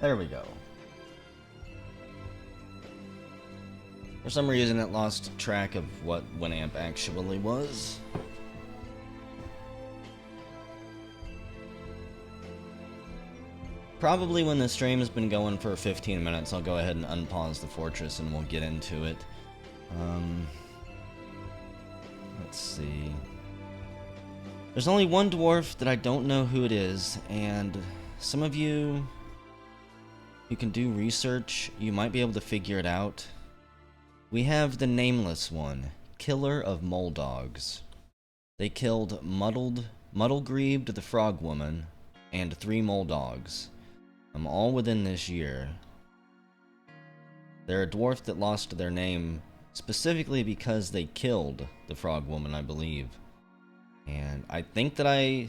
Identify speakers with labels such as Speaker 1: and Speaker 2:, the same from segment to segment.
Speaker 1: There we go. For some reason it lost track of what Winamp actually was. Probably when the stream has been going for 15 minutes, I'll go ahead and unpause the fortress and we'll get into it. Let's see. There's only one dwarf that I don't know who it is, and some of you who can do research, you might be able to figure it out. We have the nameless one, Killer of Mole Dogs. They killed Muddlegreaved the Frog Woman and 3 mole dogs. All within this year. They're a dwarf that lost their name specifically because they killed the Frog Woman, I believe. And I think that I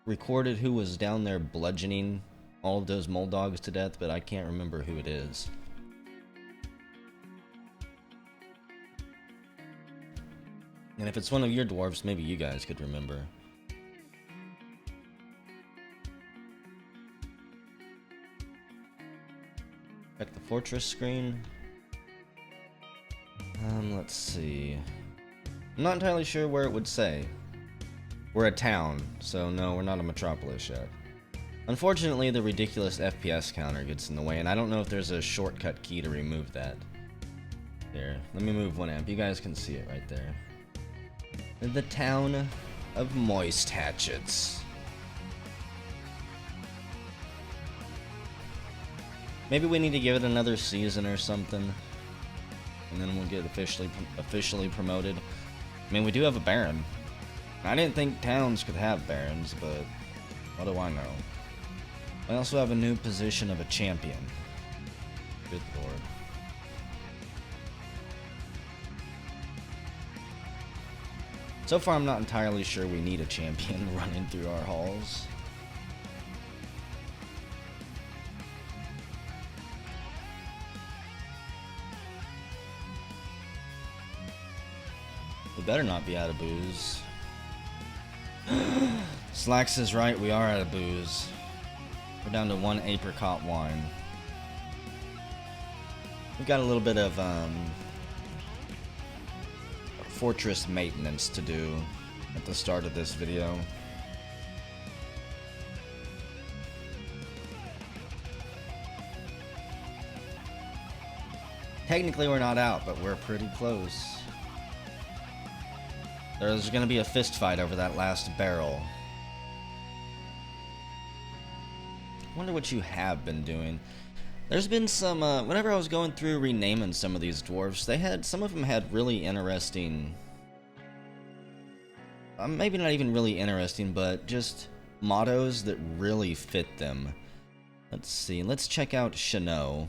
Speaker 1: recorded who was down there bludgeoning all of those mole dogs to death, but I can't remember who it is. And if it's one of your dwarves, maybe you guys could remember. Check the fortress screen. Let's see. I'm not entirely sure where it would say. We're a town, so no, we're not a metropolis yet. Unfortunately, the ridiculous FPS counter gets in the way, and I don't know if there's a shortcut key to remove that. Here, let me move one amp. You guys can see it right there. The town of Moist Hatchets. Maybe we need to give it another season or something, and then we'll get officially promoted. I mean, we do have a Baron. I didn't think towns could have Barons, but what do I know? I also have a new position of a champion. Good lord. So far, I'm not entirely sure we need a champion running through our halls. We better not be out of booze. Slacks is right, we are out of booze. We're down to 1 apricot wine. We've got a little bit of fortress maintenance to do at the start of this video. Technically we're not out, but we're pretty close. There's gonna be a fist fight over that last barrel. Wonder what you have been doing. There's been some, whenever I was going through renaming some of these dwarves, some of them had really interesting, maybe not even really interesting, but just mottos that really fit them. Let's see, let's check out Shano.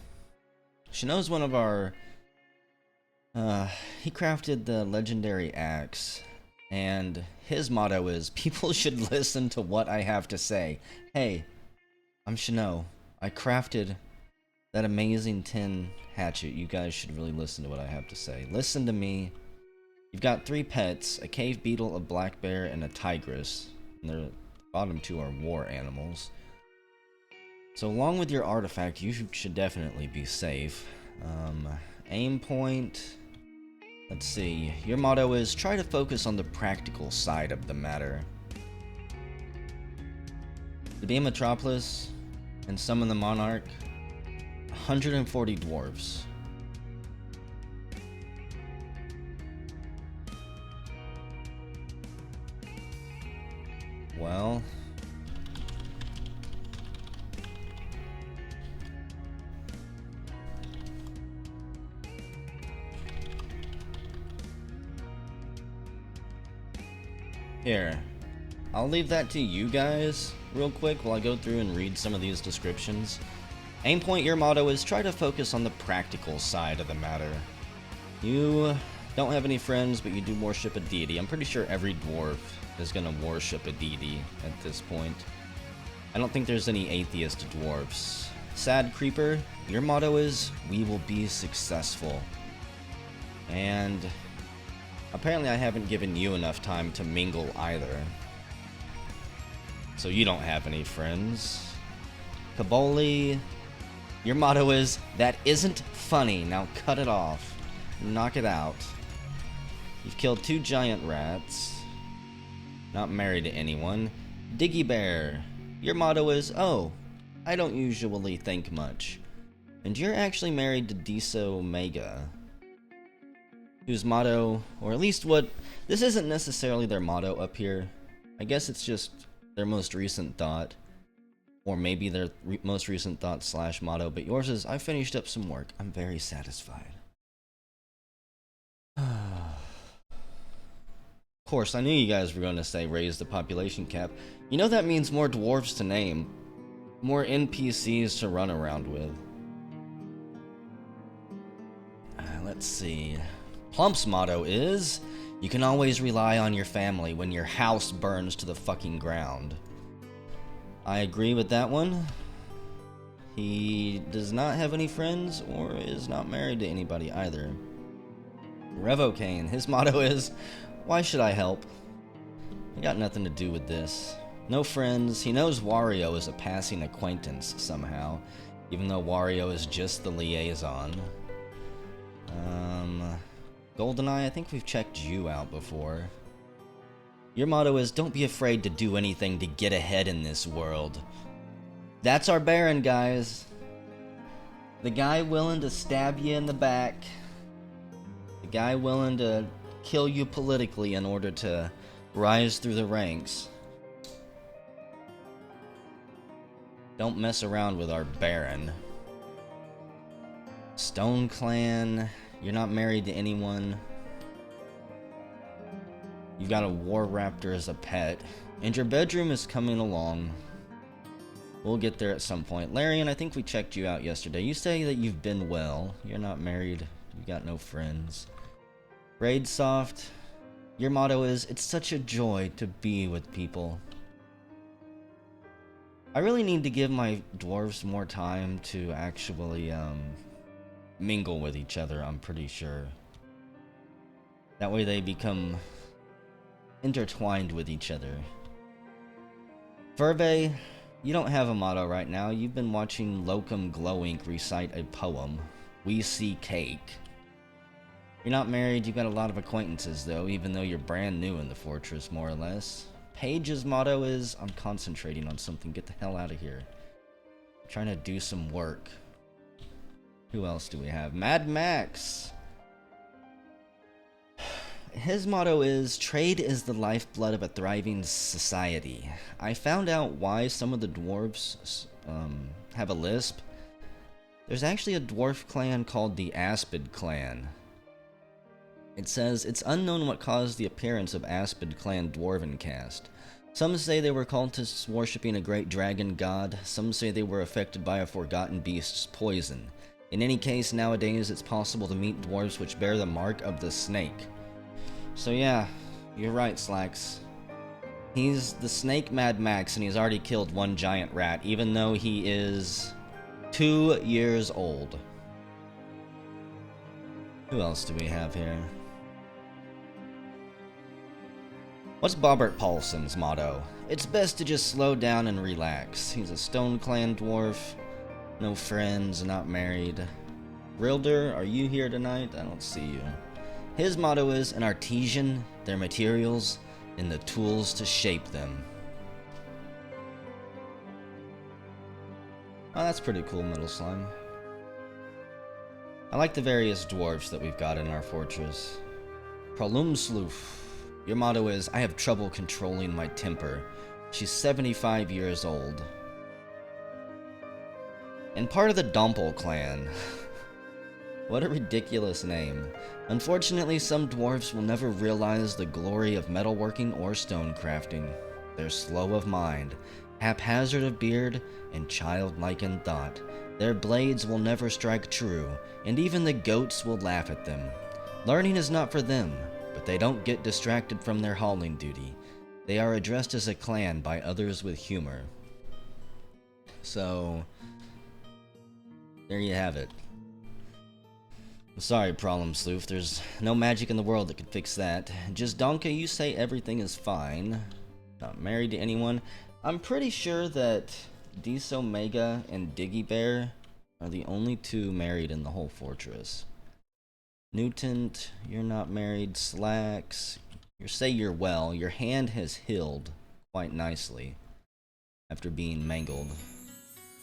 Speaker 1: Shano's one of our, he crafted the legendary axe, and his motto is, people should listen to what I have to say. Hey, I'm Shano. I crafted that amazing tin hatchet. You guys should really listen to what I have to say. Listen to me. You've got 3 pets, a cave beetle, a black bear, and a tigress. And the bottom 2 are war animals. So along with your artifact, you should definitely be safe. Aim point. Let's see. Your motto is, try to focus on the practical side of the matter. To be a metropolis and summon the monarch, 140 dwarves. Well, here, I'll leave that to you guys real quick while I go through and read some of these descriptions. Aimpoint, your motto is, try to focus on the practical side of the matter. You don't have any friends, but you do worship a deity. I'm pretty sure every dwarf is gonna worship a deity at this point. I don't think there's any atheist dwarfs. Sad Creeper, your motto is, we will be successful. And apparently I haven't given you enough time to mingle either. So you don't have any friends. Kaboli, Your motto is, that isn't funny, now cut it off. Knock it out. You've killed 2 giant rats. Not married to anyone. Diggy Bear. Your motto is, oh, I don't usually think much. And you're actually married to Diso Mega, whose motto, or at least what, this isn't necessarily their motto up here. I guess it's just their most recent thought. Or maybe their most recent thought slash motto, but yours is, I finished up some work. I'm very satisfied. Of course, I knew you guys were going to say raise the population cap. You know that means more dwarves to name. More NPCs to run around with. Let's see. Plump's motto is, you can always rely on your family when your house burns to the fucking ground. I agree with that one. He does not have any friends or is not married to anybody either. Revocane, his motto is, why should I help? I got nothing to do with this. No friends. He knows Wario is a passing acquaintance somehow, even though Wario is just the liaison. GoldenEye, I think we've checked you out before. Your motto is, don't be afraid to do anything to get ahead in this world. That's our Baron, guys. The guy willing to stab you in the back. The guy willing to kill you politically in order to rise through the ranks. Don't mess around with our Baron. Stone Clan, you're not married to anyone. You've got a War Raptor as a pet. And your bedroom is coming along. We'll get there at some point. Larian, I think we checked you out yesterday. You say that you've been well. You're not married. You've got no friends. Raidsoft, your motto is, it's such a joy to be with people. I really need to give my dwarves more time to actually, mingle with each other, I'm pretty sure. That way they become intertwined with each other. Verve, you don't have a motto right now. You've been watching Locum Glowink recite a poem. We see cake. You're not married, you've got a lot of acquaintances though, even though you're brand new in the fortress, more or less. Paige's motto is, I'm concentrating on something, get the hell out of here. I'm trying to do some work. Who else do we have? Mad Max. His motto is, trade is the lifeblood of a thriving society. I found out why some of the dwarves have a lisp. There's actually a dwarf clan called the Aspid clan. It says, it's unknown what caused the appearance of Aspid clan Dwarven caste. Some say they were cultists worshipping a great dragon god. Some say they were affected by a forgotten beast's poison. In any case, nowadays it's possible to meet dwarves which bear the mark of the snake. So yeah, you're right, Slacks. He's the Snake Mad Max and he's already killed 1 giant rat, even though he is 2 years old. Who else do we have here? What's Bobbert Paulson's motto? It's best to just slow down and relax. He's a Stone Clan dwarf. No friends, not married. Rilder, are you here tonight? I don't see you. His motto is, an artisan, their materials, and the tools to shape them. Oh, that's pretty cool, Metal Slime. I like the various dwarves that we've got in our fortress. Prolumsloof. Your motto is, I have trouble controlling my temper. She's 75 years old. And part of the Dompel clan. What a ridiculous name. Unfortunately, some dwarves will never realize the glory of metalworking or stone crafting. They're slow of mind, haphazard of beard, and childlike in thought. Their blades will never strike true, and even the goats will laugh at them. Learning is not for them, but they don't get distracted from their hauling duty. They are addressed as a clan by others with humor. So, there you have it. I'm sorry, Problem Sleuth, there's no magic in the world that could fix that. Just Donka, you say everything is fine. Not married to anyone. I'm pretty sure that Disomega and Diggy Bear are the only two married in the whole fortress. Newton, you're not married. Slacks, you say you're well. Your hand has healed quite nicely after being mangled.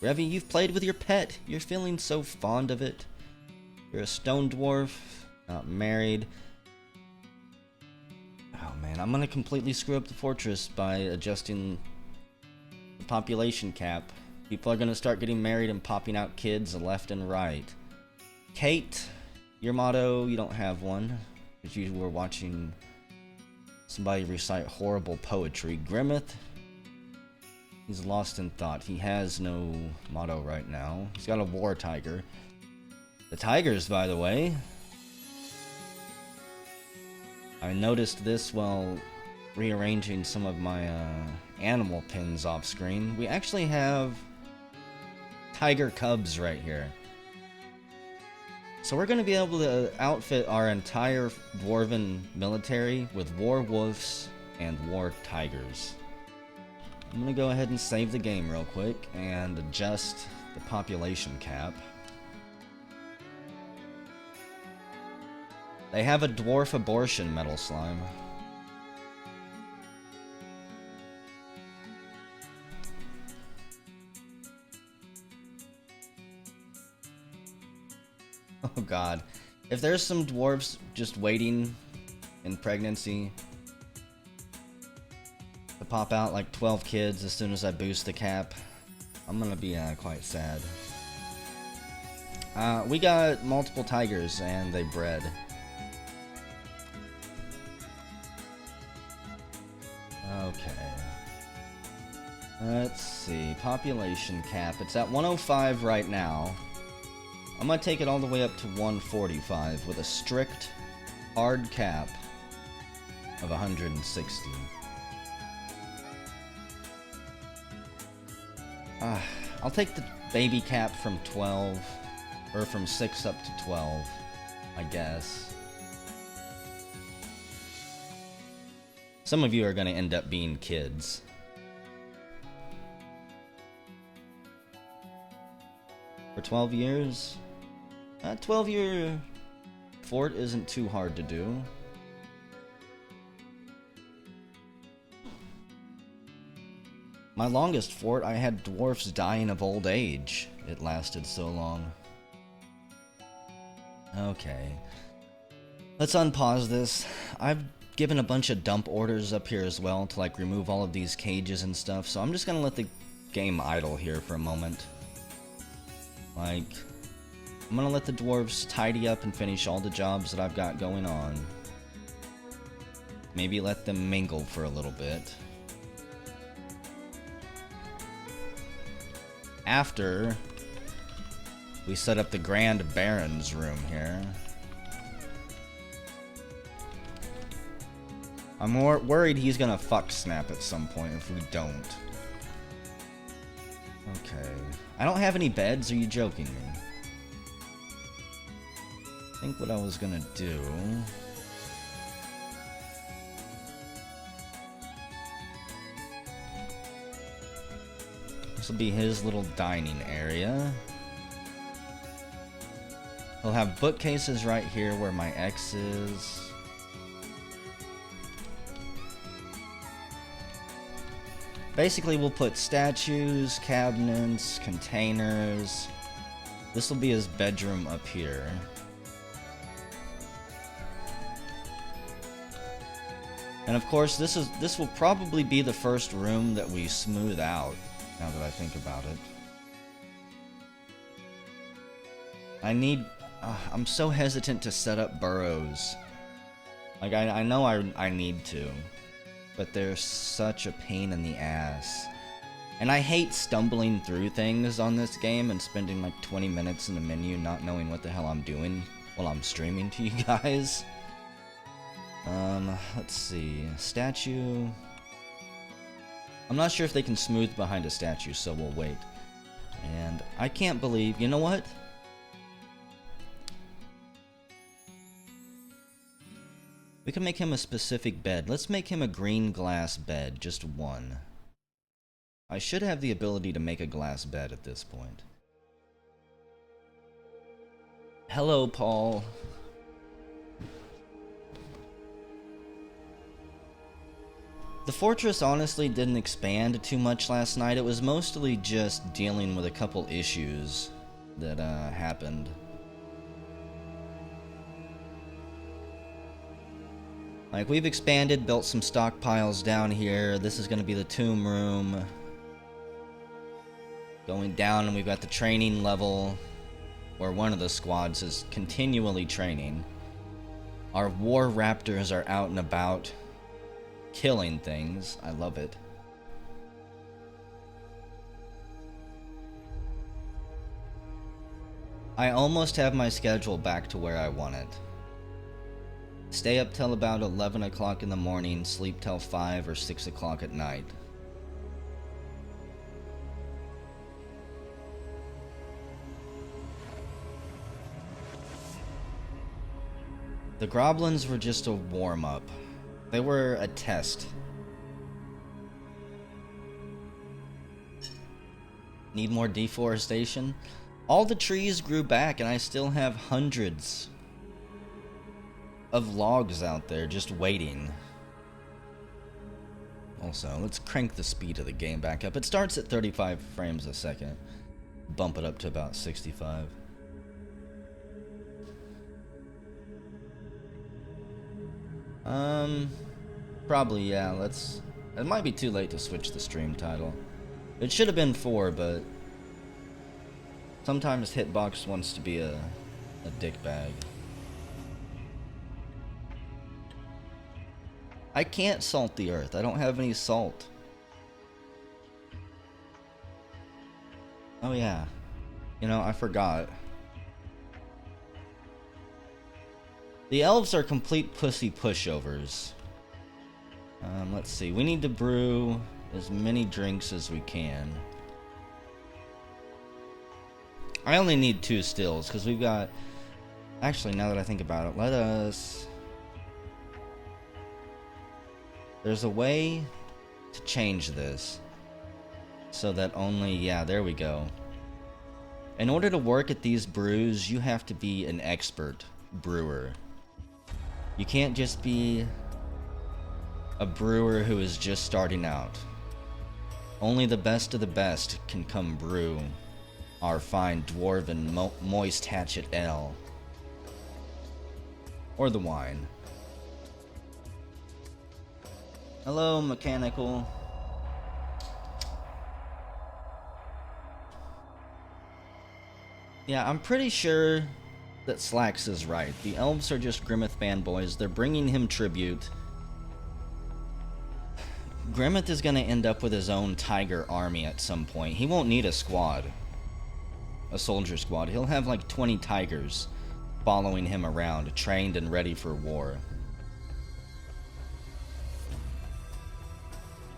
Speaker 1: Revy, you've played with your pet. You're feeling so fond of it. You're a stone dwarf, not married. Oh man, I'm gonna completely screw up the fortress by adjusting the population cap. People are gonna start getting married and popping out kids left and right. Kate, your motto, you don't have one, because you were watching somebody recite horrible poetry. Grimmeth, he's lost in thought. He has no motto right now. He's got a war tiger. The tigers, by the way. I noticed this while rearranging some of my animal pins off screen. We actually have tiger cubs right here. So we're going to be able to outfit our entire Dwarven military with war wolves and war tigers. I'm going to go ahead and save the game real quick and adjust the population cap. They have a dwarf abortion metal slime. Oh god. If there's some dwarves just waiting in pregnancy to pop out like 12 kids as soon as I boost the cap, I'm gonna be quite sad. We got multiple tigers and they bred. Okay. Let's see. Population cap. It's at 105 right now. I'm gonna take it all the way up to 145 with a strict, hard cap of 160. I'll take the baby cap from 12, or from 6 up to 12, I guess. Some of you are gonna end up being kids. For 12 years? 12-year fort isn't too hard to do. My longest fort, I had dwarfs dying of old age. It lasted so long. Okay. Let's unpause this. I've given a bunch of dump orders up here as well to like remove all of these cages and stuff, so I'm just gonna let the game idle here for a moment. Like, I'm gonna let the dwarves tidy up and finish all the jobs that I've got going on. Maybe let them mingle for a little bit. After we set up the Grand Baron's room here. I'm more worried he's gonna fuck snap at some point if we don't. Okay. I don't have any beds, are you joking me? I think what I was gonna do... This will be his little dining area. He'll have bookcases right here where my X is. Basically, we'll put statues, cabinets, containers. This will be his bedroom up here. And of course, this will probably be the first room that we smooth out, now that I think about it. I'm so hesitant to set up burrows. Like, I know I need to. But they're such a pain in the ass. And I hate stumbling through things on this game and spending like 20 minutes in the menu not knowing what the hell I'm doing while I'm streaming to you guys. Let's see. Statue. I'm not sure if they can smooth behind a statue, so we'll wait. And I can't believe... You know what? We can make him a specific bed. Let's make him a green glass bed, just one. I should have the ability to make a glass bed at this point. Hello, Paul. The fortress honestly didn't expand too much last night. It was mostly just dealing with a couple issues that happened. Like, we've expanded, built some stockpiles down here. This is going to be the tomb room. Going down, and we've got the training level, where one of the squads is continually training. Our war raptors are out and about, killing things. I love it. I almost have my schedule back to where I want it. Stay up till about 11 o'clock in the morning, sleep till 5 or 6 o'clock at night. The Goblins were just a warm-up. They were a test. Need more deforestation? All the trees grew back and I still have hundreds of logs out there just waiting. Also, let's crank the speed of the game back up. It starts at 35 frames a second. Bump it up to about 65. Probably, yeah, it might be too late to switch the stream title. It should have been 4, but sometimes Hitbox wants to be a dickbag. I can't salt the earth. I don't have any salt. Oh yeah. You know, I forgot. The elves are complete pussy pushovers. Let's see. We need to brew as many drinks as we can. I only need 2 stills because we've got... Actually, now that I think about it, let us... There's a way to change this so that only... Yeah, there we go. In order to work at these brews, you have to be an expert brewer. You can't just be a brewer who is just starting out. Only the best of the best can come brew our fine Dwarven moist hatchet ale. Or the wine. Hello, Mechanical. Yeah, I'm pretty sure that Slacks is right. The elves are just Grimmeth fanboys. They're bringing him tribute. Grimmeth is going to end up with his own tiger army at some point. He won't need a squad. A soldier squad. He'll have like 20 tigers following him around, trained and ready for war.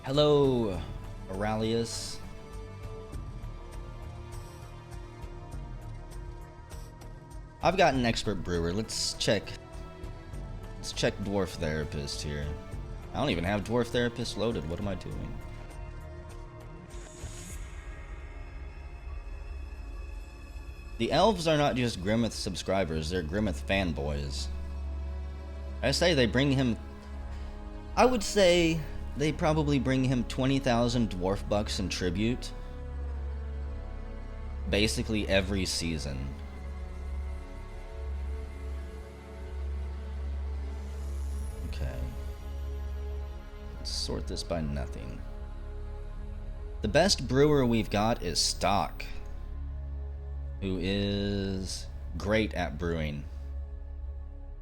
Speaker 1: Hello, Aurelius. I've got an expert brewer. Let's check Dwarf Therapist here. I don't even have Dwarf Therapist loaded. What am I doing? The elves are not just Grimmeth subscribers, they're Grimmeth fanboys. I say they bring him... I would say they probably bring him 20,000 dwarf bucks in tribute. Basically every season. Okay. Let's sort this by nothing. The best brewer we've got is Stock, who is great at brewing.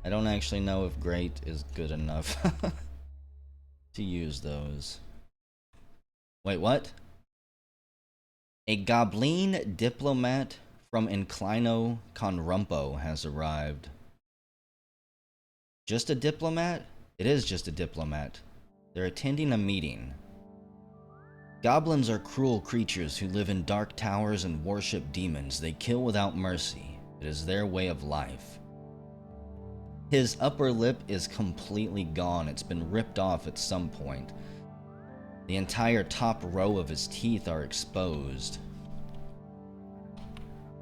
Speaker 1: I don't actually know if great is good enough to use those. Wait, what? A Goblin diplomat from Inclino Conrumpo has arrived. Just a diplomat? It is just a diplomat. They're attending a meeting. Goblins are cruel creatures who live in dark towers and worship demons. They kill without mercy. It is their way of life. His upper lip is completely gone. It's been ripped off at some point. The entire top row of his teeth are exposed.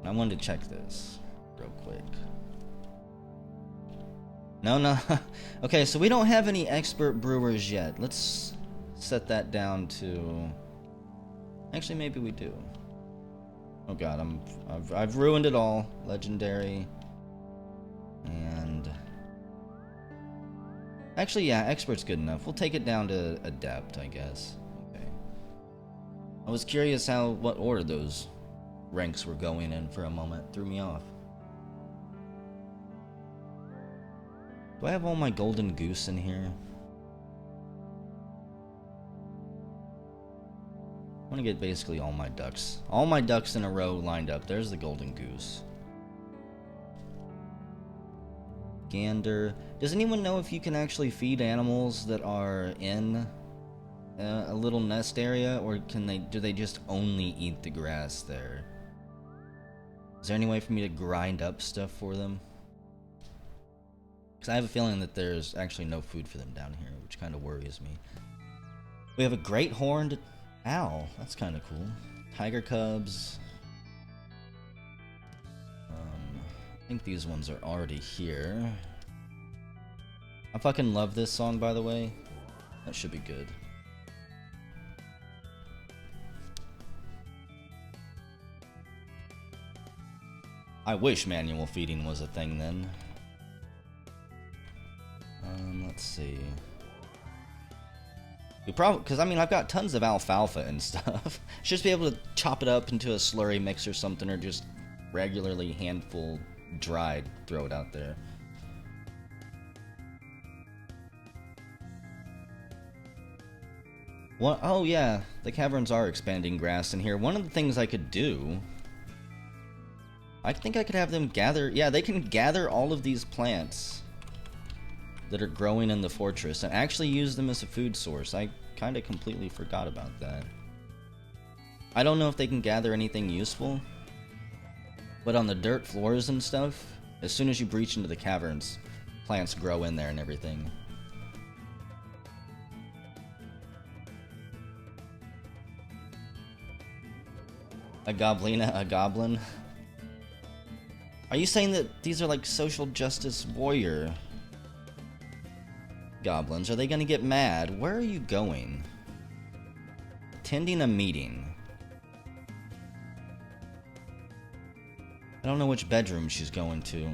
Speaker 1: I wanted to check this real quick. No, no. Okay, so we don't have any expert brewers yet. Let's set that down to... Actually, maybe we do. Oh god, I've ruined it all. Legendary. And... Actually, yeah, expert's good enough. We'll take it down to adept, I guess. Okay. I was curious what order those ranks were going in for a moment. Threw me off. Do I have all my golden goose in here? I want to get basically all my ducks. All my ducks in a row lined up. There's the golden goose. Gander. Does anyone know if you can actually feed animals that are in a little nest area, or do they just only eat the grass there? Is there any way for me to grind up stuff for them? Because I have a feeling that there's actually no food for them down here, which kind of worries me. We have a great horned owl. That's kind of cool. Tiger cubs. I think these ones are already here. I fucking love this song, by the way. That should be good. I wish manual feeding was a thing then. Let's see. We probably, because I mean, I've got tons of alfalfa and stuff. Should just be able to chop it up into a slurry mix or something, or just regularly handful dried, throw it out there. What? Oh yeah, the caverns are expanding grass in here. One of the things I could do, I think I could have them gather. Yeah, they can gather all of these plants that are growing in the fortress and actually use them as a food source. I kind of completely forgot about that. I don't know if they can gather anything useful, but on the dirt floors and stuff, as soon as you breach into the caverns, plants grow in there and everything. A goblin? Are you saying that these are like social justice warrior goblins? Are they gonna get mad? Where are you going? Attending a meeting. I don't know which bedroom she's going to.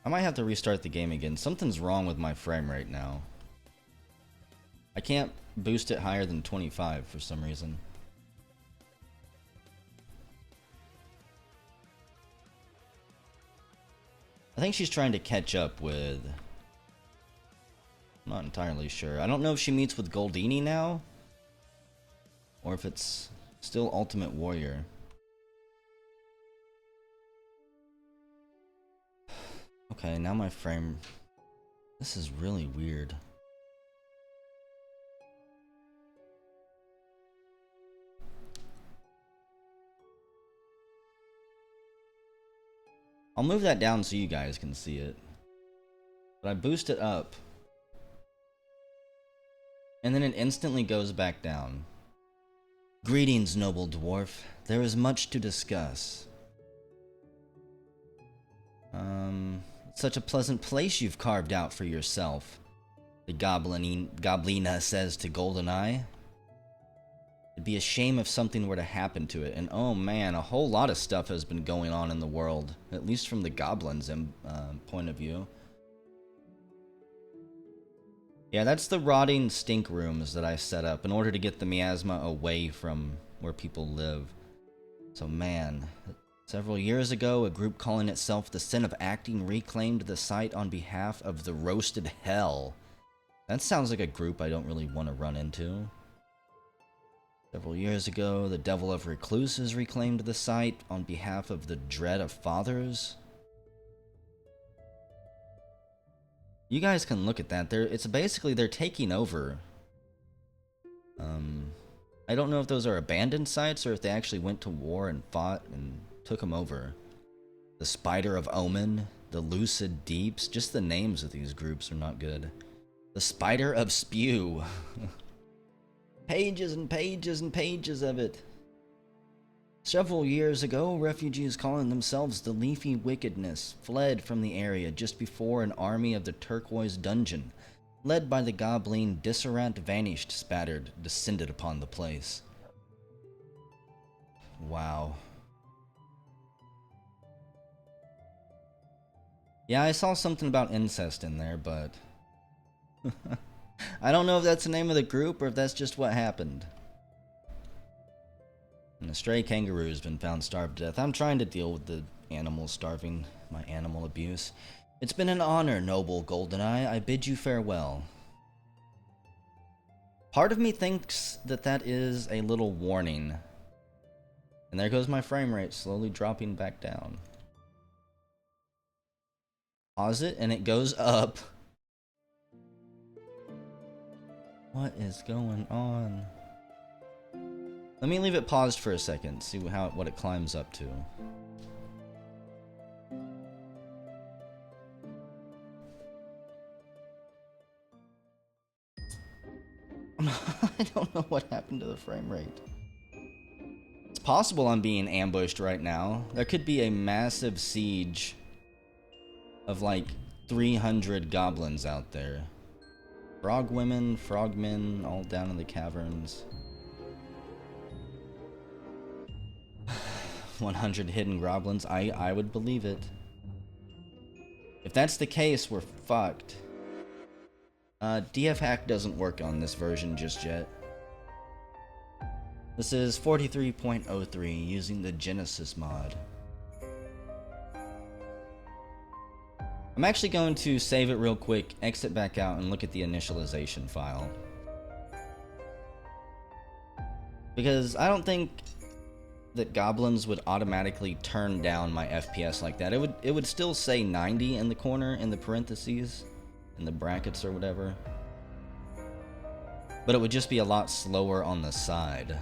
Speaker 1: I might have to restart the game again. Something's wrong with my frame rate now. I can't boost it higher than 25 for some reason. I think she's trying to catch up with... I'm not entirely sure. I don't know if she meets with Goldini now, or if it's still Ultimate Warrior. Okay, now my frame... This is really weird. I'll move that down so you guys can see it. But I boost it up. And then it instantly goes back down. Greetings, noble dwarf. There is much to discuss. Such a pleasant place you've carved out for yourself, the Goblina says to Goldeneye. It'd be a shame if something were to happen to it, and oh man, a whole lot of stuff has been going on in the world, at least from the goblins' point of view. Yeah, that's the rotting stink rooms that I set up in order to get the miasma away from where people live. So man, several years ago, a group calling itself the Sin of Acting reclaimed the site on behalf of the Roasted Hell. That sounds like a group I don't really want to run into. Several years ago, the Devil of Recluses reclaimed the site on behalf of the Dread of Fathers. You guys can look at that. It's basically they're taking over. I don't know if those are abandoned sites or if they actually went to war and fought and took them over. The Spider of Omen, the Lucid Deeps, just the names of these groups are not good. The Spider of Spew. Pages and pages and pages of it. Several years ago, refugees calling themselves the Leafy Wickedness fled from the area just before an army of the Turquoise Dungeon, led by the Goblin Disarant Vanished Spattered, descended upon the place. Wow. Yeah, I saw something about incest in there, but I don't know if that's the name of the group or if that's just what happened. And a stray kangaroo has been found starved to death. I'm trying to deal with the animals starving, my animal abuse. It's been an honor, noble Goldeneye. I bid you farewell. Part of me thinks that that is a little warning. And there goes my frame rate, slowly dropping back down. Pause it, and it goes up. What is going on? Let me leave it paused for a second, see what it climbs up to. I don't know what happened to the frame rate. It's possible I'm being ambushed right now. There could be a massive siege of like 300 goblins out there. Frog women, frogmen, all down in the caverns. 100 hidden goblins. I would believe it. If that's the case, we're fucked. DF hack doesn't work on this version just yet. This is 43.03 using the Genesis mod. I'm actually going to save it real quick, exit back out, and look at the initialization file. Because I don't think that goblins would automatically turn down my FPS like that. It would still say 90 in the corner, in the parentheses, in the brackets or whatever. But it would just be a lot slower on the side.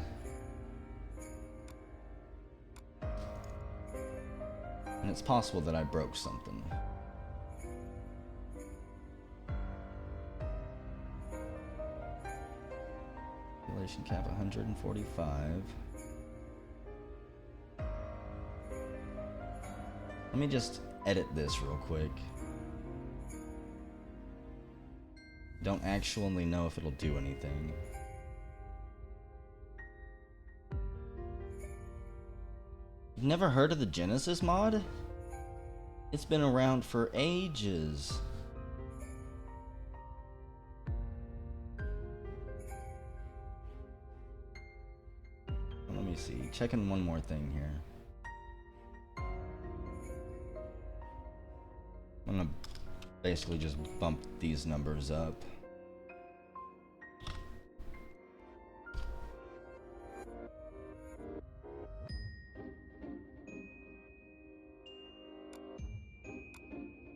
Speaker 1: And it's possible that I broke something. Population cap 145. Let me just edit this real quick. Don't actually know if it'll do anything. You've never heard of the Genesis mod? It's been around for ages. Let me see. Checking one more thing here. I'm gonna basically just bump these numbers up.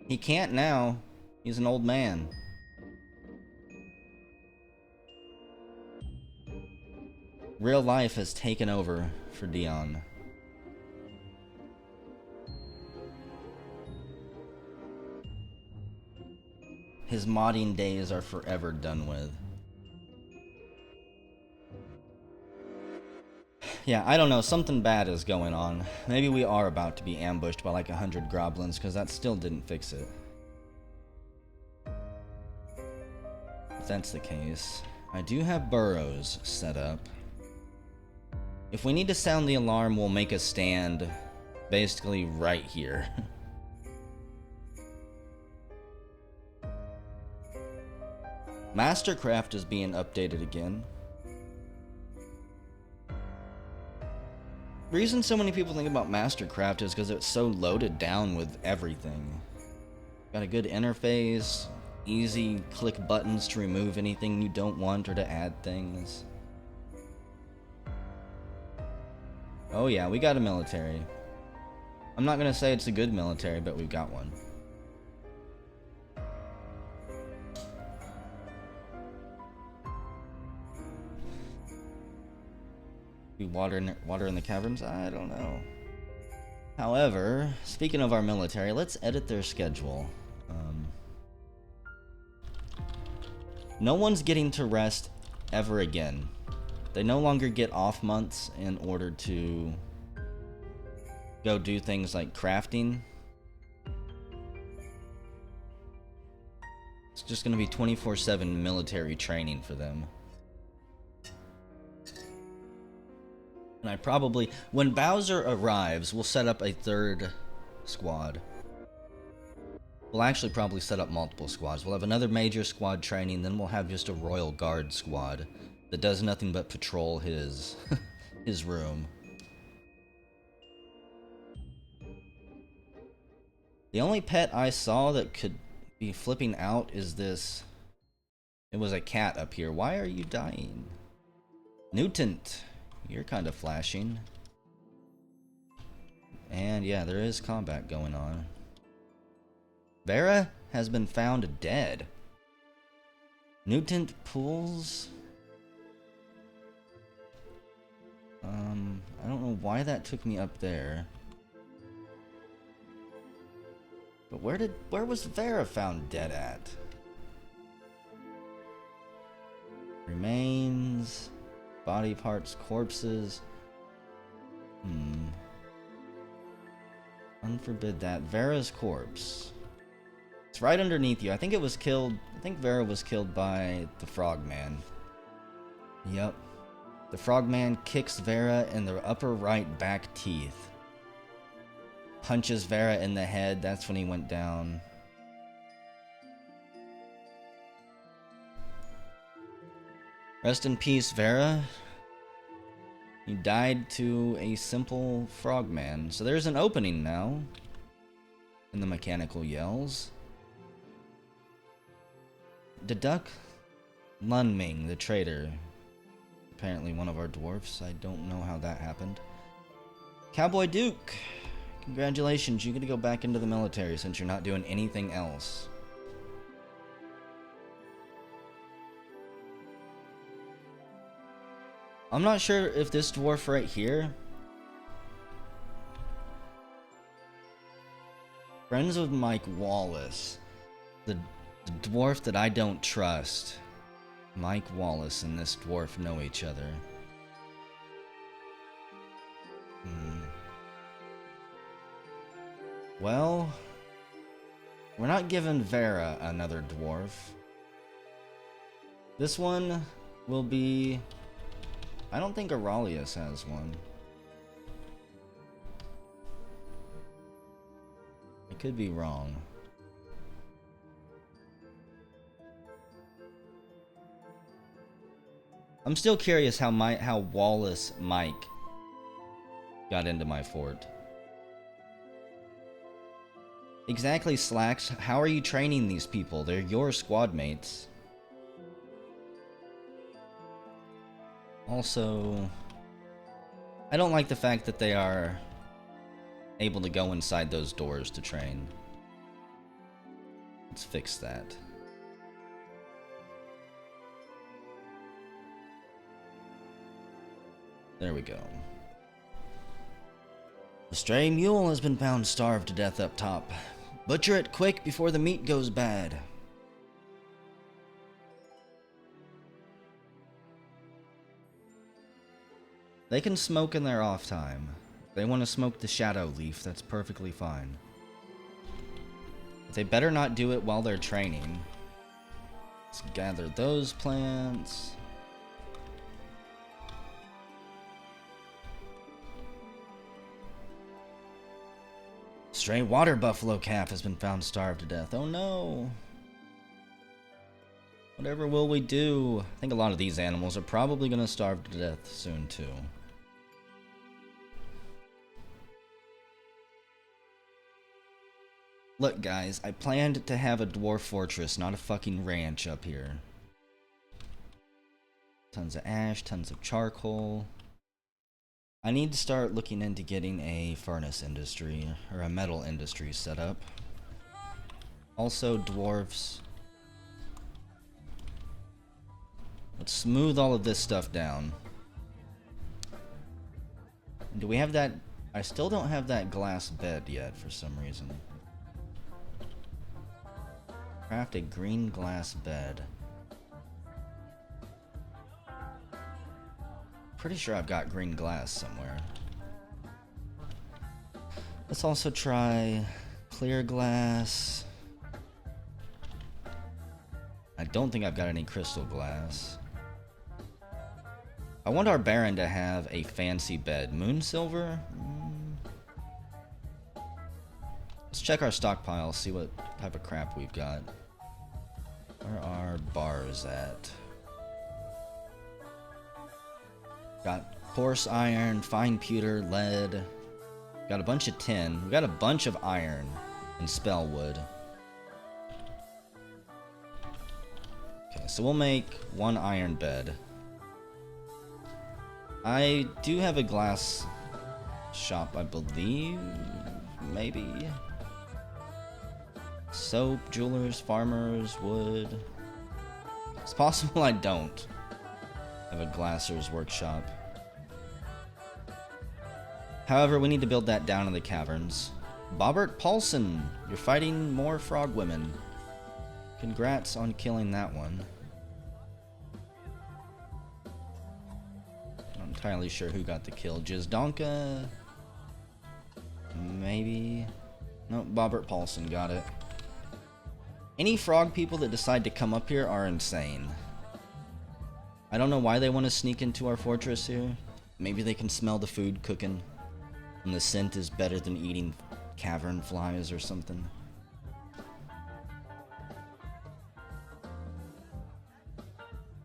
Speaker 1: He can't now. He's an old man. Real life has taken over for Dion. His modding days are forever done with. Yeah, I don't know, something bad is going on. Maybe we are about to be ambushed by like 100 goblins, because that still didn't fix it. If that's the case, I do have burrows set up. If we need to sound the alarm, we'll make a stand basically right here. Mastercraft is being updated again. The reason so many people think about Mastercraft is because it's so loaded down with everything. Got a good interface, easy click buttons to remove anything you don't want or to add things. Oh yeah, we got a military. I'm not gonna say it's a good military, but we've got one. Be water in the caverns? I don't know. However, speaking of our military, let's edit their schedule. No one's getting to rest ever again. They no longer get off months in order to go do things like crafting. It's just going to be 24/7 military training for them. And I probably, when Bowser arrives, we'll set up a third squad. We'll actually probably set up multiple squads. We'll have another major squad training, then we'll have just a Royal Guard squad that does nothing but patrol his his room. The only pet I saw that could be flipping out is this. It was a cat up here. Why are you dying? Mutant, you're kind of flashing. And yeah, there is combat going on. Vera has been found dead. Mutant pools. I don't know why that took me up there. But where was Vera found dead at? Remains, body parts, corpses. Unforbid that. Vera's corpse. It's right underneath you. I think it was killed. I think Vera was killed by the Frogman. Yep. The Frogman kicks Vera in the upper right back teeth. Punches Vera in the head. That's when he went down. Rest in peace, Vera. You died to a simple frogman. So there's an opening now in the mechanical yells. Deduct Lunming, the traitor. Apparently one of our dwarfs. I don't know how that happened. Cowboy Duke. Congratulations, you get to go back into the military since you're not doing anything else. I'm not sure if this dwarf right here, friends with Mike Wallace, the dwarf that I don't trust. Mike Wallace and this dwarf know each other. Well, we're not giving Vera another dwarf. This one will be... I don't think Aurelius has one. I could be wrong. I'm still curious how Wallace Mike got into my fort. Exactly, Slacks. How are you training these people? They're your squad mates. Also, I don't like the fact that they are able to go inside those doors to train. Let's fix that. There we go. The stray mule has been found starved to death up top. Butcher it quick before the meat goes bad. They can smoke in their off time. If they want to smoke the shadow leaf, that's perfectly fine. But they better not do it while they're training. Let's gather those plants. Stray water buffalo calf has been found starved to death. Oh no! Whatever will we do? I think a lot of these animals are probably going to starve to death soon too. Look guys, I planned to have a dwarf fortress, not a fucking ranch up here. Tons of ash, tons of charcoal. I need to start looking into getting a furnace industry, or a metal industry set up. Also dwarfs. Let's smooth all of this stuff down. Do we have that? I still don't have that glass bed yet for some reason. Craft a green glass bed. Pretty sure I've got green glass somewhere. Let's also try clear glass. I don't think I've got any crystal glass. I want our Baron to have a fancy bed. Moon silver? Let's check our stockpile, see what type of crap we've got. Where are bars at? Got coarse iron, fine pewter, lead. Got a bunch of tin. We got a bunch of iron and spell wood. Okay, so we'll make one iron bed. I do have a glass shop, I believe. Maybe. Soap, jewelers, farmers, wood. It's possible I don't have a glasser's workshop. However, we need to build that down in the caverns. Bobbert Paulson, you're fighting more frog women. Congrats on killing that one. Not entirely sure who got the kill. Jizdonka? Maybe? No, Bobbert Paulson got it. Any frog people that decide to come up here are insane. I don't know why they want to sneak into our fortress here. Maybe they can smell the food cooking, and the scent is better than eating cavern flies or something.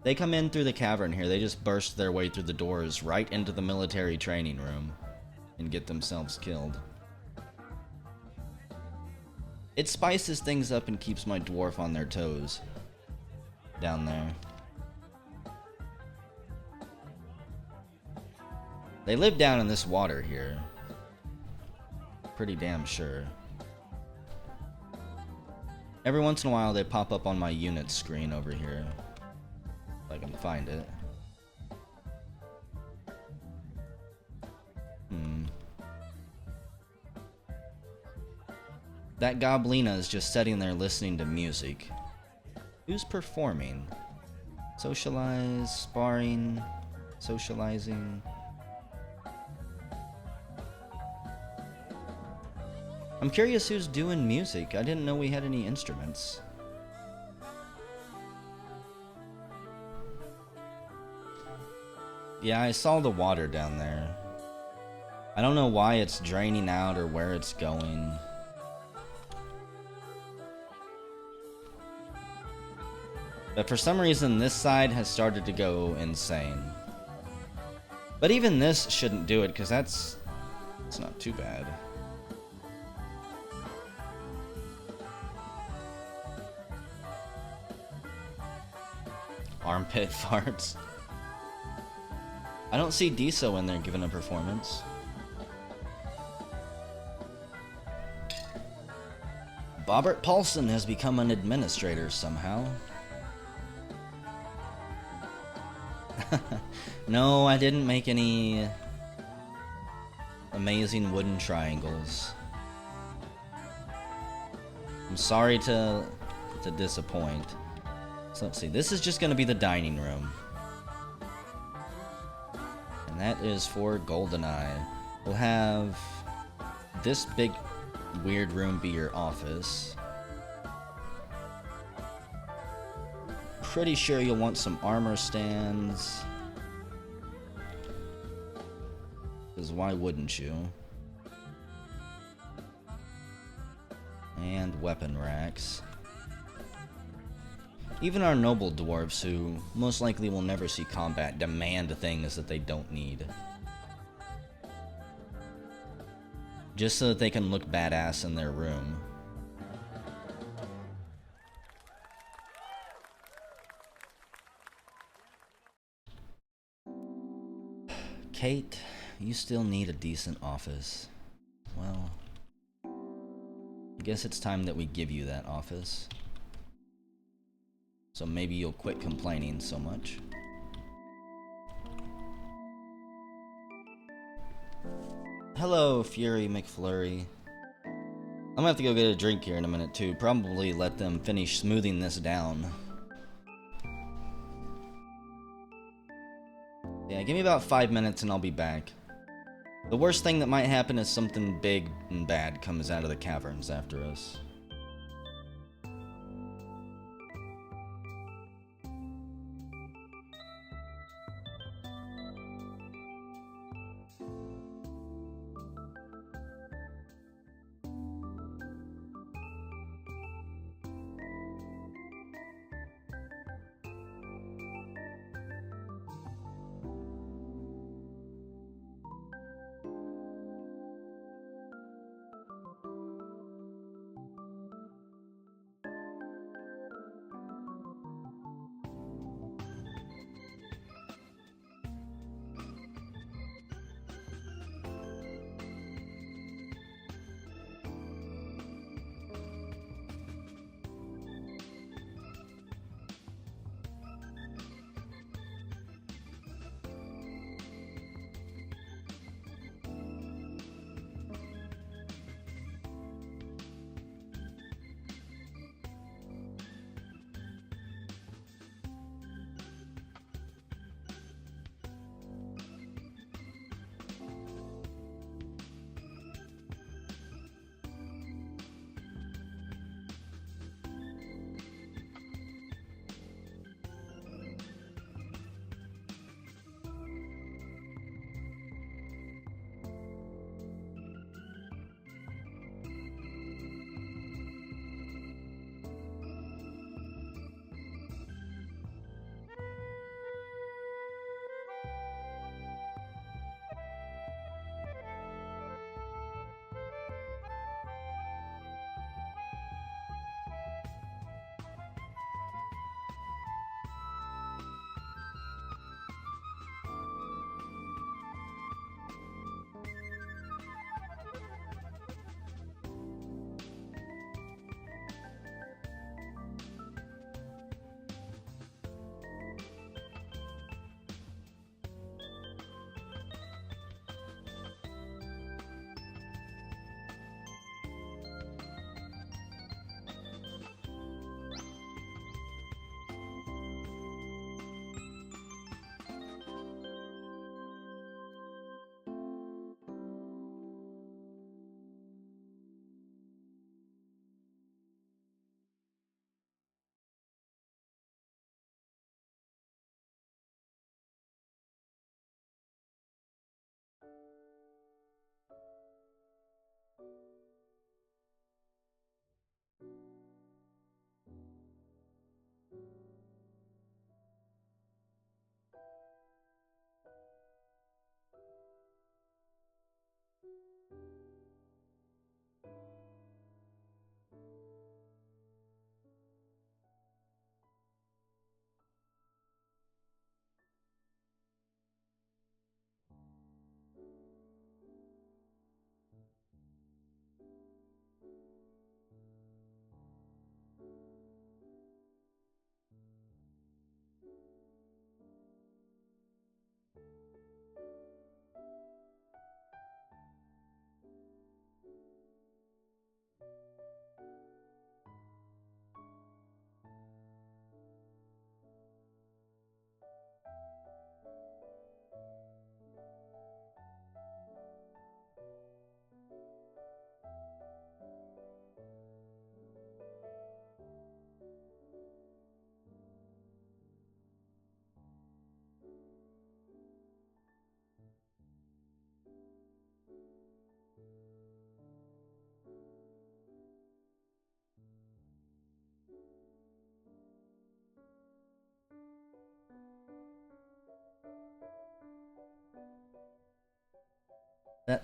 Speaker 1: They come in through the cavern here, they just burst their way through the doors right into the military training room and get themselves killed. It spices things up and keeps my dwarf on their toes down there. They live down in this water here. Pretty damn sure. Every once in a while they pop up on my unit screen over here. If I can find it. That Goblina is just sitting there listening to music. Who's performing? Socialize, sparring, socializing. I'm curious who's doing music. I didn't know we had any instruments. Yeah, I saw the water down there. I don't know why it's draining out or where it's going. But for some reason, this side has started to go insane. But even this shouldn't do it, because it's not too bad. Armpit farts. I don't see Deso in there giving a performance. Bobbert Paulson has become an administrator somehow. No, I didn't make any amazing wooden triangles. I'm sorry to disappoint. So let's see, this is just going to be the dining room. And that is for Goldeneye. We'll have this big weird room be your office. Pretty sure you'll want some armor stands. Because why wouldn't you? And weapon racks. Even our noble dwarves, who most likely will never see combat, demand things that they don't need. Just so that they can look badass in their room. Kate, you still need a decent office. Well, I guess it's time that we give you that office. So maybe you'll quit complaining so much. Hello, Fury McFlurry. I'm gonna have to go get a drink here in a minute too. Probably let them finish smoothing this down. Yeah, give me about 5 minutes and I'll be back. The worst thing that might happen is something big and bad comes out of the caverns after us.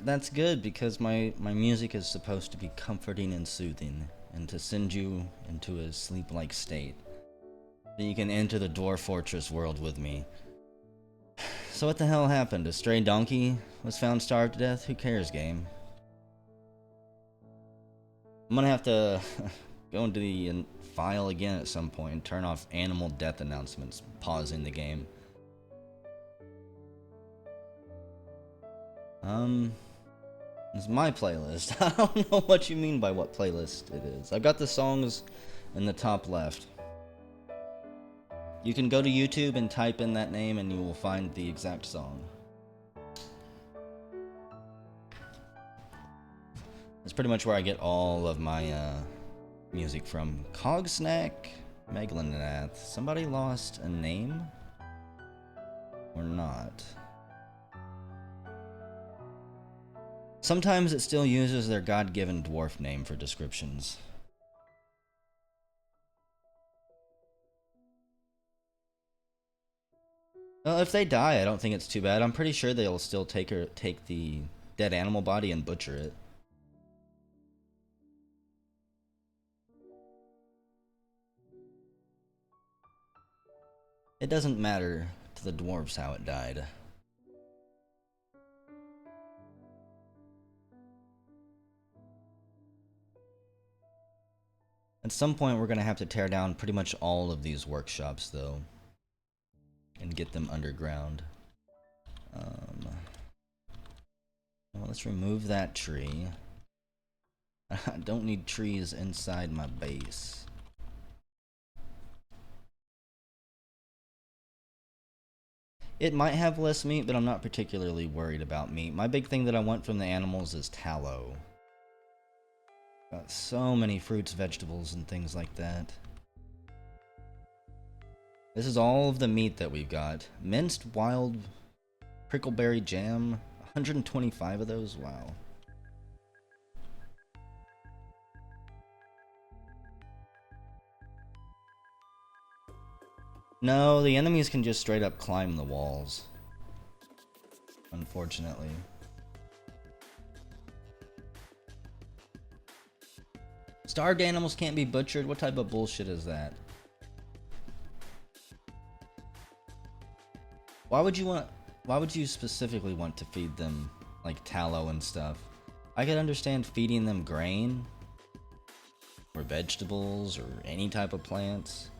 Speaker 1: That's good because my music is supposed to be comforting and soothing and to send you into a sleep-like state. So you can enter the Dwarf Fortress world with me. So what the hell happened? A stray donkey was found starved to death? Who cares, game? I'm gonna have to go into the file again at some point and turn off animal death announcements, pausing the game. It's my playlist. I don't know what you mean by what playlist it is. I've got the songs in the top left. You can go to YouTube and type in that name and you will find the exact song. That's pretty much where I get all of my music from. Cogsnack, Megalanath. Somebody lost a name? Or not? Sometimes it still uses their God-given dwarf name for descriptions. Well, if they die, I don't think it's too bad. I'm pretty sure they'll still take the dead animal body and butcher it. It doesn't matter to the dwarves how it died. At some point, we're going to have to tear down pretty much all of these workshops, though, and get them underground. Well, let's remove that tree. I don't need trees inside my base. It might have less meat, but I'm not particularly worried about meat. My big thing that I want from the animals is tallow. Got so many fruits, vegetables, and things like that. This is all of the meat that we've got. Minced wild prickleberry jam. 125 of those? Wow. No, the enemies can just straight up climb the walls. Unfortunately. Starved animals can't be butchered? What type of bullshit is that? Why would you specifically want to feed them like tallow and stuff? I could understand feeding them grain or vegetables or any type of plants.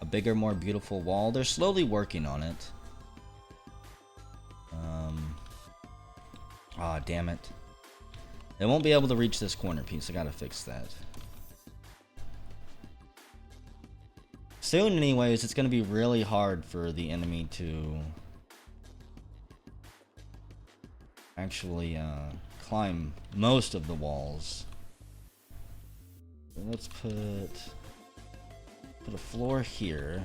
Speaker 1: A bigger, more beautiful wall. They're slowly working on it. Aw, damn it. They won't be able to reach this corner piece. I gotta fix that. Soon, anyways, it's gonna be really hard for the enemy to actually climb most of the walls. So let's put a floor here.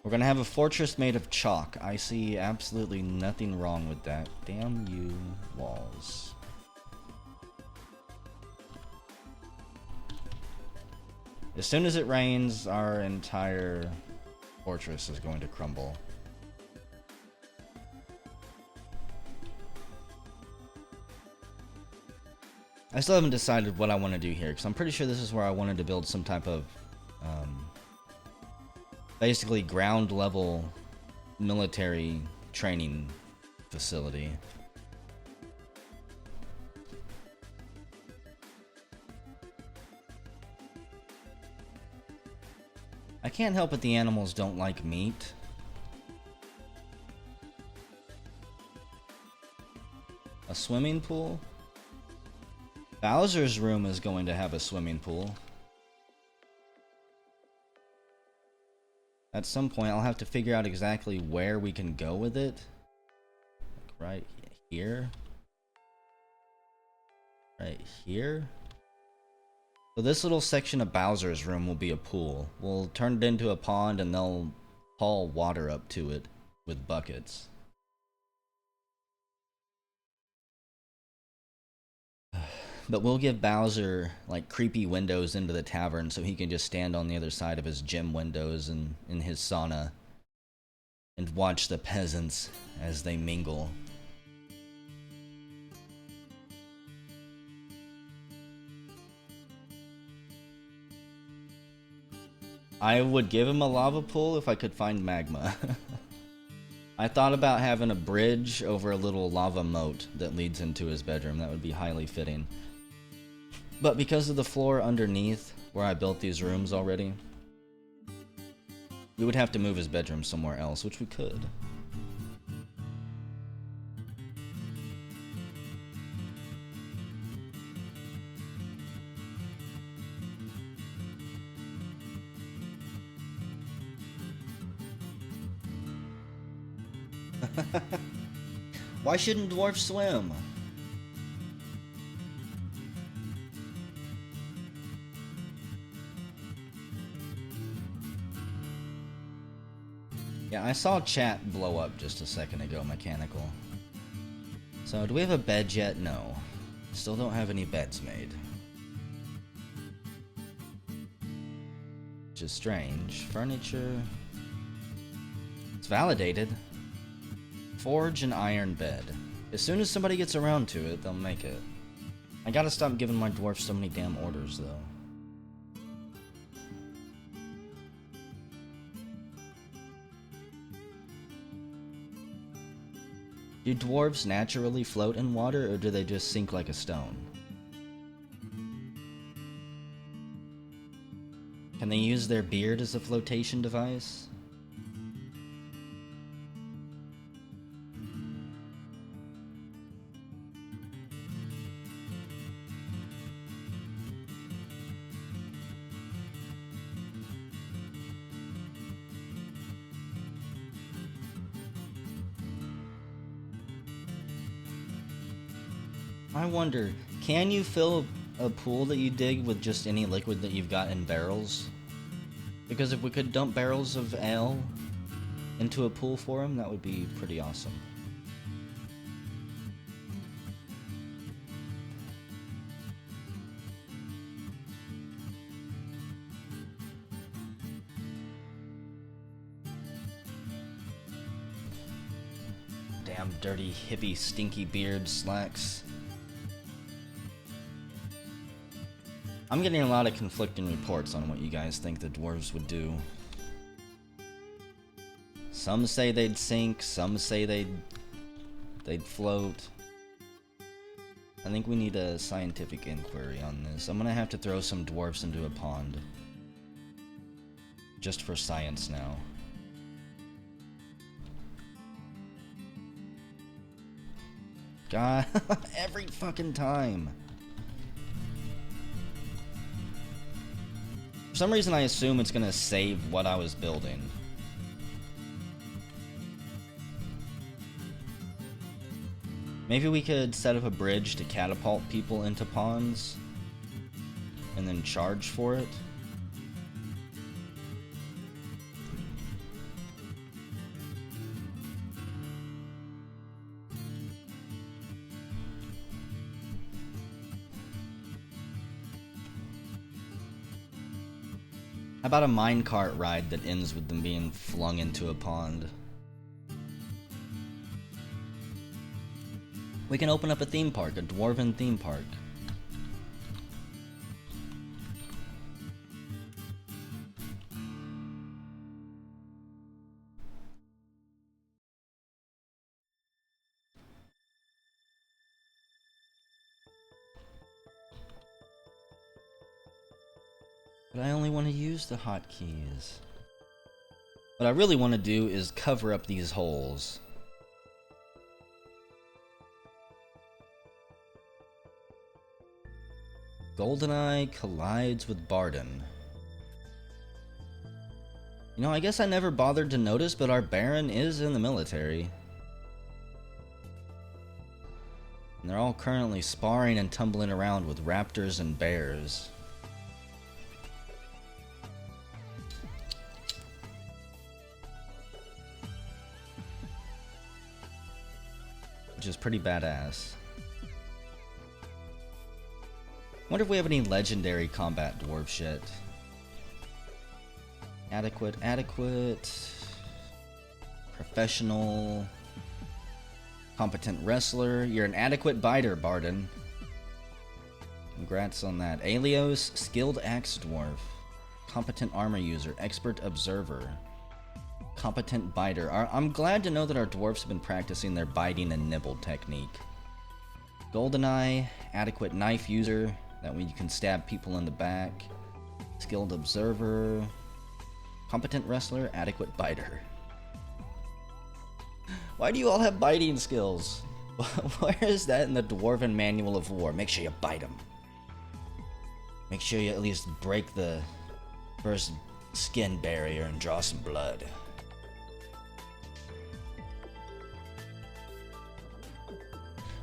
Speaker 1: We're gonna have a fortress made of chalk. I see absolutely nothing wrong with that. Damn you, walls. As soon as it rains, our entire fortress is going to crumble. I still haven't decided what I want to do here, because I'm pretty sure this is where I wanted to build some type of basically ground level military training facility. I can't help it the animals don't like meat. A swimming pool? Bowser's room is going to have a swimming pool. At some point, I'll have to figure out exactly where we can go with it. Like right here. Right here. So this little section of Bowser's room will be a pool. We'll turn it into a pond and they'll haul water up to it with buckets. But we'll give Bowser like creepy windows into the tavern so he can just stand on the other side of his gym windows and in his sauna and watch the peasants as they mingle. I would give him a lava pool if I could find magma. I thought about having a bridge over a little lava moat that leads into his bedroom. That would be highly fitting. But because of the floor underneath where I built these rooms already, we would have to move his bedroom somewhere else, which we could. Why shouldn't dwarfs swim? Yeah, I saw chat blow up just a second ago, mechanical. So, do we have a bed yet? No. Still don't have any beds made. Which is strange. Furniture. It's validated. Forge an iron bed. As soon as somebody gets around to it, they'll make it. I gotta stop giving my dwarf so many damn orders, though. Do dwarves naturally float in water, or do they just sink like a stone? Can they use their beard as a flotation device? I wonder, can you fill a pool that you dig with just any liquid that you've got in barrels? Because if we could dump barrels of ale into a pool for them, that would be pretty awesome. Damn dirty, hippie, stinky beard slacks. I'm getting a lot of conflicting reports on what you guys think the dwarves would do. Some say they'd sink, some say they'd float. I think we need a scientific inquiry on this. I'm gonna have to throw some dwarfs into a pond. Just for science now. God, every fucking time. For some reason I assume it's gonna save what I was building. Maybe we could set up a bridge to catapult people into ponds and then charge for it. How about a minecart ride that ends with them being flung into a pond? We can open up a theme park, a Dwarven theme park. But I only want to use the hotkeys. What I really want to do is cover up these holes. Goldeneye collides with Barden. You know, I guess I never bothered to notice, but our Baron is in the military. And they're all currently sparring and tumbling around with raptors and bears. Which is pretty badass. Wonder if we have any legendary combat dwarf shit. Adequate. Professional. Competent wrestler. You're an adequate biter, Barden. Congrats on that. Alios, skilled axe dwarf. Competent armor user. Expert observer. Competent biter. I'm glad to know that our dwarfs have been practicing their biting and nibble technique. Goldeneye, adequate knife user. That way you can stab people in the back. Skilled observer. Competent wrestler, adequate biter. Why do you all have biting skills? Where is that in the Dwarven Manual of War? Make sure you bite them. Make sure you at least break the first skin barrier and draw some blood.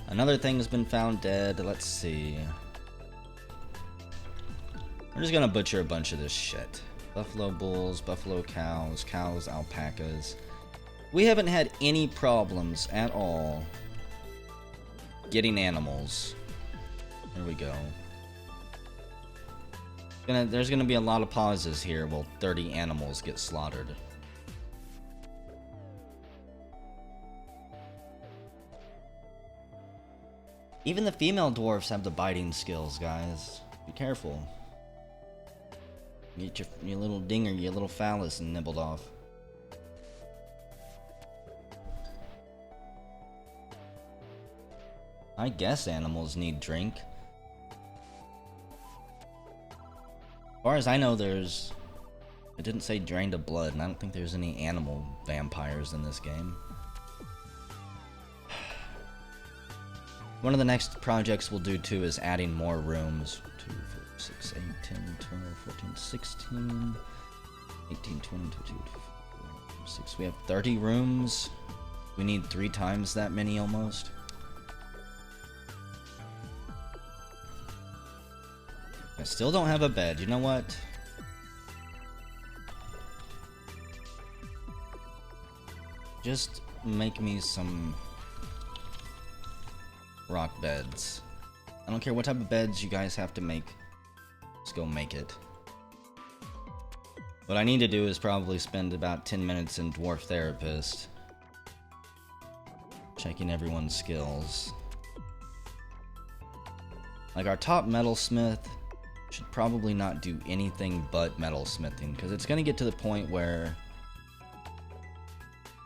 Speaker 1: Another thing has been found dead. Let's see. We're just gonna butcher a bunch of this shit. Buffalo bulls, buffalo cows, cows, alpacas. We haven't had any problems at all getting animals. There we go. There's gonna be a lot of pauses here while 30 animals get slaughtered. Even the female dwarfs have the biting skills, guys. Be careful. Get your little dinger, your little phallus nibbled off. I guess animals need drink. As far as I know, it didn't say drained of blood, and I don't think there's any animal vampires in this game. One of the next projects we'll do too is adding more rooms. 2, 4, 6, 8, 10, 12, 14, 16, 18, 20, 22, 24, 6. We have 30 rooms. We need 3 times that many almost. I still don't have a bed. You know what? Just make me some rock beds. I don't care what type of beds you guys have to make. Just go make it. What I need to do is probably spend about 10 minutes in Dwarf Therapist, checking everyone's skills. Like our top metalsmith should probably not do anything but metalsmithing, because it's going to get to the point where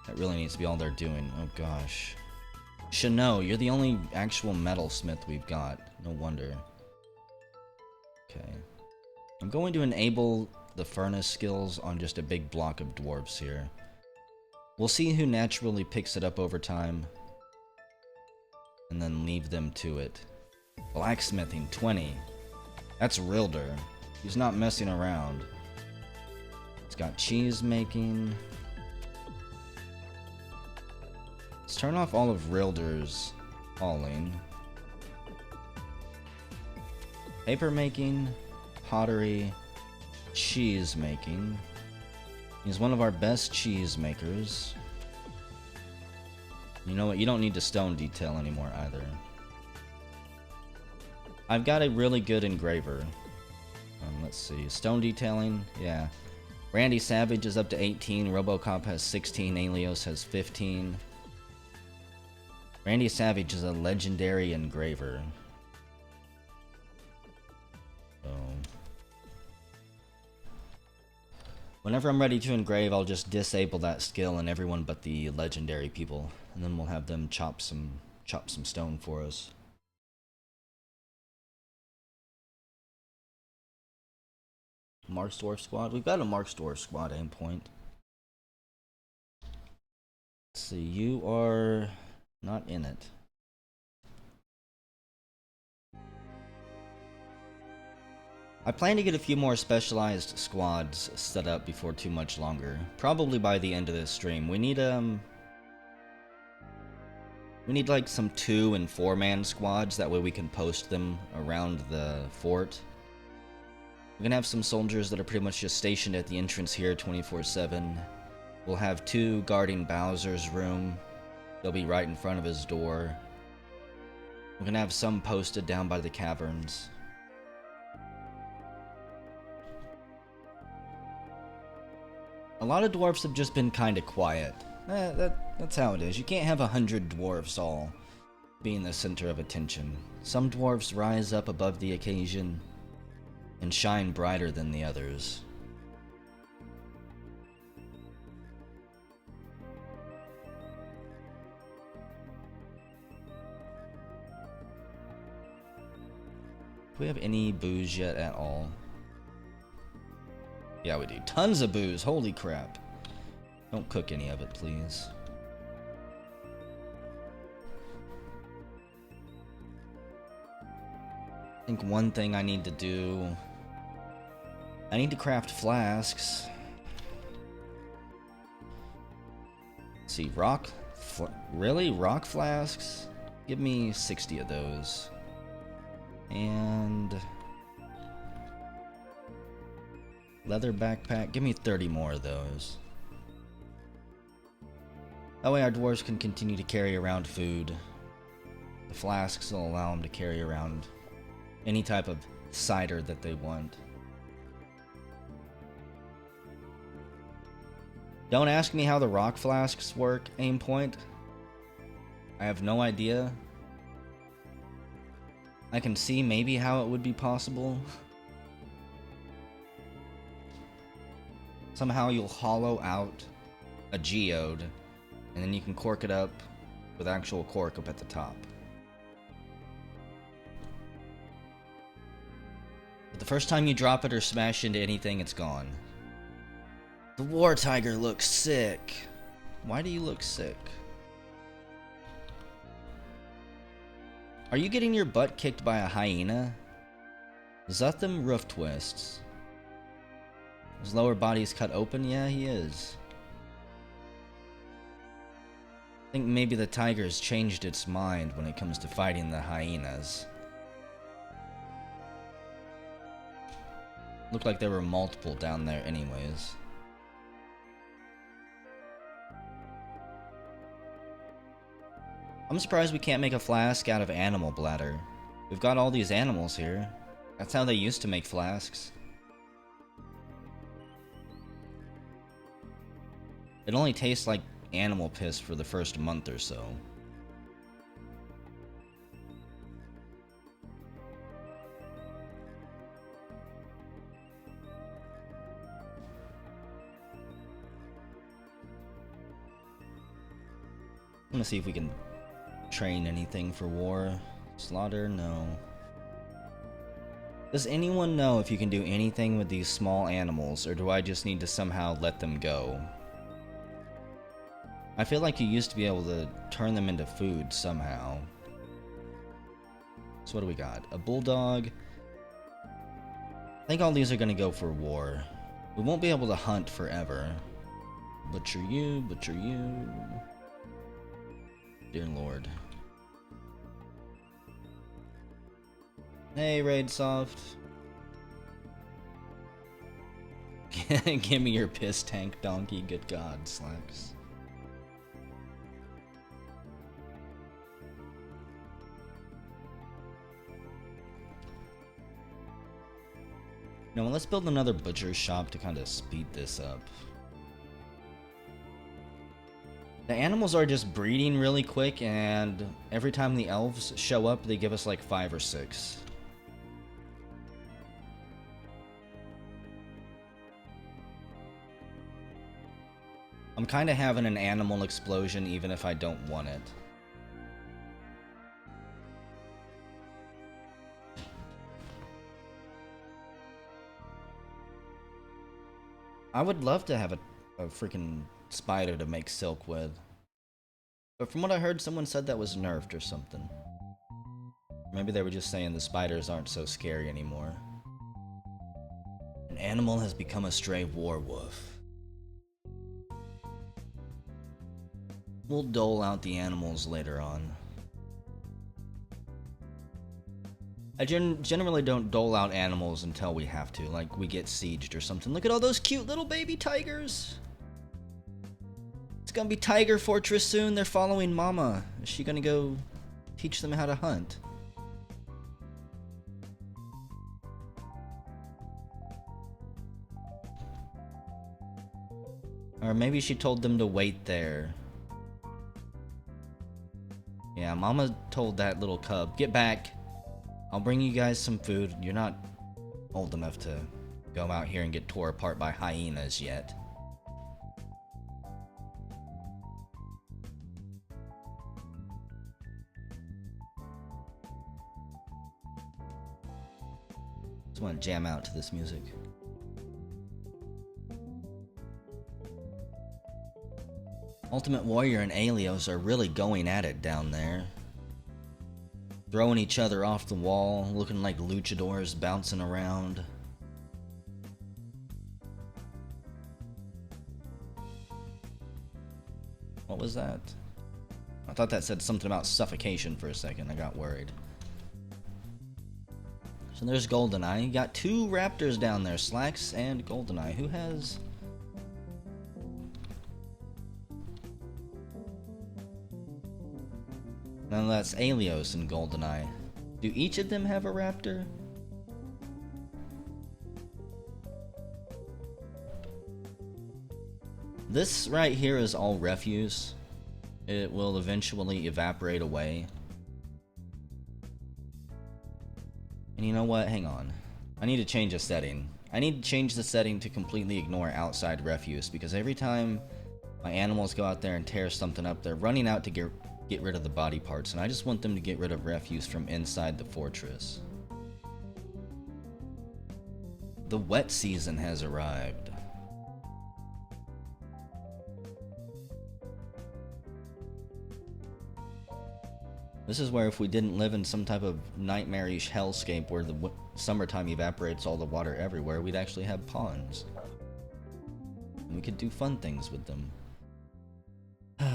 Speaker 1: that really needs to be all they're doing. Oh gosh. Shano, you're the only actual metalsmith we've got. No wonder. Okay. I'm going to enable the furnace skills on just a big block of dwarves here. We'll see who naturally picks it up over time, and then leave them to it. Blacksmithing, 20. That's Rilder. He's not messing around. It's got cheese making. Let's turn off all of Rilder's hauling. Paper making, pottery, cheese making. He's one of our best cheese makers. You know what? You don't need to stone detail anymore either. I've got a really good engraver. Let's see. Stone detailing, yeah. Randy Savage is up to 18. Robocop has 16. Alios has 15. Randy Savage is a legendary engraver. So, whenever I'm ready to engrave, I'll just disable that skill in everyone but the legendary people, and then we'll have them chop some stone for us. Mark's Dwarf squad. We've got a Mark's Dwarf squad aim point. Let's see. You are not in it. I plan to get a few more specialized squads set up before too much longer. Probably by the end of this stream. We need like some 2- and 4-man squads. That way we can post them around the fort. We're gonna have some soldiers that are pretty much just stationed at the entrance here 24/7. We'll have 2 guarding Bowser's room. They'll be right in front of his door. We're gonna have some posted down by the caverns. A lot of dwarfs have just been kinda quiet. That's how it is. You can't have 100 dwarfs all being the center of attention. Some dwarfs rise up above the occasion and shine brighter than the others. Do we have any booze yet at all? Yeah, we do. Tons of booze. Holy crap. Don't cook any of it, please. I think one thing I need to do... I need to craft flasks. Let's see, really? Rock flasks? Give me 60 of those. And leather backpack. Give me 30 more of those. That way our dwarves can continue to carry around food. The flasks will allow them to carry around any type of cider that they want. Don't ask me how the rock flasks work, Aimpoint. I have no idea. I can see maybe how it would be possible. Somehow you'll hollow out a geode, and then you can cork it up with actual cork up at the top. But the first time you drop it or smash into anything, it's gone. The war tiger looks sick. Why do you look sick? Are you getting your butt kicked by a hyena? Is that them roof twists? His lower body's cut open? Yeah, he is. I think maybe the tiger's changed its mind when it comes to fighting the hyenas. Looked like there were multiple down there anyways. I'm surprised we can't make a flask out of animal bladder. We've got all these animals here. That's how they used to make flasks. It only tastes like animal piss for the first month or so. I'm gonna see if we can train anything for war. Slaughter? No. Does anyone know if you can do anything with these small animals, or do I just need to somehow let them go? I feel like you used to be able to turn them into food somehow. So what do we got? A bulldog. I think all these are gonna go for war. We won't be able to hunt forever. Butcher you, butcher you. Dear Lord. Hey, Raidsoft. Give me your piss tank, donkey. Good God, Slacks. No, let's build another butcher's shop to kind of speed this up. The animals are just breeding really quick, and every time the elves show up, they give us like 5 or 6. I'm kind of having an animal explosion even if I don't want it. I would love to have a freaking spider to make silk with. But from what I heard, someone said that was nerfed or something. Maybe they were just saying the spiders aren't so scary anymore. An animal has become a stray warwolf. We'll dole out the animals later on. I generally don't dole out animals until we have to, like we get sieged or something. Look at all those cute little baby tigers! It's gonna be Tiger Fortress soon. They're following Mama. Is she gonna go teach them how to hunt? Or maybe she told them to wait there. Yeah, Mama told that little cub, get back. I'll bring you guys some food. You're not old enough to go out here and get tore apart by hyenas yet. Just want to jam out to this music. Ultimate Warrior and Alios are really going at it down there. Throwing each other off the wall, looking like luchadors bouncing around. What was that? Oh, thought that said something about suffocation for a second. I got worried. So there's Goldeneye. You got 2 raptors down there, Slacks and Goldeneye. Who has... No, that's Alios and Goldeneye. Do each of them have a raptor? This right here is all refuse. It will eventually evaporate away. And you know what? Hang on. I need to change a setting. I need to change the setting to completely ignore outside refuse, because every time my animals go out there and tear something up, they're running out to get rid of the body parts, and I just want them to get rid of refuse from inside the fortress. The wet season has arrived. This is where if we didn't live in some type of nightmarish hellscape where the summertime evaporates all the water everywhere, we'd actually have ponds. And we could do fun things with them.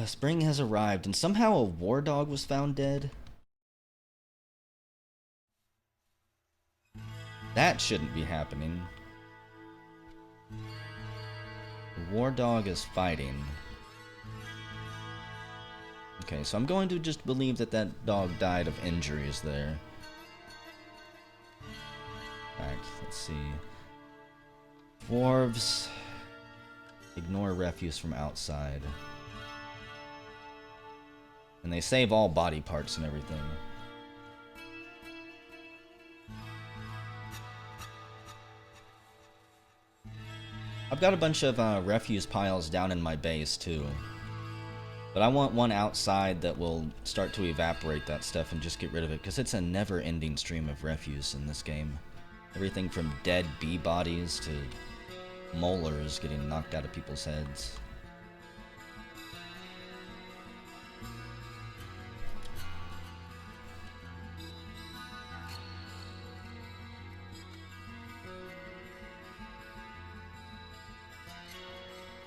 Speaker 1: Spring has arrived, and somehow a war dog was found dead. That shouldn't be happening. The war dog is fighting. Okay, so I'm going to just believe that that dog died of injuries there. Alright, let's see. Dwarves. Ignore refuse from outside. And they save all body parts and everything. I've got a bunch of refuse piles down in my base too. But I want one outside that will start to evaporate that stuff and just get rid of it, because it's a never-ending stream of refuse in this game. Everything from dead bee bodies to molars getting knocked out of people's heads.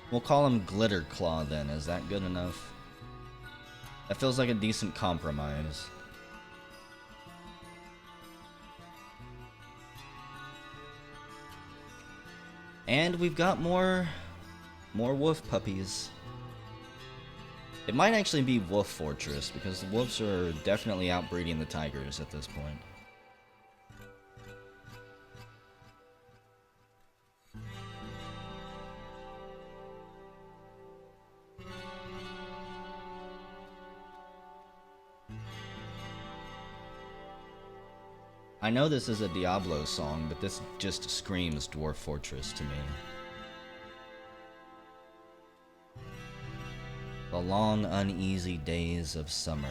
Speaker 1: We'll call him Glitter Claw then. Is that good enough? That feels like a decent compromise. And we've got more wolf puppies. It might actually be Wolf Fortress, because the wolves are definitely outbreeding the tigers at this point. I know this is a Diablo song, but this just screams Dwarf Fortress to me. The long, uneasy days of summer.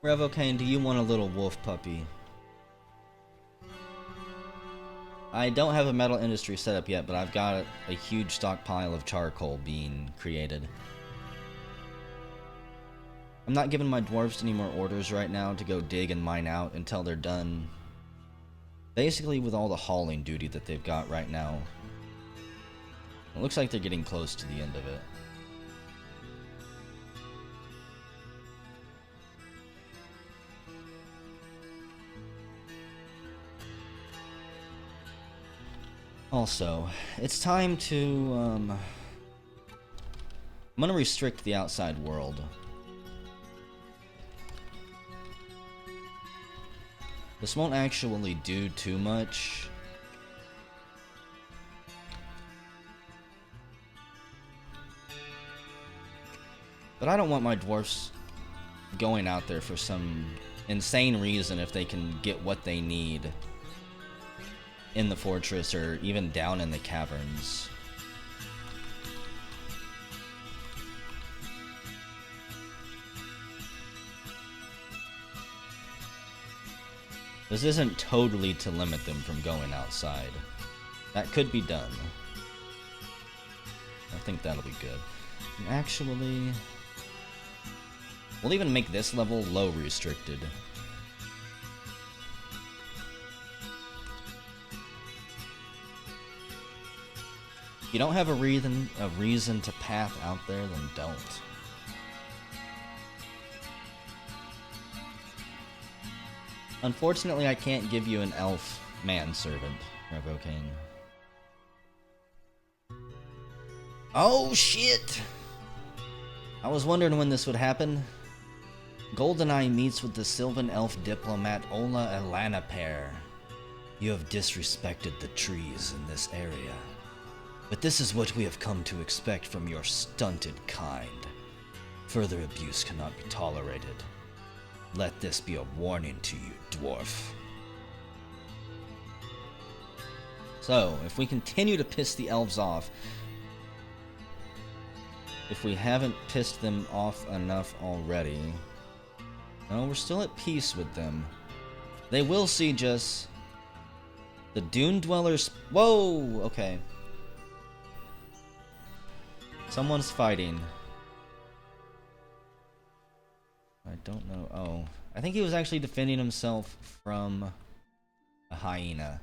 Speaker 1: Revocane, do you want a little wolf puppy? I don't have a metal industry set up yet, but I've got a huge stockpile of charcoal being created. I'm not giving my dwarves any more orders right now to go dig and mine out until they're done. Basically with all the hauling duty that they've got right now. It looks like they're getting close to the end of it. Also, it's time to, I'm gonna restrict the outside world. This won't actually do too much. But I don't want my dwarfs going out there for some insane reason if they can get what they need in the fortress or even down in the caverns. This isn't totally to limit them from going outside. That could be done. I think that'll be good. And actually, we'll even make this level low restricted. you don't have a reason to path out there, then don't. Unfortunately, I can't give you an elf manservant, Revocaine. Oh shit! I was wondering when this would happen. Goldeneye meets with the Sylvan elf diplomat Ola Elanapair. You have disrespected the trees in this area. But this is what we have come to expect from your stunted kind. Further abuse cannot be tolerated. Let this be a warning to you, Dwarf. So, if we continue to piss the elves off, if we haven't pissed them off enough already, no, we're still at peace with them. They will siege us. The Dune Dwellers... Whoa! Okay. Someone's fighting. I don't know. Oh. I think he was actually defending himself from a hyena.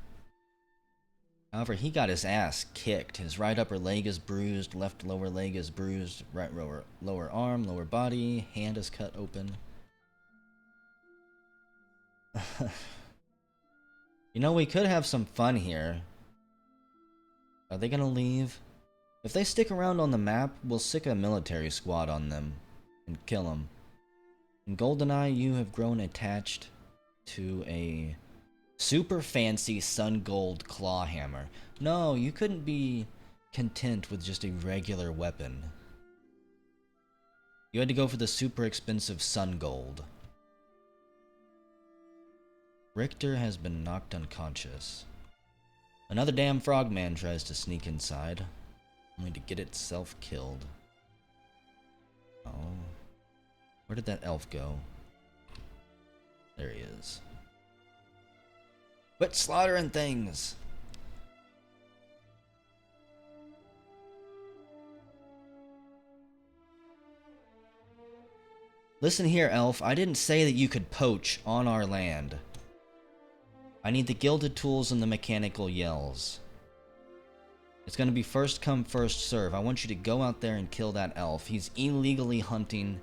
Speaker 1: However, he got his ass kicked. His right upper leg is bruised, left lower leg is bruised, right lower arm, lower body, hand is cut open. You know, we could have some fun here. Are they gonna leave? If they stick around on the map, we'll sick a military squad on them and kill them. In Goldeneye, you have grown attached to a super fancy sun gold claw hammer. No, you couldn't be content with just a regular weapon. You had to go for the super expensive sun gold. Richter has been knocked unconscious. Another damn frogman tries to sneak inside, only to get itself killed. Oh. Where did that elf go? There he is. Quit slaughtering things! Listen here, elf. I didn't say that you could poach on our land. I need the gilded tools and the mechanical yells. It's gonna be first come, first serve. I want you to go out there and kill that elf. He's illegally hunting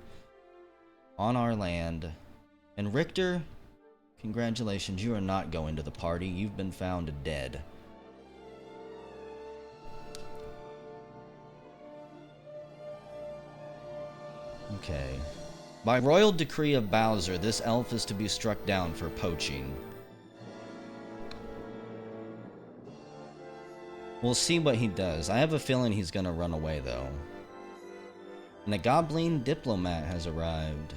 Speaker 1: on our land. And Richter, congratulations, you are not going to the party. You've been found dead. Okay. By royal decree of Bowser, this elf is to be struck down for poaching. We'll see what he does. I have a feeling he's gonna run away, though. And a Goblin diplomat has arrived.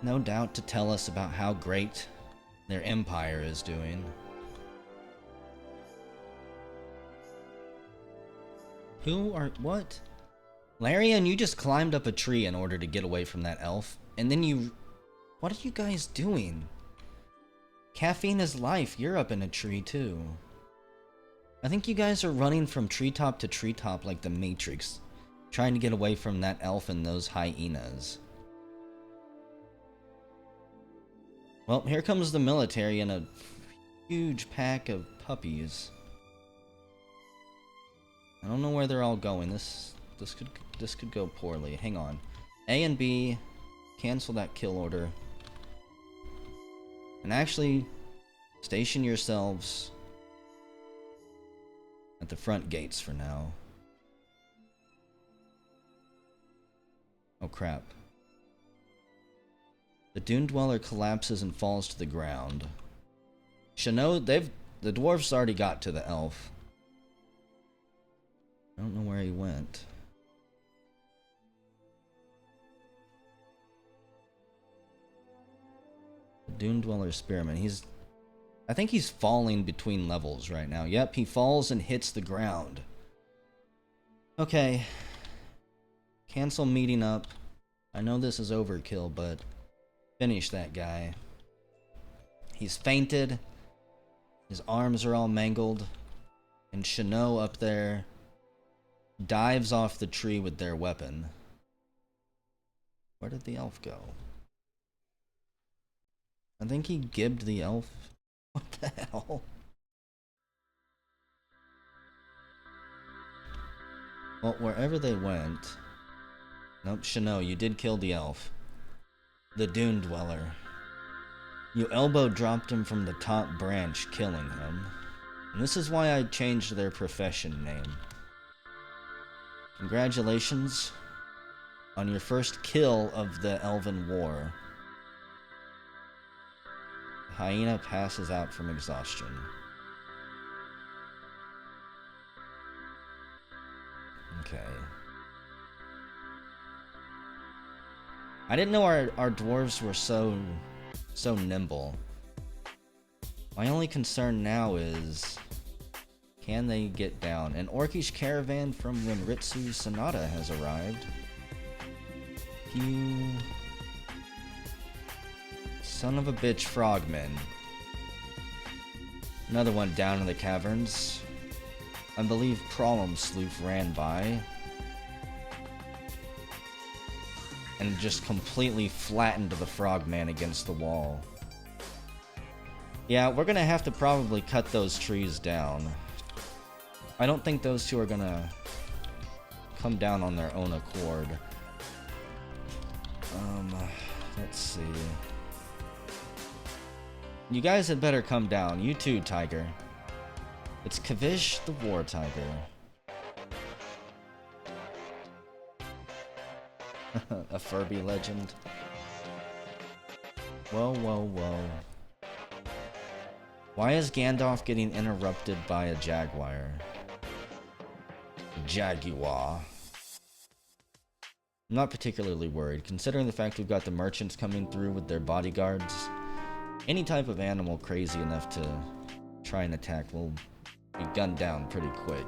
Speaker 1: No doubt to tell us about how great their empire is doing. Who are... what? Larian, you just climbed up a tree in order to get away from that elf. And then you... what are you guys doing? Caffeine is life. You're up in a tree, too. I think you guys are running from treetop to treetop like the Matrix, trying to get away from that elf and those hyenas. Well, here comes the military and a huge pack of puppies. I don't know where they're all going. This could go poorly. Hang on. A and B, cancel that kill order. And actually, station yourselves at the front gates for now. Oh crap. The Dune Dweller collapses and falls to the ground. The dwarfs already got to the elf. I don't know where he went. Dune Dweller Spearman. I think he's falling between levels right now. Yep, he falls and hits the ground. Okay. Cancel meeting up. I know this is overkill, but finish that guy. He's fainted. His arms are all mangled. And Chino up there dives off the tree with their weapon. Where did the elf go? I think he gibbed the elf. What the hell? Well, wherever they went... Nope, Shano, you did kill the elf. The Dune Dweller. You elbow dropped him from the top branch, killing him. And this is why I changed their profession name. Congratulations on your first kill of the Elven War. The hyena passes out from exhaustion. Okay. I didn't know our dwarves were so nimble. My only concern now is, can they get down? An orcish caravan from Renritsu Sonata has arrived. You son of a bitch frogmen. Another one down in the caverns. I believe Problem Sleuth ran by and just completely flattened the frogman against the wall. Yeah, we're gonna have to probably cut those trees down. I don't think those two are gonna come down on their own accord. Let's see. You guys had better come down. You too, Tiger. It's Kavish the War Tiger. A Furby legend. Whoa, whoa, whoa. Why is Gandalf getting interrupted by a jaguar? Jaguar. I'm not particularly worried, considering the fact we've got the merchants coming through with their bodyguards. Any type of animal crazy enough to try and attack will be gunned down pretty quick.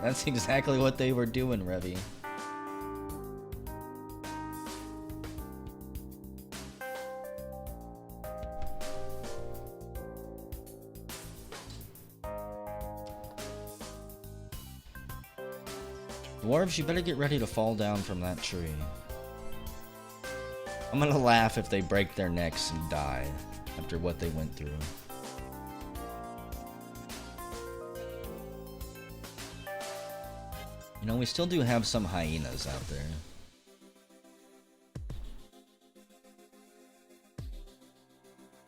Speaker 1: That's exactly what they were doing, Revy. Dwarves, you better get ready to fall down from that tree. I'm gonna laugh if they break their necks and die after what they went through. You know, we still do have some hyenas out there.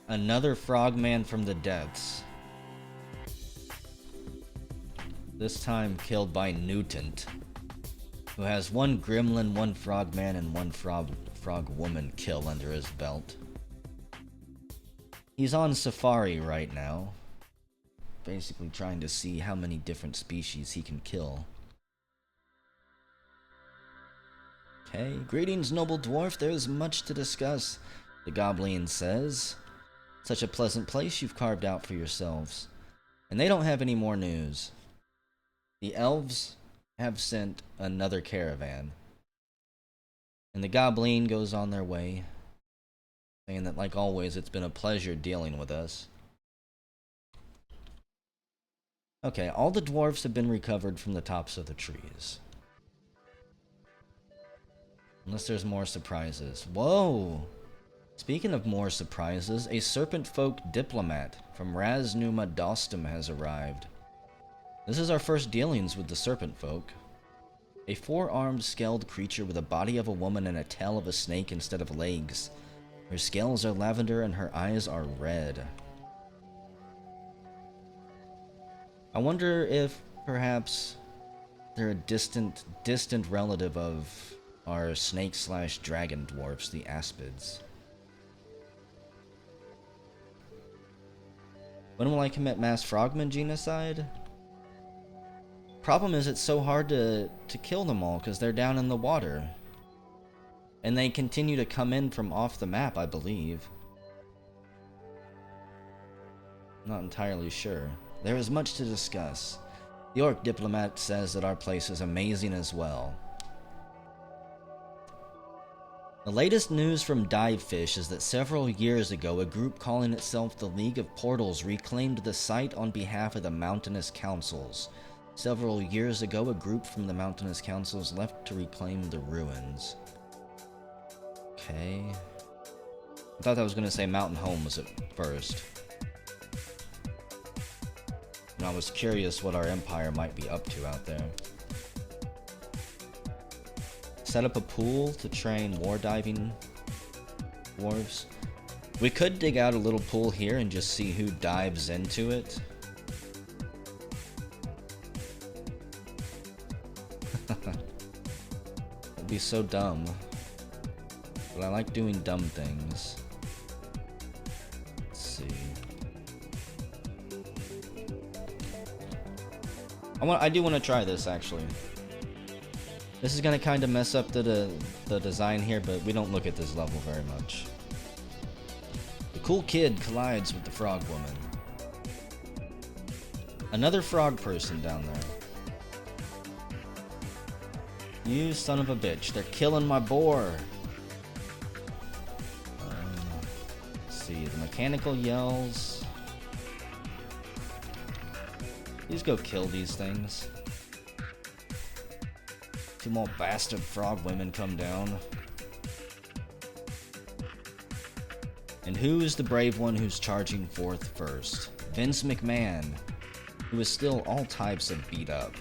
Speaker 1: Another frogman from the depths. This time killed by Newton, who has one gremlin, one frogman, and one frog woman kill under his belt. He's on safari right now, basically trying to see how many different species he can kill. Okay, greetings, noble dwarf. There is much to discuss, the Goblin says. Such a pleasant place you've carved out for yourselves. And they don't have any more news. The elves have sent another caravan. And the Goblin goes on their way, saying that, like always, it's been a pleasure dealing with us. Okay, all the dwarfs have been recovered from the tops of the trees. Unless there's more surprises. Whoa! Speaking of more surprises, a serpent folk diplomat from Raz Numa Dostum has arrived. This is our first dealings with the serpent folk. A four-armed scaled creature with a body of a woman and a tail of a snake instead of legs. Her scales are lavender and her eyes are red. I wonder if perhaps they're a distant relative of our snake/dragon dwarfs, the Aspids. When will I commit mass frogman genocide? Problem is, it's so hard to kill them all because they're down in the water. And they continue to come in from off the map, I believe. Not entirely sure. There is much to discuss. The orc diplomat says that our place is amazing as well. The latest news from Divefish is that several years ago, a group calling itself the League of Portals reclaimed the site on behalf of the Mountainous Councils. Several years ago, a group from the Mountainous Councils left to reclaim the ruins. Okay. I thought that was going to say Mountain Home was at first. I was curious what our empire might be up to out there. Set up a pool to train war diving dwarves. We could dig out a little pool here and just see who dives into it. It'd be so dumb. But I like doing dumb things. Let's see. I do want to try this actually. This is gonna kind of mess up the design here, but we don't look at this level very much. The cool kid collides with the frog woman. Another frog person down there. You son of a bitch! They're killing my boar. Let's see, the mechanical yells. Please go kill these things. Two more bastard frog women come down. And who is the brave one who's charging forth first? Vince McMahon, who is still all types of beat up.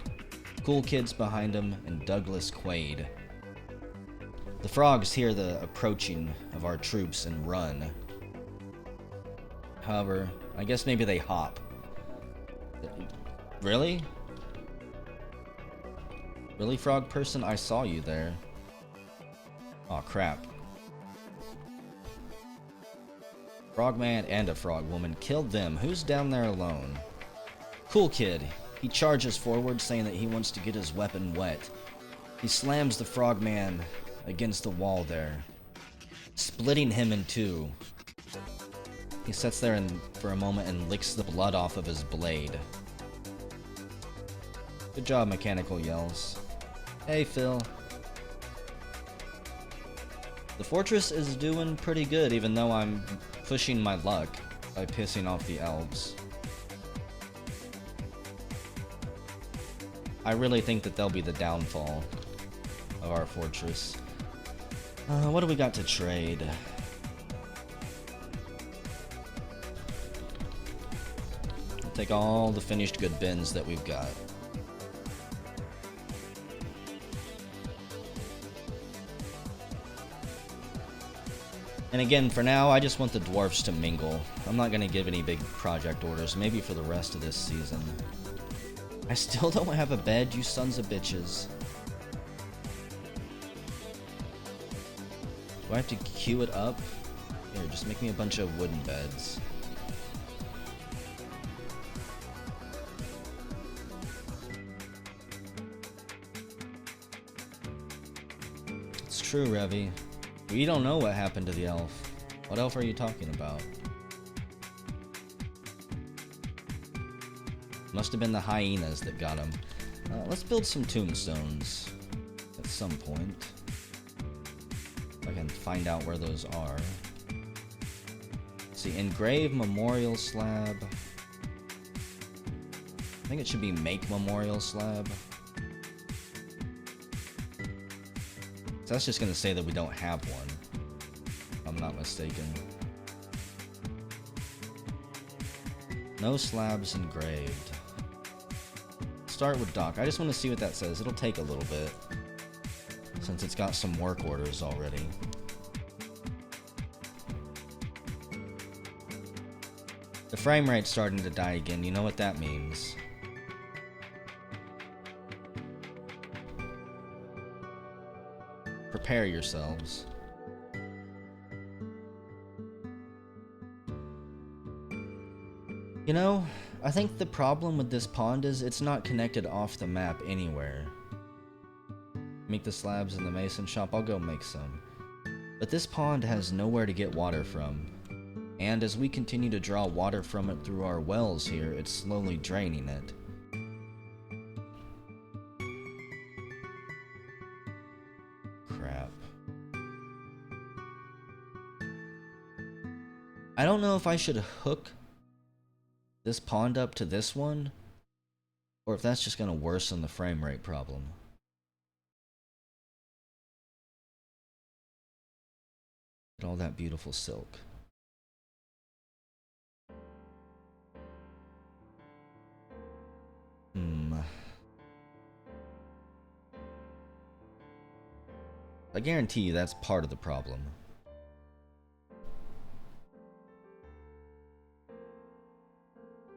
Speaker 1: Cool kids behind him, and Douglas Quaid. The frogs hear the approaching of our troops and run. However, I guess maybe they hop. Really? Really, frog person? I saw you there. Aw, crap. Frogman and a frog woman killed them. Who's down there alone? Cool kid. He charges forward, saying that he wants to get his weapon wet. He slams the frogman against the wall there, splitting him in two. He sits there for a moment and licks the blood off of his blade. Good job, mechanical yells. Hey, Phil. The fortress is doing pretty good, even though I'm pushing my luck by pissing off the elves. I really think that they'll be the downfall of our fortress. What do we got to trade? I'll take all the finished good bins that we've got. And again, for now, I just want the dwarfs to mingle. I'm not going to give any big project orders, maybe for the rest of this season. I still don't have a bed, you sons of bitches. Do I have to queue it up? Here, just make me a bunch of wooden beds. It's true, Revy. We don't know what happened to the elf. What elf are you talking about? Must have been the hyenas that got him. Let's build some tombstones at some point. If I can find out where those are. Let's see, engrave memorial slab. I think it should be make memorial slab. So that's just going to say that we don't have one, if I'm not mistaken. No slabs engraved. Start with dock. I just want to see what that says. It'll take a little bit, since it's got some work orders already. The frame rate's starting to die again. You know what that means. Prepare yourselves. You know, I think the problem with this pond is it's not connected off the map anywhere. Make the slabs in the mason shop, I'll go make some. But this pond has nowhere to get water from. And as we continue to draw water from it through our wells here, it's slowly draining it. Crap. I don't know if I should hook this pond up to this one, or if that's just going to worsen the frame rate problem. Look at all that beautiful silk. I guarantee you that's part of the problem.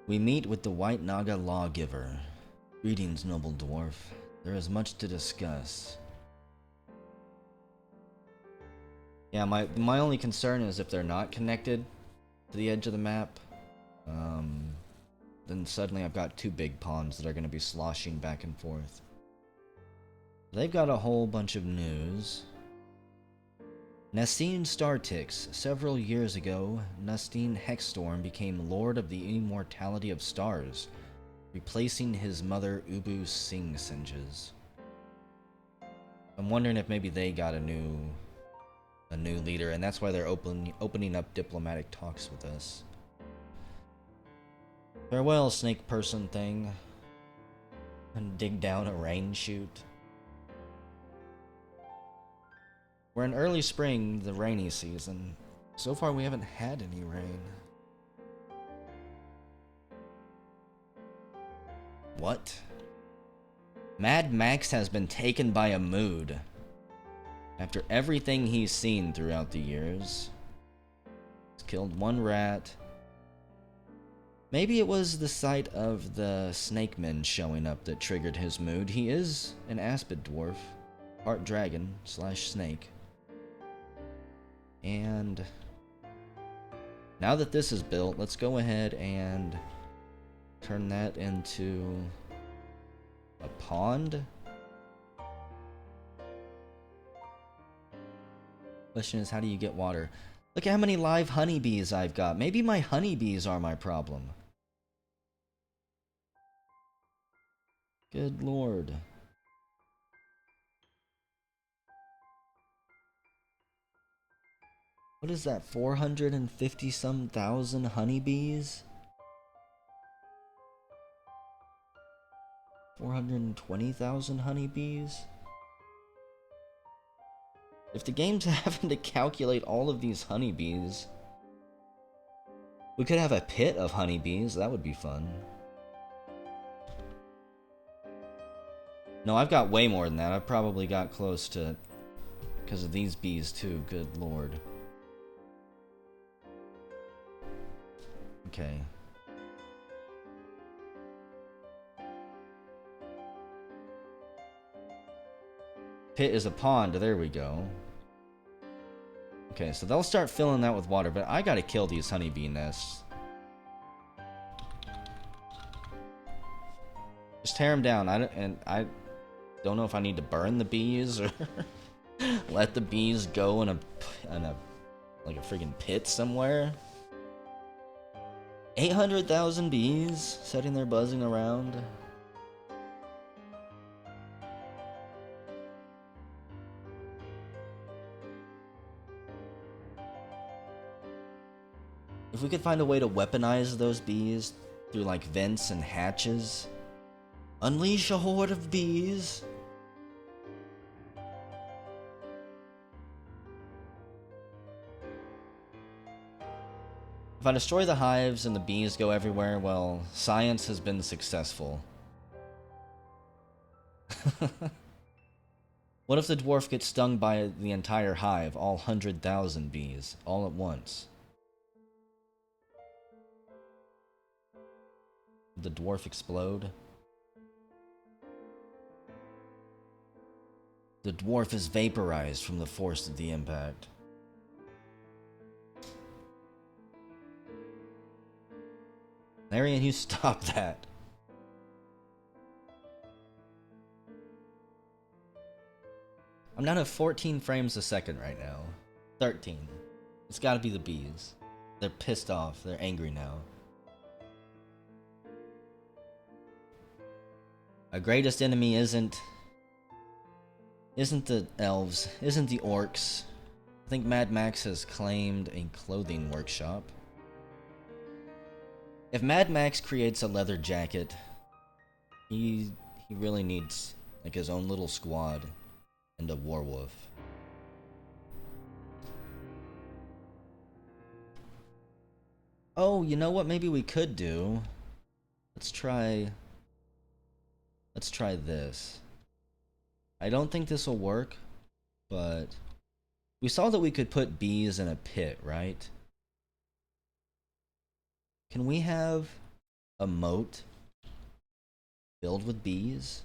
Speaker 1: We meet with the White Naga lawgiver. Greetings, noble dwarf. There is much to discuss. Yeah, my only concern is if they're not connected to the edge of the map, then suddenly I've got two big ponds that are going to be sloshing back and forth. They've got a whole bunch of news. Nastine Startix. Several years ago, Nastine Hexstorm became Lord of the Immortality of Stars, replacing his mother Ubu Sing Singes. I'm wondering if maybe they got a new leader, and that's why they're opening up diplomatic talks with us. Farewell, snake person thing. And dig down a rain chute. We're in early spring, the rainy season. So far we haven't had any rain. What? Mad Max has been taken by a mood. After everything he's seen throughout the years. He's killed one rat. Maybe it was the sight of the snake men showing up that triggered his mood. He is an aspid dwarf. Part dragon / snake. And now that this is built, let's go ahead and turn that into a pond. Question is, how do you get water? Look at how many live honeybees I've got. Maybe my honeybees are my problem. Good lord. What is that, 450 some thousand honeybees? 420,000 honeybees? If the game's having to calculate all of these honeybees, we could have a pit of honeybees. That would be fun. No, I've got way more than that. I've probably got close to... because of these bees too, good lord. Okay. Pit is a pond, there we go. Okay, so they'll start filling that with water, but I gotta kill these honeybee nests. Just tear them down. I don't know if I need to burn the bees or let the bees go in a like a friggin' pit somewhere. 800,000 bees sitting there buzzing around. If we could find a way to weaponize those bees through like vents and hatches. Unleash a horde of bees. If I destroy the hives and the bees go everywhere, well, science has been successful. What if the dwarf gets stung by the entire hive, all 100,000 bees, all at once? Did the dwarf explode? The dwarf is vaporized from the force of the impact. Larian, you stop that. I'm down at 14 frames a second right now. 13. It's gotta be the bees. They're pissed off. They're angry now. Our greatest enemy isn't the elves, isn't the orcs. I think Mad Max has claimed a clothing workshop. If Mad Max creates a leather jacket, he really needs like his own little squad and a werewolf. Oh, you know what maybe we could do? Let's try this. I don't think this will work, But we saw that we could put bees in a pit, right? Can we have a moat filled with bees?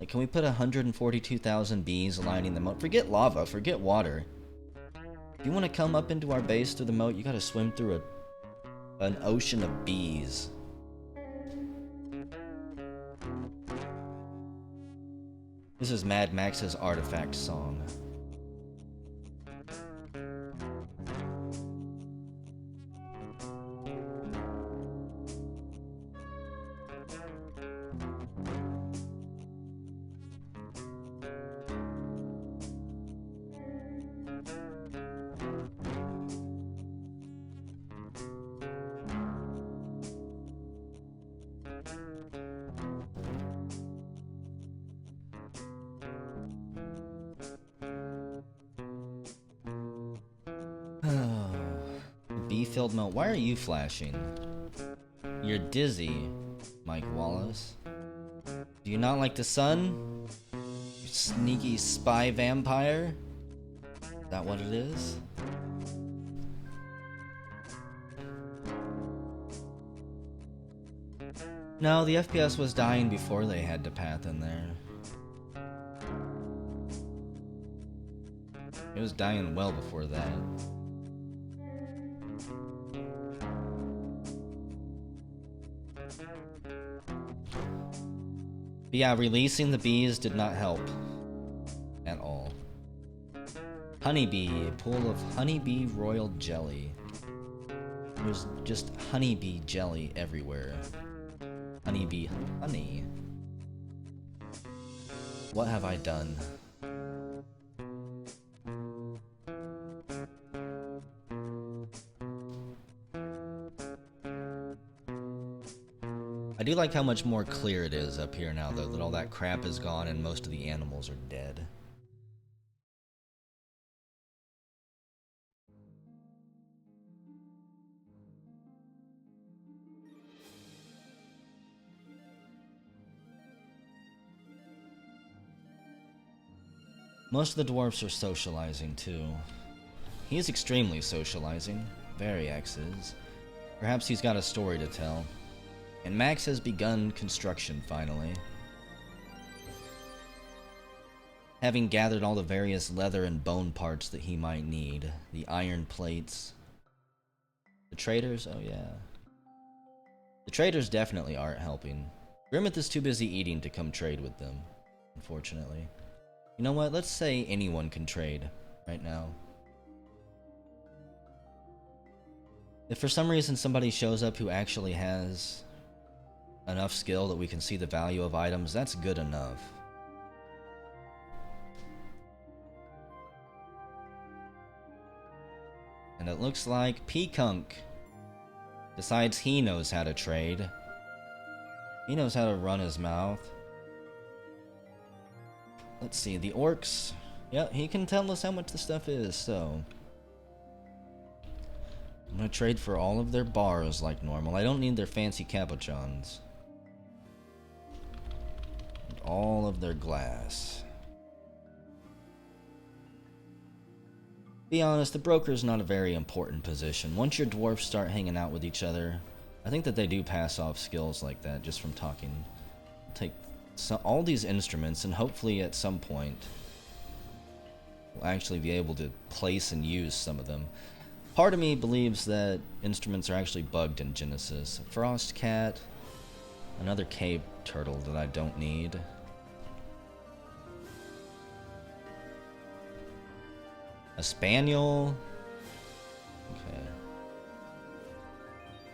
Speaker 1: Like, can we put 142,000 bees lining the moat? Forget lava, forget water. If you want to come up into our base through the moat, you gotta swim through an ocean of bees. This is Mad Max's artifact song. Bee-filled moat. Why are you flashing? You're dizzy, Mike Wallace. Do you not like the sun? You sneaky spy vampire? Is that what it is? No, the FPS was dying before they had the path in there. It was dying well before that. But yeah, releasing the bees did not help at all. Honeybee, a pool of honeybee royal jelly. There's just honeybee jelly everywhere. Honeybee honey. What have I done? I do like how much more clear it is up here now, though, that all that crap is gone and most of the animals are dead. Most of the dwarfs are socializing, too. He is extremely socializing. Variax is. Perhaps he's got a story to tell. And Max has begun construction, finally. Having gathered all the various leather and bone parts that he might need. The iron plates. The traders? Oh yeah. The traders definitely aren't helping. Grimmeth is too busy eating to come trade with them, unfortunately. You know what? Let's say anyone can trade right now. If for some reason somebody shows up who actually has enough skill that we can see the value of items, that's good enough. And it looks like Peakunk decides he knows how to trade. He knows how to run his mouth. Let's see, the orcs. Yeah, he can tell us how much the stuff is, so I'm gonna trade for all of their bars like normal. I don't need their fancy capuchons. And all of their glass. Be honest, the broker's not a very important position. Once your dwarfs start hanging out with each other, I think that they do pass off skills like that just from talking. Take all these instruments and hopefully at some point we'll actually be able to place and use some of them. Part of me believes that instruments are actually bugged in Genesis. Frost cat, another cave turtle that I don't need. A spaniel. Okay.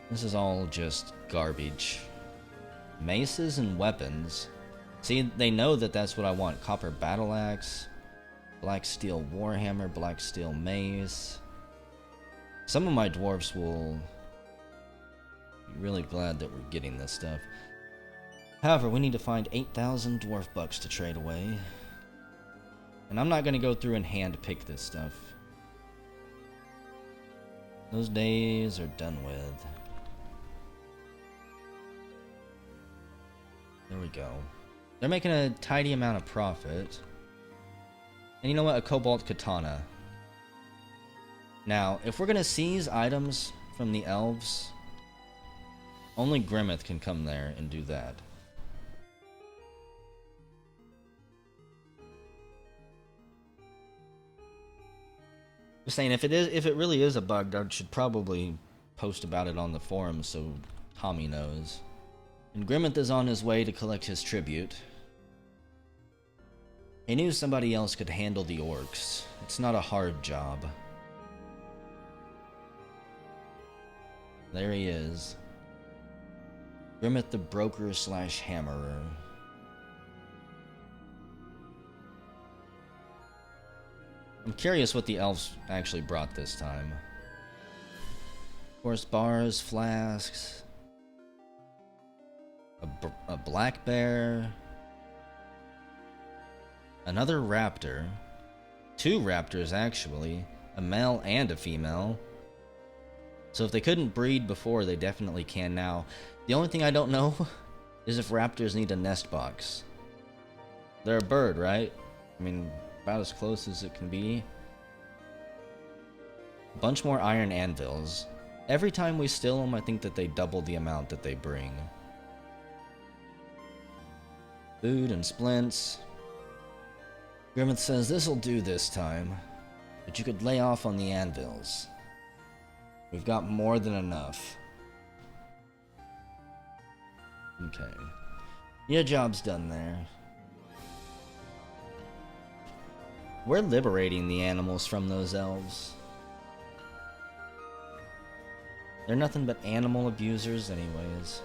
Speaker 1: This is all just garbage. Maces and weapons. See, they know that that's what I want. Copper battle axe, black steel warhammer, black steel mace. Some of my dwarves will be really glad that we're getting this stuff. However, we need to find 8,000 dwarf bucks to trade away. And I'm not going to go through and hand pick this stuff. Those days are done with. There we go. They're making a tidy amount of profit. And you know what? A cobalt katana. Now, if we're gonna seize items from the elves, only Grimmeth can come there and do that. Just saying, if it really is a bug, I should probably post about it on the forum so Tommy knows. And Grimmeth is on his way to collect his tribute. He knew somebody else could handle the orcs. It's not a hard job. There he is. Grimmeth the broker slash hammerer. I'm curious what the elves actually brought this time. Of course, bars, flasks, a black bear, another raptor, 2 raptors actually, a male and a female. So if they couldn't breed before, they definitely can now. The only thing I don't know is if raptors need a nest box. They're a bird, right? I mean, about as close as it can be. A bunch more iron anvils. Every time we steal them, I think that they double the amount that they bring. Food and splints. Grimmeth says this'll do this time, but you could lay off on the anvils. We've got more than enough. Okay. Your job's done there. We're liberating the animals from those elves. They're nothing but animal abusers anyways.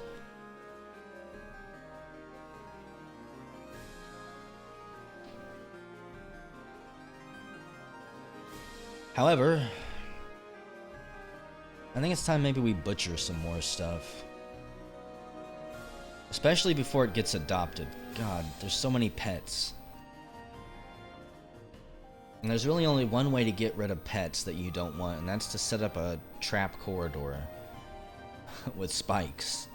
Speaker 1: However, I think it's time maybe we butcher some more stuff. Especially before it gets adopted. God, there's so many pets. And there's really only one way to get rid of pets that you don't want, and that's to set up a trap corridor with spikes.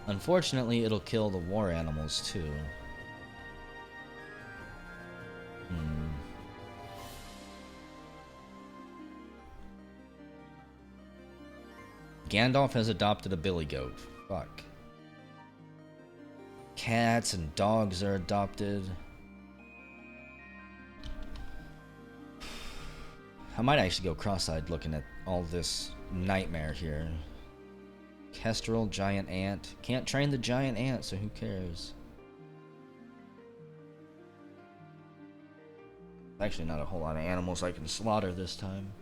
Speaker 1: Unfortunately, it'll kill the war animals too. Gandalf has adopted a billy goat. Fuck. Cats and dogs are adopted. I might actually go cross-eyed looking at all this nightmare here. Kestrel, giant ant. Can't train the giant ant, so who cares? Actually, not a whole lot of animals I can slaughter this time.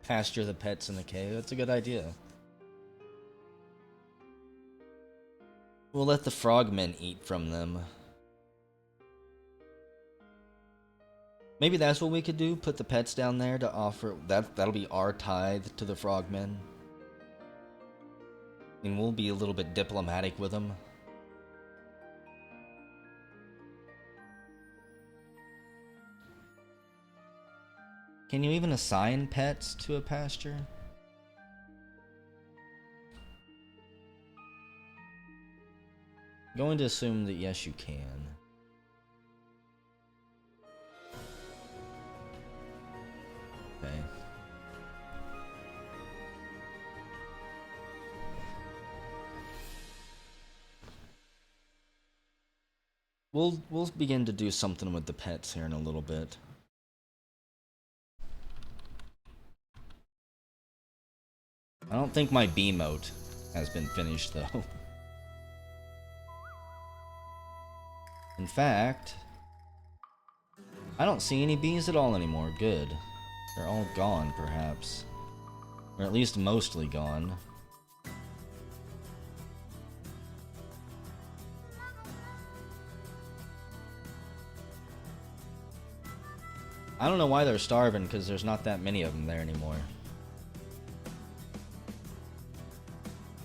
Speaker 1: Pasture the pets in the cave. That's a good idea. We'll let the frogmen eat from them. Maybe that's what we could do. Put the pets down there to offer. That'll be our tithe to the frogmen. And we'll be a little bit diplomatic with them. Can you even assign pets to a pasture? I'm going to assume that yes, you can. Okay. We'll begin to do something with the pets here in a little bit. I don't think my bee moat has been finished though. In fact, I don't see any bees at all anymore. Good. They're all gone, perhaps. Or at least mostly gone. I don't know why they're starving, because there's not that many of them there anymore.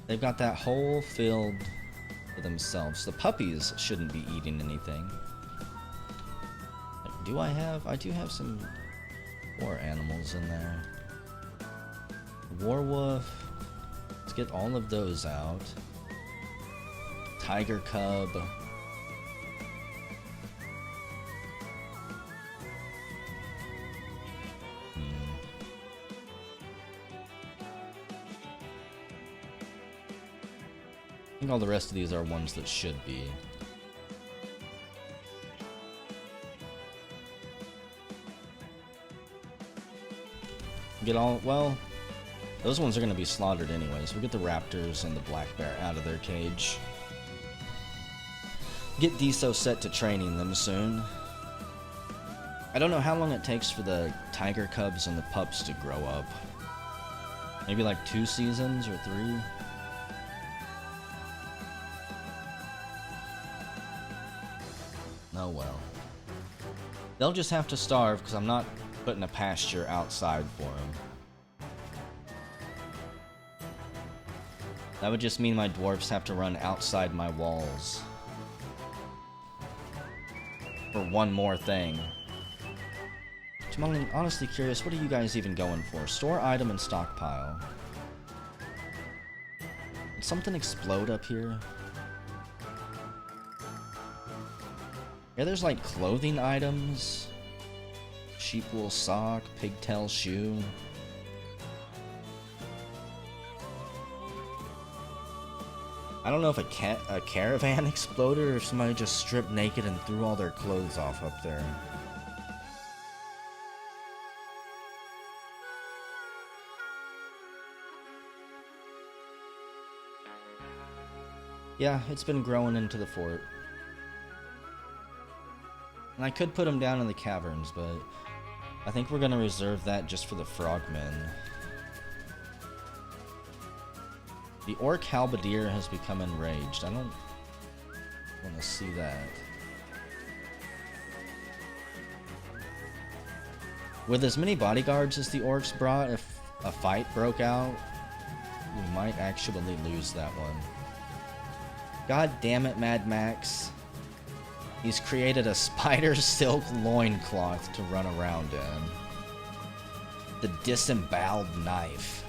Speaker 1: They've got that whole field to themselves. The puppies shouldn't be eating anything. Like, do I have? I do have some war animals in there. Warwolf. Let's get all of those out. Tiger cub. think all the rest of these are ones that should be. Get all, well, those ones are going to be slaughtered anyways. We'll get the raptors and the black bear out of their cage. Get Deso set to training them soon. I don't know how long it takes for the tiger cubs and the pups to grow up. Maybe like 2 seasons or 3? Oh well. They'll just have to starve because I'm not putting a pasture outside for them. That would just mean my dwarves have to run outside my walls. For one more thing. I'm honestly curious, what are you guys even going for? Store item and stockpile. Did something explode up here? Yeah, there's like clothing items. Sheep wool sock, pigtail shoe. I don't know if a caravan exploded or if somebody just stripped naked and threw all their clothes off up there. Yeah, it's been growing into the fort. And I could put them down in the caverns, but I think we're gonna reserve that just for the frogmen. The orc halberdier has become enraged. I don't want to see that. With as many bodyguards as the orcs brought, if a fight broke out, we might actually lose that one. God damn it, Mad Max. He's created a spider silk loincloth to run around in. The disemboweled knife.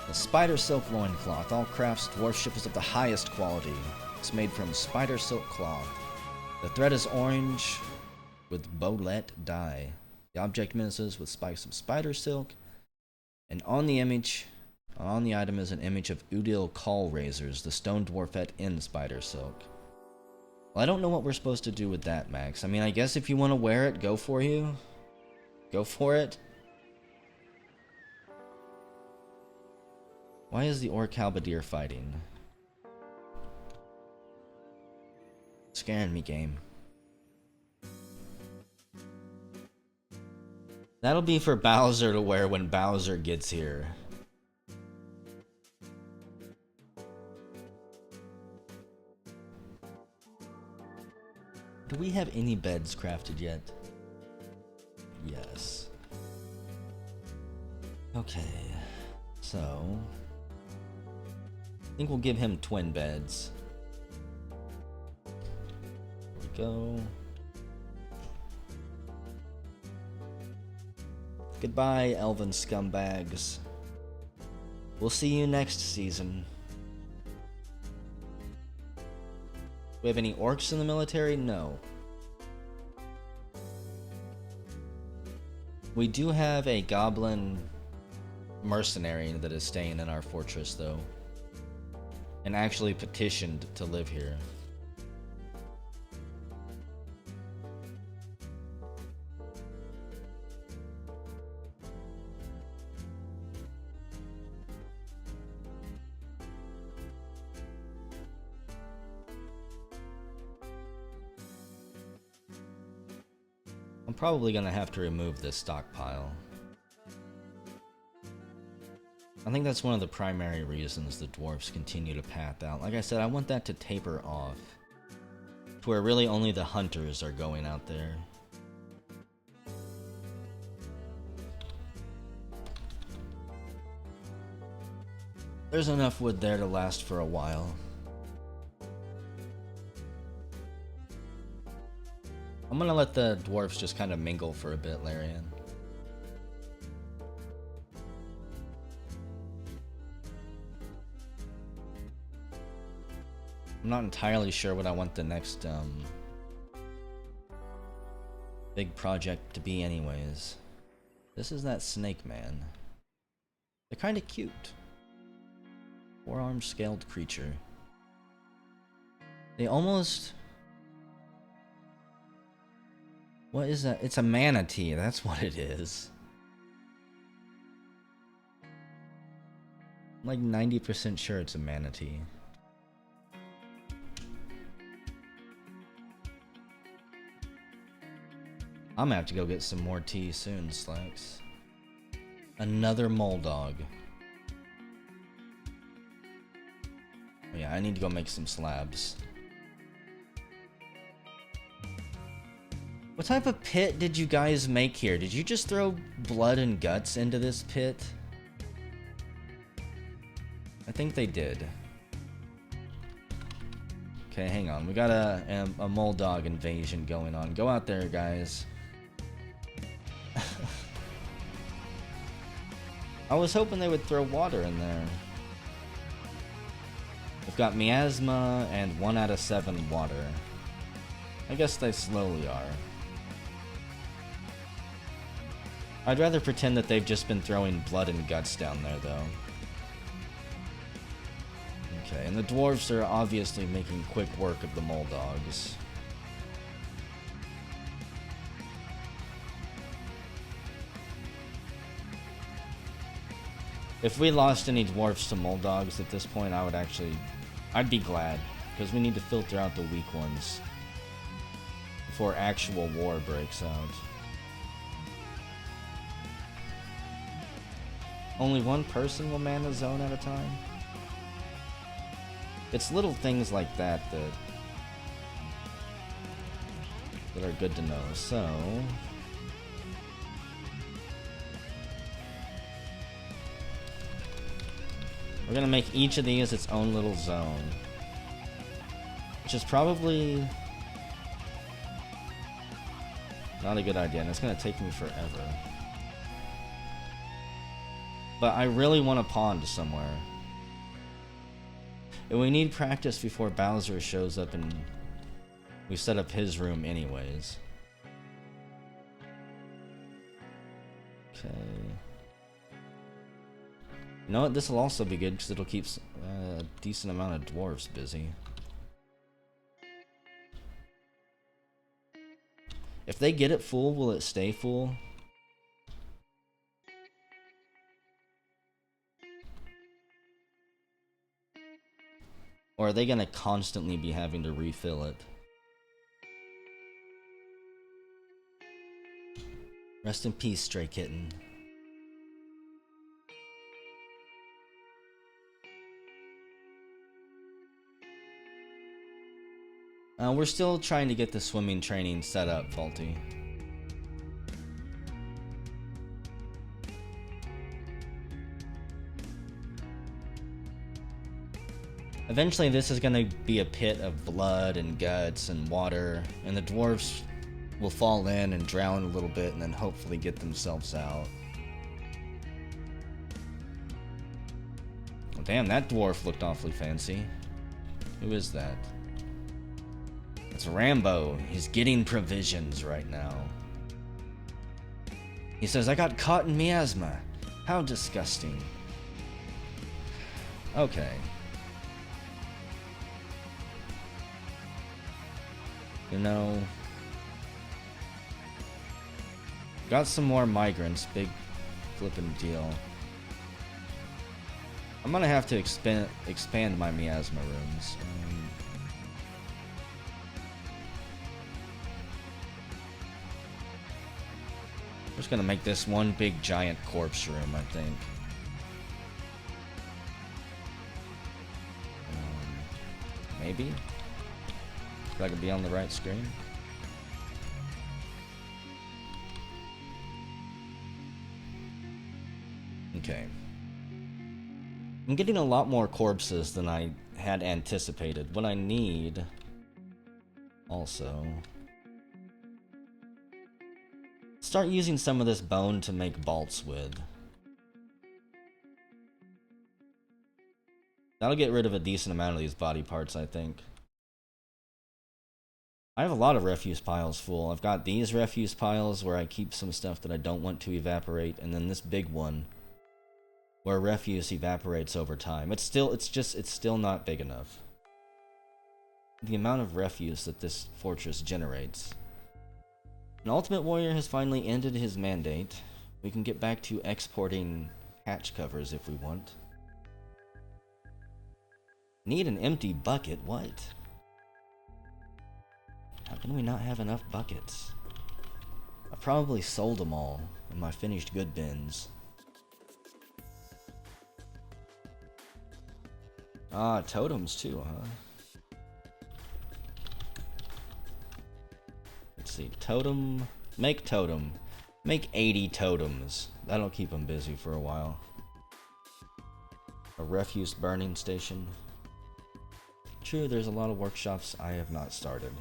Speaker 1: The spider silk loincloth. All crafts dwarfship is of the highest quality. It's made from spider silk cloth. The thread is orange with bolet dye. The object ministers with spikes of spider silk. And on the item is an image of Udil Call Razors, the stone dwarfette in spider silk. Well, I don't know what we're supposed to do with that, Max. I mean, I guess if you want to wear it, go for you. Go for it. Why is the orc halberdier fighting? Scaring me, game. That'll be for Bowser to wear when Bowser gets here. Do we have any beds crafted yet? Yes. Okay. So I think we'll give him twin beds. There we go. Goodbye, Elven scumbags. We'll see you next season. Do we have any orcs in the military? No. We do have a goblin mercenary that is staying in our fortress, though. And actually petitioned to live here. I'm probably gonna have to remove this stockpile. I think that's one of the primary reasons the dwarves continue to path out. Like I said, I want that to taper off. To where really only the hunters are going out there. There's enough wood there to last for a while. I'm gonna let the dwarves just kind of mingle for a bit, Larian. I'm not entirely sure what I want the next big project to be anyways. This is that snake man. They're kind of cute. 4-armed scaled creature. They almost... What is that? It's a manatee. That's what it is. I'm like 90% sure it's a manatee. I'm gonna have to go get some more tea soon, Slacks. Another mole dog. Oh yeah, I need to go make some slabs. What type of pit did you guys make here? Did you just throw blood and guts into this pit? I think they did. Okay, hang on. We got a mole dog invasion going on. Go out there, guys. I was hoping they would throw water in there. We've got miasma and 1 out of 7 water. I guess they slowly are. I'd rather pretend that they've just been throwing blood and guts down there, though. Okay, and the dwarves are obviously making quick work of the mole dogs. If we lost any dwarves to mole dogs at this point, I'd be glad, because we need to filter out the weak ones before actual war breaks out. Only one person will man a zone at a time? It's little things like that that are good to know, so... We're gonna make each of these its own little zone. Which is probably... not a good idea, and it's gonna take me forever. But I really want a pond somewhere. And we need practice before Bowser shows up and we set up his room anyways. Okay. You know what? This will also be good because it'll keep a decent amount of dwarves busy. If they get it full, will it stay full? Or are they gonna constantly be having to refill it? Rest in peace, stray kitten. We're still trying to get the swimming training set up, Faulty. Eventually this is gonna be a pit of blood and guts and water, and the dwarves will fall in and drown a little bit and then hopefully get themselves out. Oh, damn, that dwarf looked awfully fancy. Who is that? It's Rambo. He's getting provisions right now. He says, I got caught in miasma. How disgusting. Okay. You know, got some more migrants, big flippin' deal. I'm gonna have to expand my miasma rooms. I'm just gonna make this one big giant corpse room, I think. Maybe? If I can be on the right screen. Okay. I'm getting a lot more corpses than I had anticipated. What I need... also... start using some of this bone to make bolts with. That'll get rid of a decent amount of these body parts, I think. I have a lot of refuse piles full. I've got these refuse piles where I keep some stuff that I don't want to evaporate, and then this big one where refuse evaporates over time. It's still not big enough. The amount of refuse that this fortress generates. An Ultimate Warrior has finally ended his mandate. We can get back to exporting hatch covers if we want. Need an empty bucket? What? How can we not have enough buckets? I probably sold them all in my finished good bins. Ah, totems too, huh? Let's see. Totem. Make totem. Make 80 totems. That'll keep them busy for a while. A refuse burning station. True, there's a lot of workshops I have not started.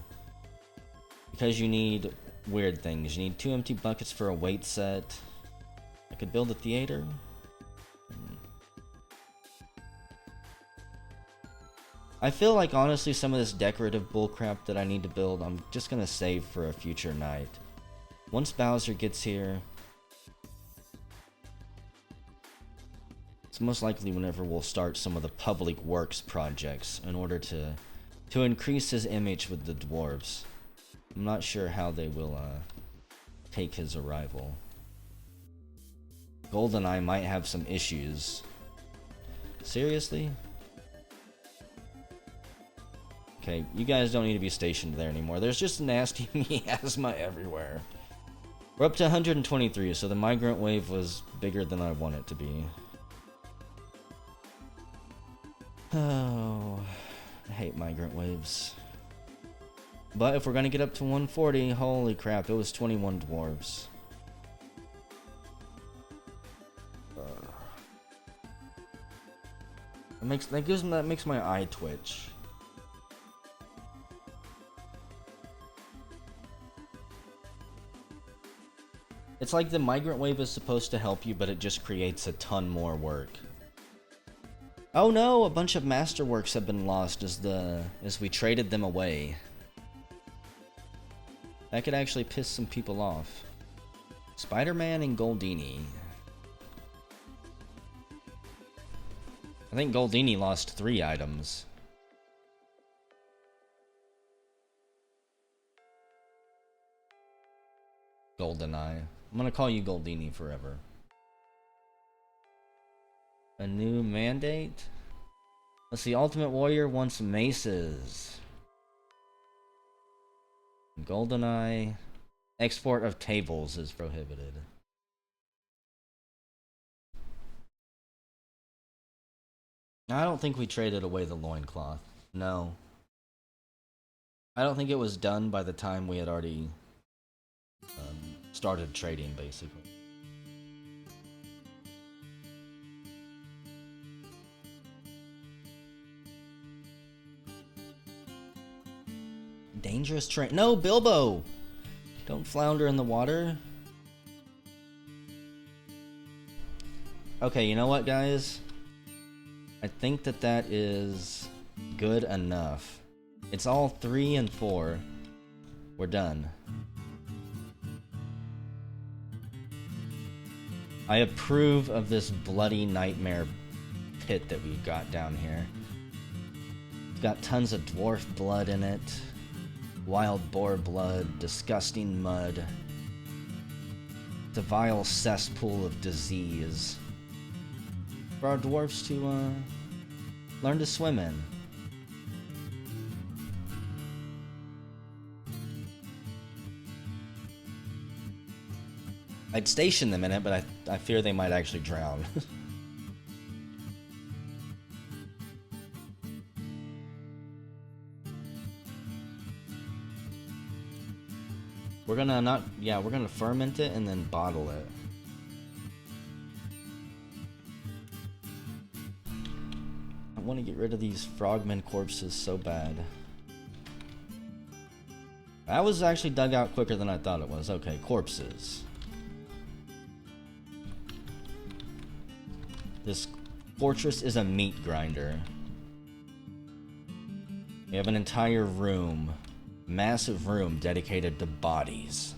Speaker 1: Because you need weird things. You need 2 empty buckets for a weight set. I could build a theater. I feel like honestly some of this decorative bullcrap that I need to build, I'm just gonna save for a future night. Once Bowser gets here, it's most likely whenever we'll start some of the public works projects in order to increase his image with the dwarves. I'm not sure how they will take his arrival. GoldenEye might have some issues. Seriously? Okay, you guys don't need to be stationed there anymore. There's just nasty miasma everywhere. We're up to 123, so the migrant wave was bigger than I want it to be. Oh, I hate migrant waves. But if we're gonna get up to 140, holy crap, it was 21 dwarves. That makes my eye twitch. It's like the migrant wave is supposed to help you, but it just creates a ton more work. Oh no, a bunch of masterworks have been lost as we traded them away. That could actually piss some people off. Spider-Man and Goldini. I think Goldini lost 3 items. GoldenEye. I'm gonna call you Goldini forever. A new mandate? Let's see, Ultimate Warrior wants maces. GoldenEye. Export of tables is prohibited. I don't think we traded away the loincloth. No. I don't think it was done by the time we had already started trading, basically. Dangerous train. No, Bilbo! Don't flounder in the water. Okay, you know what, guys? I think that is good enough. It's all 3 and 4. We're done. I approve of this bloody nightmare pit that we got down here. It's got tons of dwarf blood in it. Wild boar blood, disgusting mud. It's a vile cesspool of disease. For our dwarves to learn to swim in. I'd station them in it, but I fear they might actually drown. We're gonna ferment it and then bottle it. I want to get rid of these frogmen corpses so bad. That was actually dug out quicker than I thought it was. Okay, corpses. This fortress is a meat grinder. We have an entire room, massive room dedicated to bodies.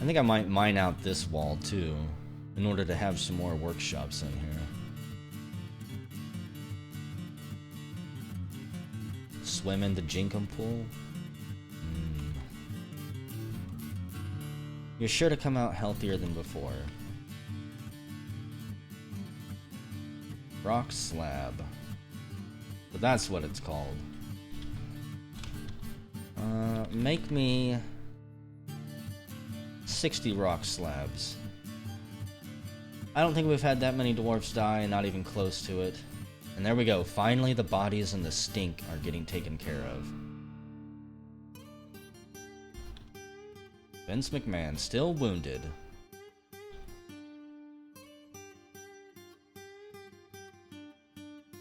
Speaker 1: I think I might mine out this wall too, in order to have some more workshops in here. Swim in the Jinkum pool? You're sure to come out healthier than before. Rock slab. But that's what it's called. Make me 60 rock slabs. I don't think we've had that many dwarfs die, not even close to it. And there we go. Finally, the bodies and the stink are getting taken care of. Vince McMahon, still wounded.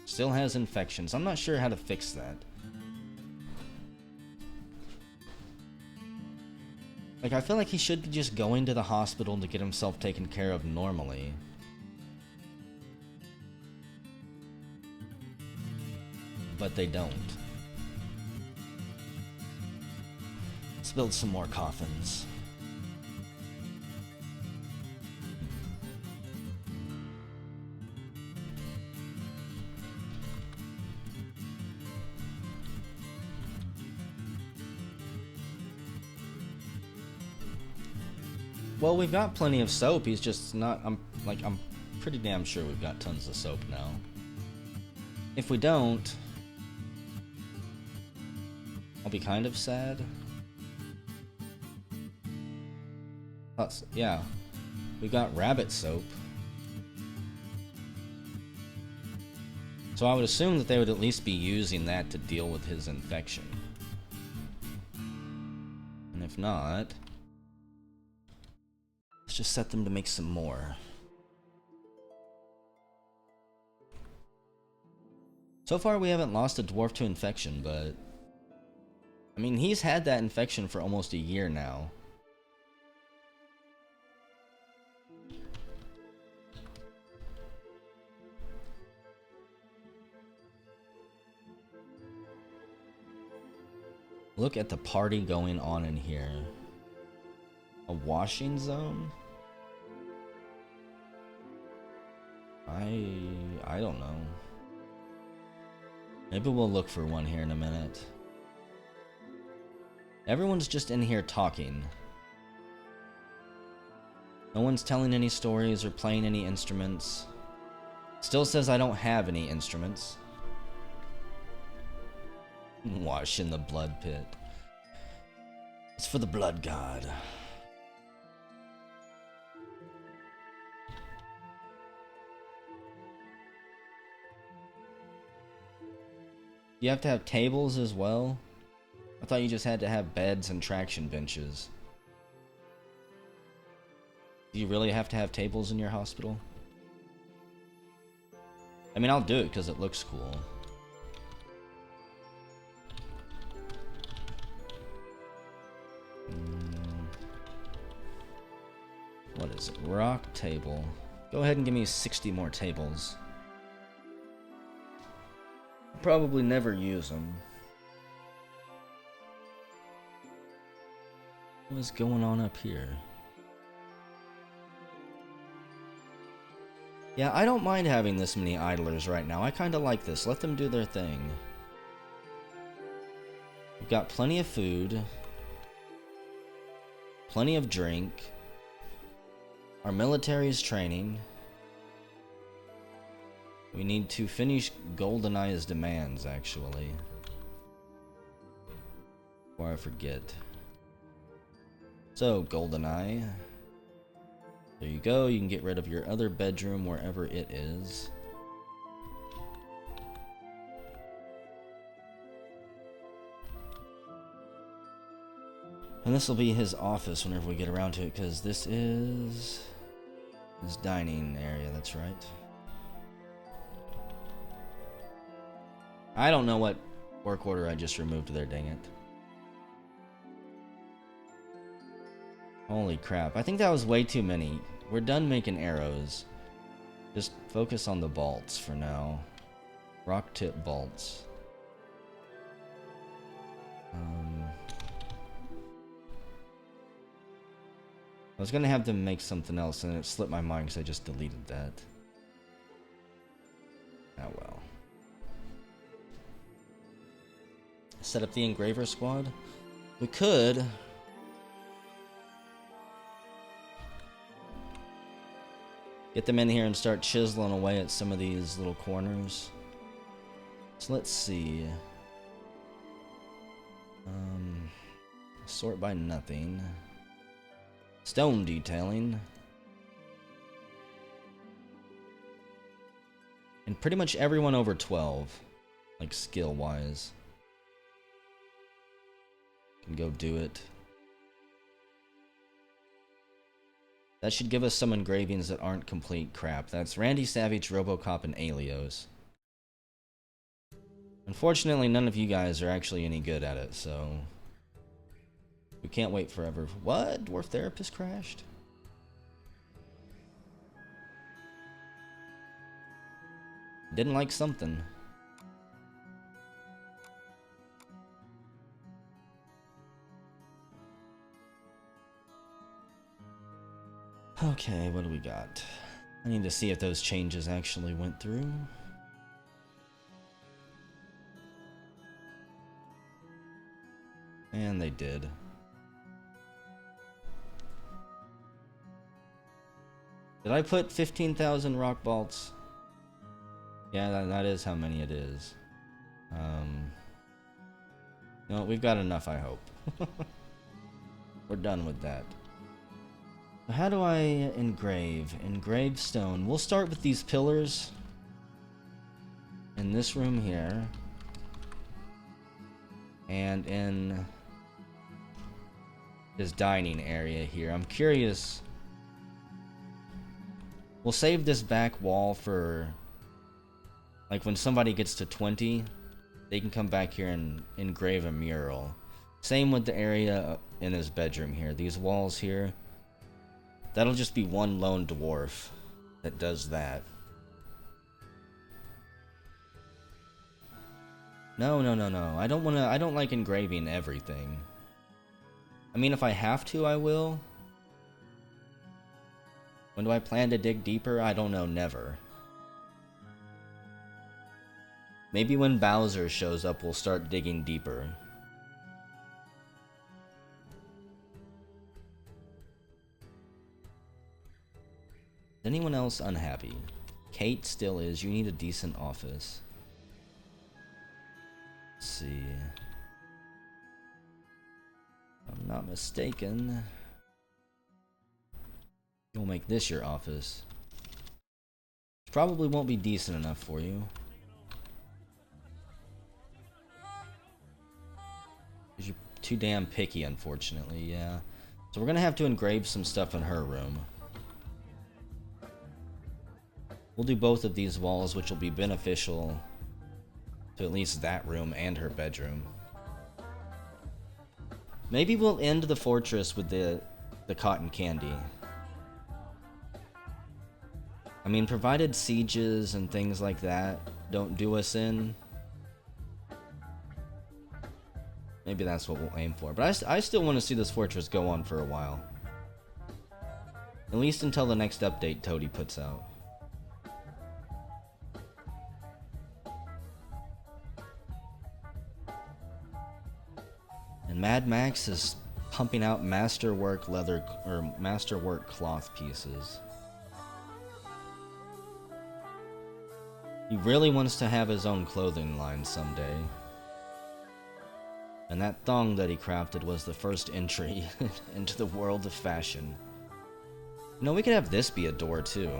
Speaker 1: Still has infections. I'm not sure how to fix that. Like, I feel like he should be just going to the hospital to get himself taken care of normally. But they don't. Let's build some more coffins. Well, we've got plenty of soap. He's just not. I'm pretty damn sure we've got tons of soap now. If we don't, I'll be kind of sad. Yeah, we got rabbit soap. So I would assume that they would at least be using that to deal with his infection. And if not, let's just set them to make some more. So far we haven't lost a dwarf to infection, but I mean, he's had that infection for almost a year now. Look at the party going on in here. A washing zone? I don't know. Maybe we'll look for one here in a minute. Everyone's just in here talking. No one's telling any stories or playing any instruments. Still says I don't have any instruments. Wash in the blood pit. It's for the blood god. You have to have tables as well? I thought you just had to have beds and traction benches. Do you really have to have tables in your hospital? I mean, I'll do it because it looks cool. What is it? Rock table. Go ahead and give me 60 more tables. Probably never use them. What is going on up here? Yeah, I don't mind having this many idlers right now. I kind of like this. Let them do their thing. We've got plenty of food. Plenty of drink. Our military is training. We need to finish GoldenEye's demands, actually. Before I forget. So, GoldenEye. There you go. You can get rid of your other bedroom wherever it is. And this will be his office whenever we get around to it, because this is his dining area, that's right. I don't know what work order I just removed there, dang it. Holy crap, I think that was way too many. We're done making arrows. Just focus on the bolts for now. Rock tip bolts. I was gonna have them make something else and it slipped my mind because I just deleted that. Oh well. Set up the engraver squad? We could. Get them in here and start chiseling away at some of these little corners. So let's see. Sort by nothing. Stone detailing. And pretty much everyone over 12. Like skill wise. Can go do it. That should give us some engravings that aren't complete crap. That's Randy Savage, Robocop, and Alios. Unfortunately, none of you guys are actually any good at it, so... we can't wait forever. What? Dwarf Therapist crashed? Didn't like something. Okay, what do we got? I need to see if those changes actually went through. And they did. Did I put 15,000 rock bolts? Yeah, that is how many it is. No, we've got enough, I hope. We're done with that. How do I engrave? Engrave stone. We'll start with these pillars in this room here. And in this dining area here. I'm curious. We'll save this back wall for, like, when somebody gets to 20, they can come back here and engrave a mural. Same with the area in his bedroom here. These walls here. That'll just be one lone dwarf that does that. No. I don't like engraving everything. I mean, if I have to, I will. When do I plan to dig deeper? I don't know, never. Maybe when Bowser shows up, we'll start digging deeper. Is anyone else unhappy? Kate still is. You need a decent office. Let's see. If I'm not mistaken, you'll make this your office. Probably won't be decent enough for you. Because you're too damn picky, unfortunately, yeah. So we're gonna have to engrave some stuff in her room. We'll do both of these walls, which will be beneficial to at least that room and her bedroom. Maybe we'll end the fortress with the cotton candy. I mean, provided sieges and things like that don't do us in, maybe that's what we'll aim for. But I still want to see this fortress go on for a while. At least until the next update Toady puts out. And Mad Max is pumping out masterwork leather or masterwork cloth pieces. He really wants to have his own clothing line someday. And that thong that he crafted was the first entry into the world of fashion. You know, we could have this be a door too.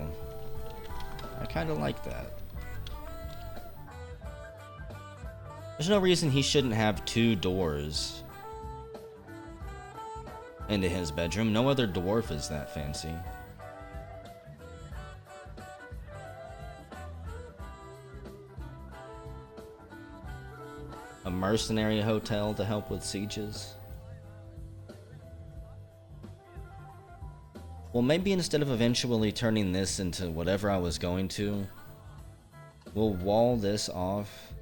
Speaker 1: I kind of like that. There's no reason he shouldn't have 2 doors into his bedroom. No other dwarf is that fancy. A mercenary hotel to help with sieges. Well, maybe instead of eventually turning this into whatever I was going to, we'll wall this off,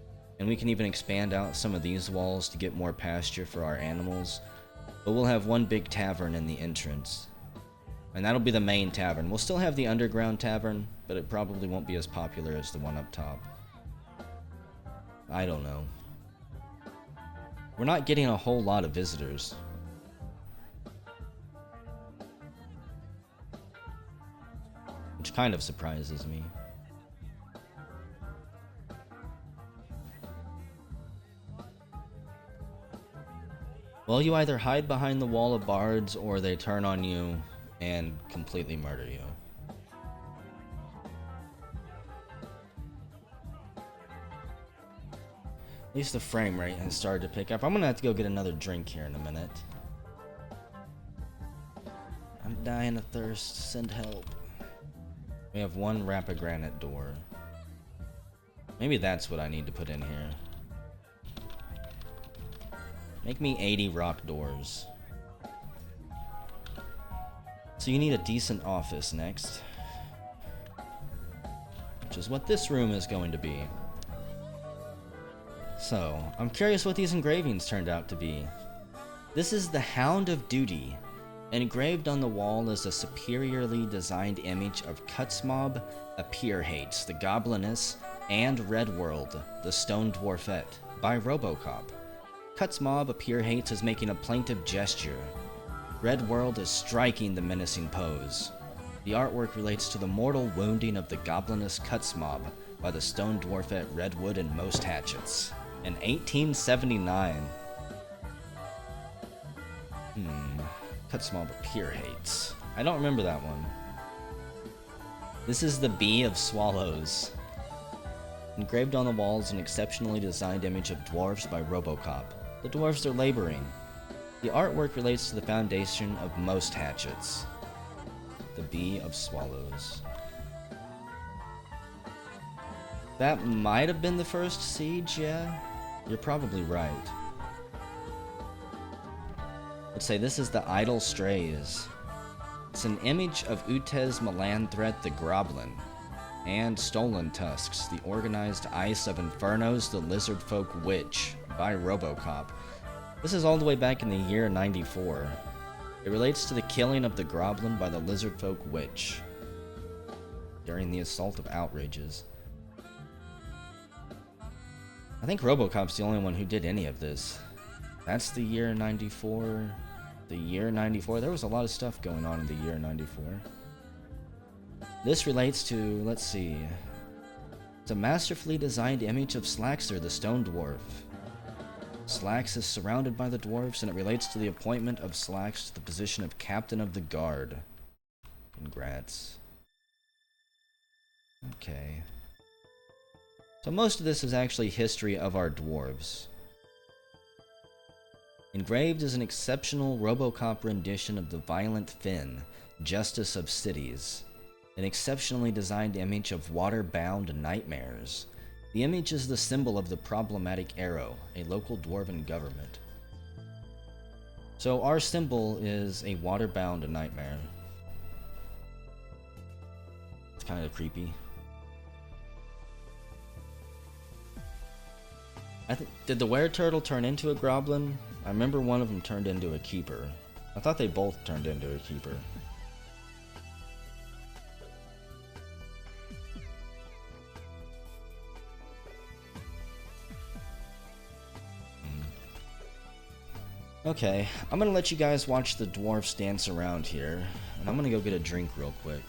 Speaker 1: and we can even expand out some of these walls to get more pasture for our animals. But we'll have one big tavern in the entrance. And that'll be the main tavern. We'll still have the underground tavern, but it probably won't be as popular as the one up top. I don't know. We're not getting a whole lot of visitors. Which kind of surprises me. Well, you either hide behind the wall of bards or they turn on you and completely murder you. At least the frame rate has started to pick up. I'm gonna have to go get another drink here in a minute. I'm dying of thirst. Send help. We have one Rapagranite door. Maybe that's what I need to put in here. Make me 80 rock doors. So you need a decent office next. Which is what this room is going to be. So, I'm curious what these engravings turned out to be. This is the Hound of Duty. Engraved on the wall is a superiorly designed image of Cutsmob, Appearhates, the Gobliness, and Redworld, the Stone Dwarfette, by Robocop. Cutsmob Appearhates is making a plaintive gesture. Redworld is striking the menacing pose. The artwork relates to the mortal wounding of the Gobliness Cutsmob by the Stone Dwarfette Redwood and Most Hatchets in 1879. Cutsmob Appearhates. I don't remember that one. This is the Bee of Swallows. Engraved on the wall is an exceptionally designed image of dwarves by Robocop. The dwarves are laboring. The artwork relates to the foundation of Most Hatchets. The Bee of Swallows. That might have been the first siege, yeah? You're probably right. Let's say this is the Idle Strays. It's an image of Utez Malandthret the Goblin, and Stolen Tusks, the organized ice of Infernos the Lizardfolk Witch, by Robocop. This is all the way back in the year 94. It relates to the killing of the Goblin by the Lizardfolk Witch during the Assault of Outrages. I think Robocop's the only one who did any of this. That's the year 94. The year 94. There was a lot of stuff going on in the year 94. This relates to, let's see. It's a masterfully designed image of Slaxter, the Stone Dwarf. Slax is surrounded by the dwarves, and it relates to the appointment of Slax to the position of Captain of the Guard. Congrats. Okay. So most of this is actually history of our dwarves. Engraved is an exceptional Robocop rendition of the Violent Finn, Justice of Cities. An exceptionally designed image of water-bound nightmares. The image is the symbol of the problematic Arrow, a local dwarven government. So our symbol is a water-bound nightmare. It's kind of creepy. Did the Were-Turtle turn into a Goblin? I remember one of them turned into a Keeper. I thought they both turned into a Keeper. Okay, I'm gonna let you guys watch the dwarfs dance around here, and I'm gonna go get a drink real quick.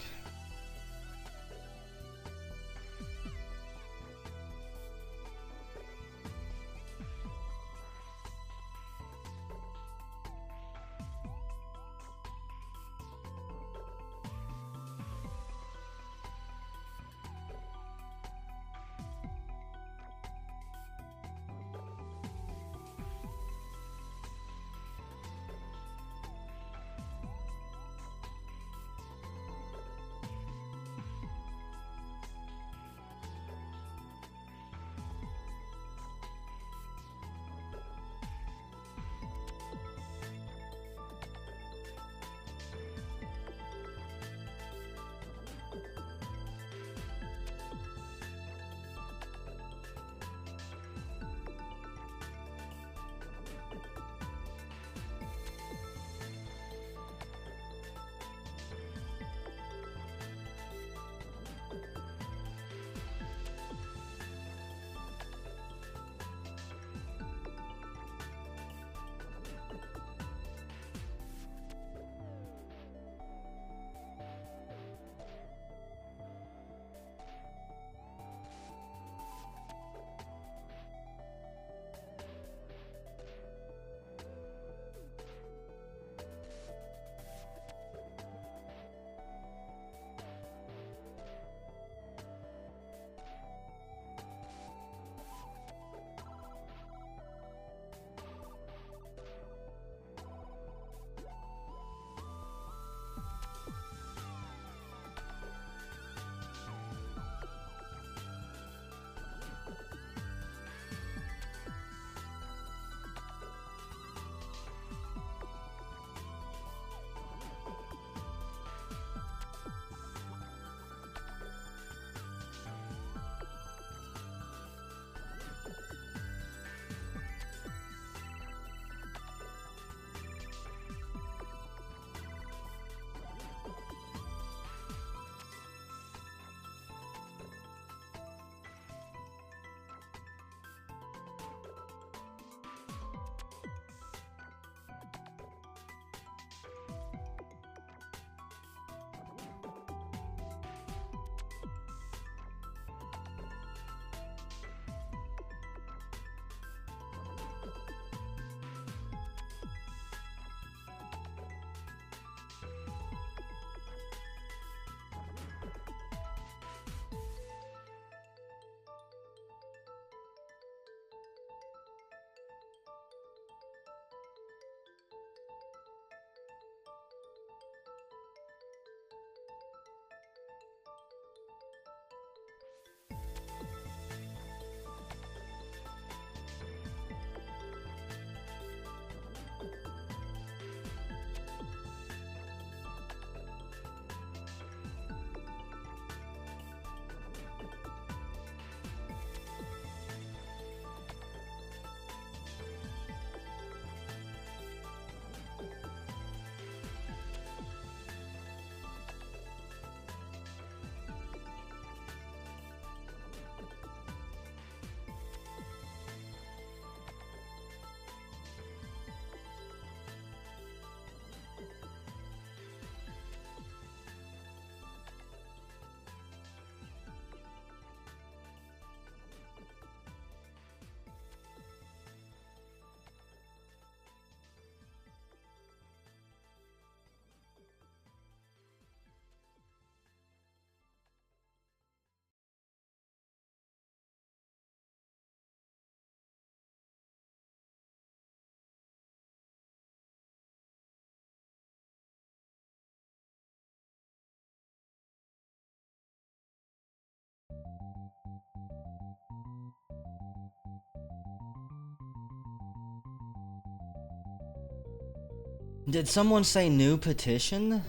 Speaker 1: Did someone say new petition?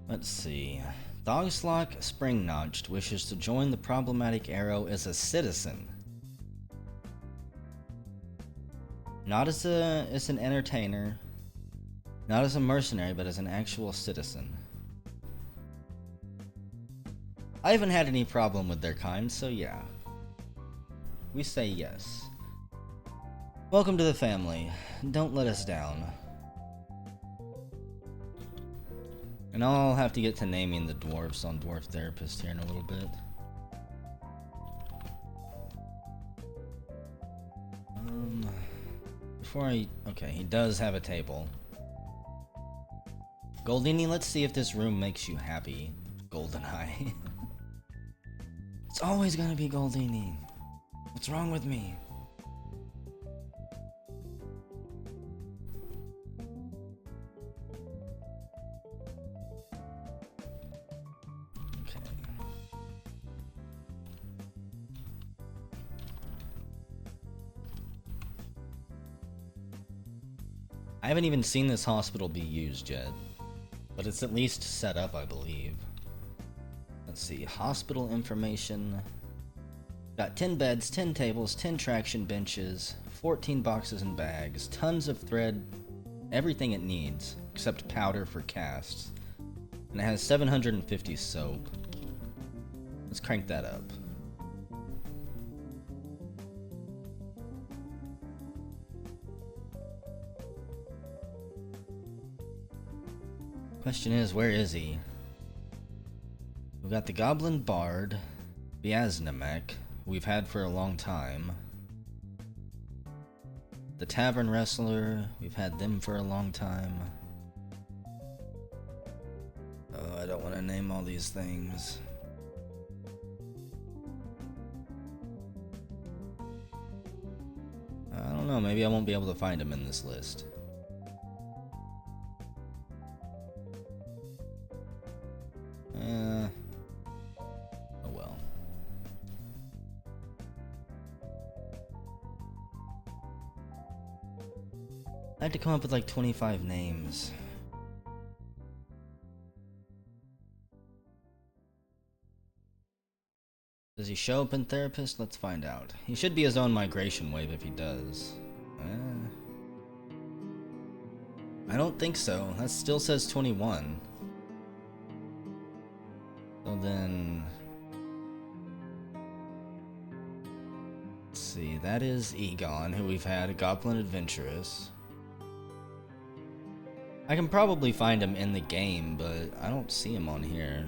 Speaker 1: Let's see. Dogslock Springnotched wishes to join the problematic arrow as a citizen. Not as an entertainer. Not as a mercenary, but as an actual citizen. I haven't had any problem with their kind, so yeah. We say yes. Welcome to the family. Don't let us down. And I'll have to get to naming the dwarves on Dwarf Therapist here in a little bit. Okay, he does have a table. Goldini, let's see if this room makes you happy. Goldeneye. It's always gonna be Goldini. What's wrong with me? Okay. I haven't even seen this hospital be used yet, but it's at least set up, I believe. Let's see, hospital information. Got 10 beds, 10 tables, 10 traction benches, 14 boxes and bags, tons of thread, everything it needs, except powder for casts. And it has 750 soap. Let's crank that up. Question is, where is he? We've got the Goblin Bard, Biaznamek, we've had for a long time. The Tavern Wrestler, we've had them for a long time. Oh, I don't want to name all these things. I don't know, maybe I won't be able to find them in this list. Oh well. I had to come up with like 25 names. Does he show up in Therapist? Let's find out. He should be his own migration wave if he does. I don't think so. That still says 21. So then... let's see, that is Egon, who we've had, a Goblin Adventurous. I can probably find him in the game, but I don't see him on here.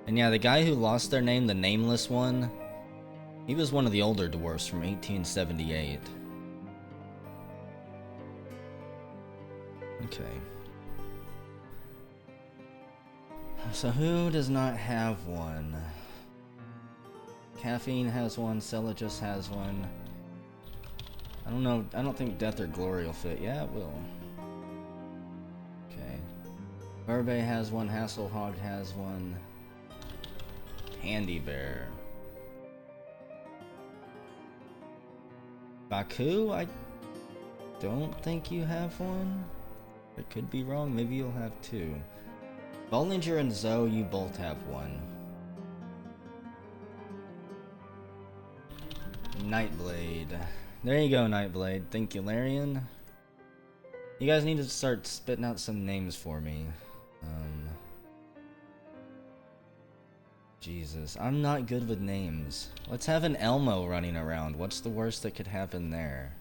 Speaker 1: And yeah, the guy who lost their name, the Nameless One, he was one of the older dwarfs from 1878. Okay. So who does not have one? Caffeine has one, Celagis has one. I don't know, I don't think Death or Glory will fit. Yeah, it will. Okay. Verbe has one, Hasselhog has one. Handy Bear. Baku, I don't think you have one. I could be wrong, maybe you'll have two. Bollinger and Zoe, you both have one. Nightblade. There you go, Nightblade. Thank you, Larian. You guys need to start spitting out some names for me. Jesus, I'm not good with names. Let's have an Elmo running around. What's the worst that could happen there?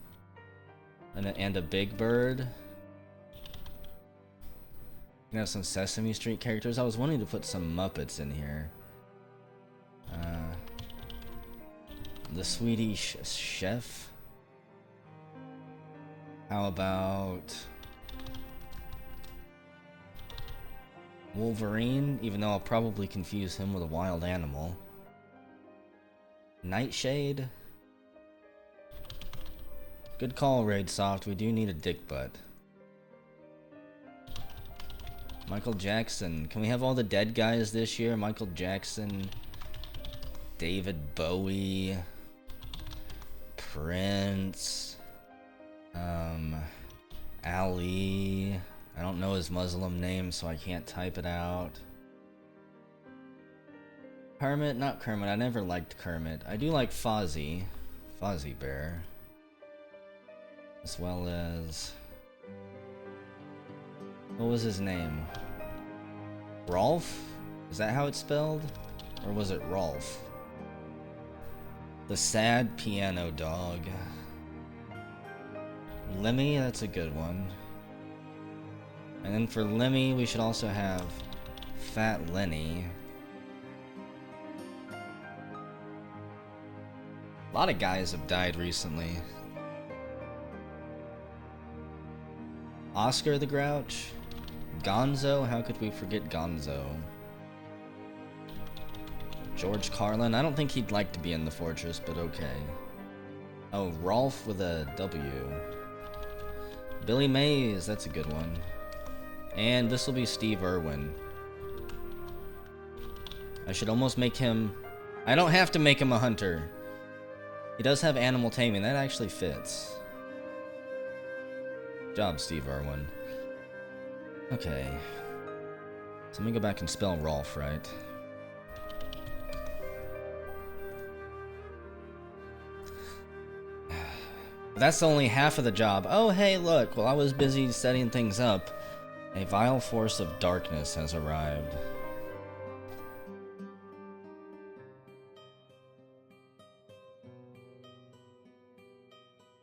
Speaker 1: And a Big Bird. You can have some Sesame Street characters. I was wanting to put some Muppets in here. The Swedish Chef. How about Wolverine, even though I'll probably confuse him with a wild animal. Nightshade. Good call, Raidsoft. We do need a dick butt. Michael Jackson. Can we have all the dead guys this year? Michael Jackson, David Bowie, Prince. Um, Ali. I don't know his Muslim name, so I can't type it out. Kermit, not Kermit. I never liked Kermit. I do like Fozzie. Fozzie Bear. As well as... what was his name? Rolf? Is that how it's spelled? Or was it Rolf? The sad piano dog. Lemmy, that's a good one. And then for Lemmy, we should also have Fat Lenny. A lot of guys have died recently. Oscar the Grouch? Gonzo? How could we forget Gonzo? George Carlin? I don't think he'd like to be in the fortress, but okay. Oh, Rolf with a W. Billy Mays, that's a good one. And this will be Steve Irwin. I should almost make him... I don't have to make him a hunter. He does have animal taming, that actually fits. Good job, Steve Irwin. Okay. So let me go back and spell Rolf right. That's only half of the job. Oh, hey, look. While I was busy setting things up, a vile force of darkness has arrived.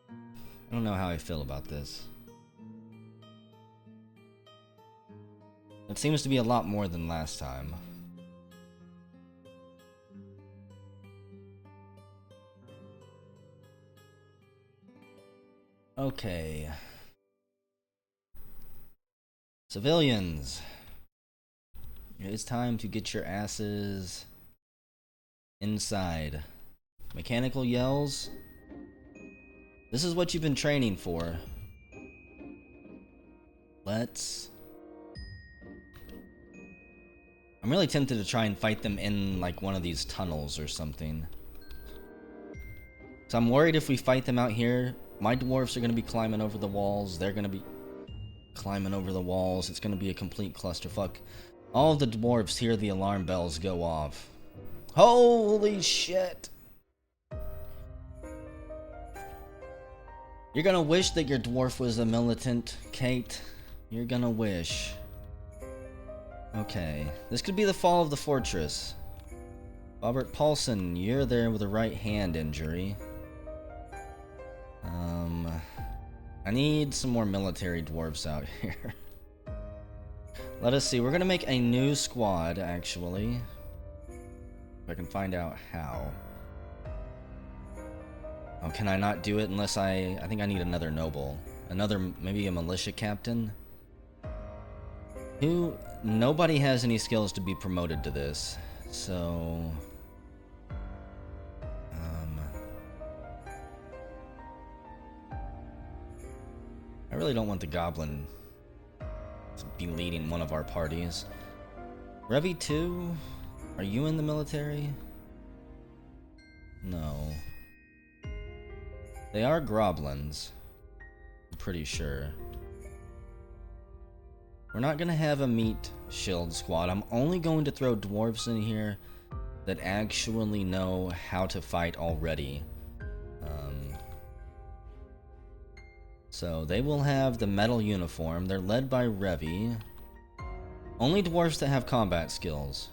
Speaker 1: I don't know how I feel about this. It seems to be a lot more than last time. Okay. Civilians. It's time to get your asses inside. Mechanical yells. This is what you've been training for. I'm really tempted to try and fight them in like one of these tunnels or something. So I'm worried if we fight them out here, my dwarves are going to be climbing over the walls. They're going to be climbing over the walls. It's going to be a complete clusterfuck. All of the dwarves hear the alarm bells go off. Holy shit! You're going to wish that your dwarf was a militant, Kate. You're going to wish. Okay. This could be the fall of the fortress. Robert Paulson, you're there with a right hand injury. I need some more military dwarves out here. Let us see. We're gonna make a new squad, actually. If I can find out how. Oh, can I not do it unless I think I need another noble. Maybe a militia captain? Nobody has any skills to be promoted to this, so... I really don't want the Goblin to be leading one of our parties. Revy 2? Are you in the military? No. They are Groblins. I'm pretty sure. We're not gonna have a meat shield squad. I'm only going to throw dwarves in here that actually know how to fight already. So they will have the metal uniform. They're led by Revy. Only dwarves that have combat skills.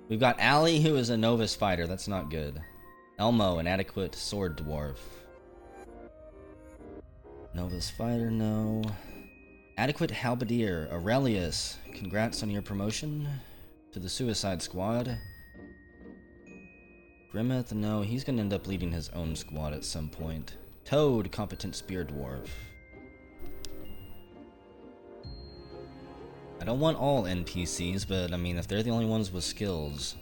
Speaker 1: We've got Ali, who is a novice fighter. That's not good. Elmo, an adequate sword dwarf. Novice fighter, no. Adequate halberdier. Aurelius, congrats on your promotion to the Suicide Squad. Grimmeth, no, he's gonna end up leading his own squad at some point. Toad, competent spear dwarf. I don't want all NPCs, but I mean, if they're the only ones with skills.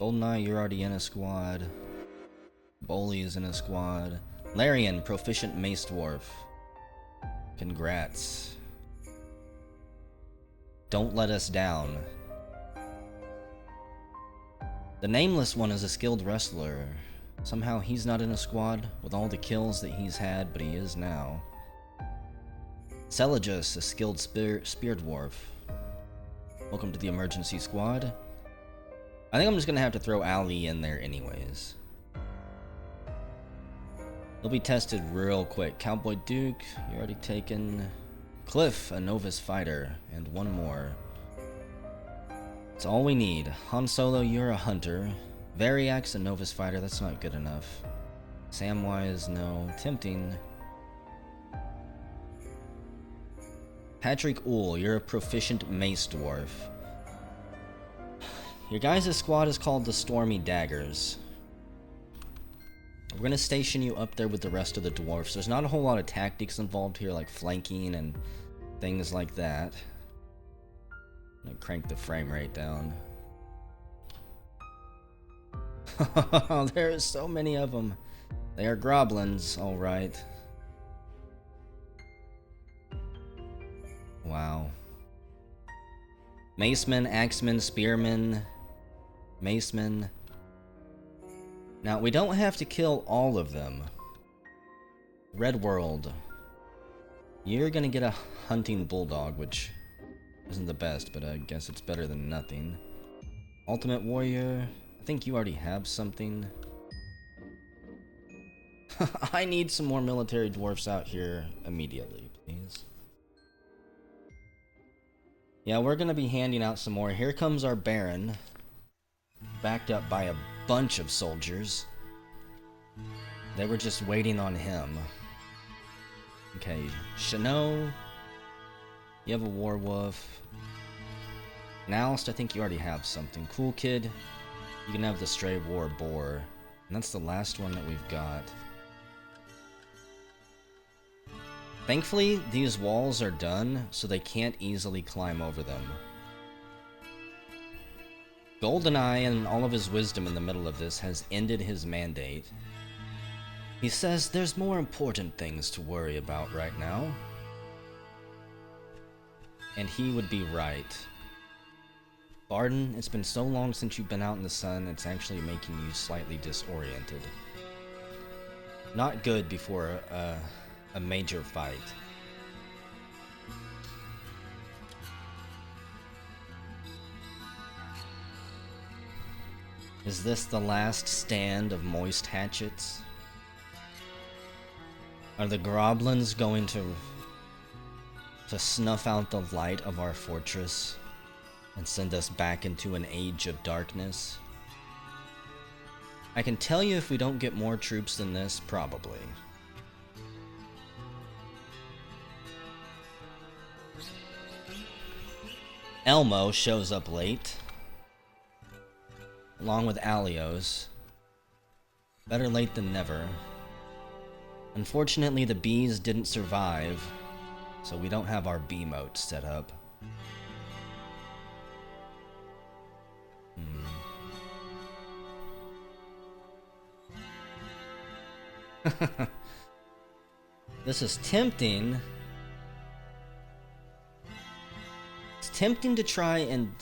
Speaker 1: Goldeneye, you're already in a squad. Boley is in a squad. Larian, proficient mace dwarf. Congrats. Don't let us down. The nameless one is a skilled wrestler. Somehow he's not in a squad with all the kills that he's had, but he is now. Celagus, a skilled spear dwarf. Welcome to the emergency squad. I think I'm just gonna have to throw Ali in there anyways. They'll be tested real quick. Cowboy Duke, you already taken. Cliff, a novice fighter, and one more. That's all we need. Han Solo, you're a hunter. Variax, a novice fighter, that's not good enough. Samwise, no. Tempting. Patrick Uhl, you're a proficient mace dwarf. Your guys' squad is called the Stormy Daggers. We're gonna station you up there with the rest of the dwarfs. There's not a whole lot of tactics involved here, like flanking and things like that. I'm gonna crank the frame rate down. There are so many of them. They are goblins, alright. Wow. Macemen, axemen, spearmen, macemen. Now, we don't have to kill all of them. Red World. You're gonna get a hunting bulldog, which isn't the best, but I guess it's better than nothing. Ultimate Warrior. I think you already have something. I need some more military dwarfs out here immediately, please. Yeah, we're gonna be handing out some more. Here comes our Baron, backed up by a bunch of soldiers. They were just waiting on him. Okay, Chano, you have a Warwolf. Nalst, I think you already have something. Cool Kid, you can have the Stray War Boar. And that's the last one that we've got. Thankfully, these walls are done, so they can't easily climb over them. Goldeneye, and all of his wisdom in the middle of this, has ended his mandate. He says there's more important things to worry about right now. And he would be right. Barden, it's been so long since you've been out in the sun, it's actually making you slightly disoriented. Not good before a major fight. Is this the last stand of moist hatchets? Are the goblins going to snuff out the light of our fortress and send us back into an age of darkness? I can tell you, if we don't get more troops than this, probably. Elmo shows up late, along with Alios. Better late than never. Unfortunately, the bees didn't survive, so we don't have our bee moat set up. This is tempting. It's tempting to try and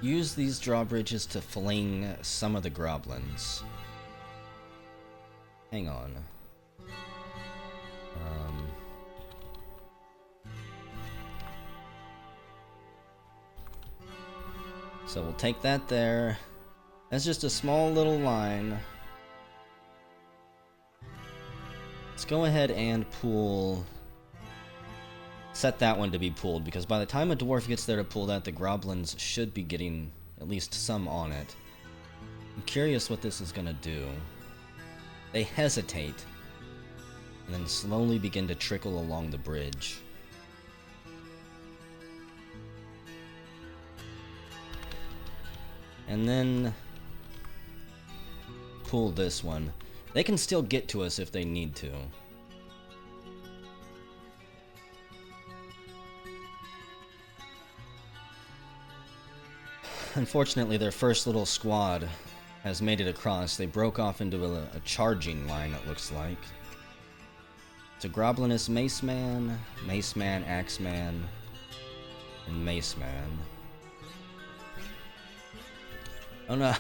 Speaker 1: use these drawbridges to fling some of the goblins. Hang on. So we'll take that there. That's just a small little line. Let's go ahead and pool. Set that one to be pooled, because by the time a dwarf gets there to pull that, the goblins should be getting at least some on it. I'm curious what this is gonna do. They hesitate, and then slowly begin to trickle along the bridge. And then pull this one. They can still get to us if they need to. Unfortunately, their first little squad has made it across. They broke off into a charging line, it looks like. It's a Groblinus Maceman, Maceman, Axeman, and Maceman. Oh no.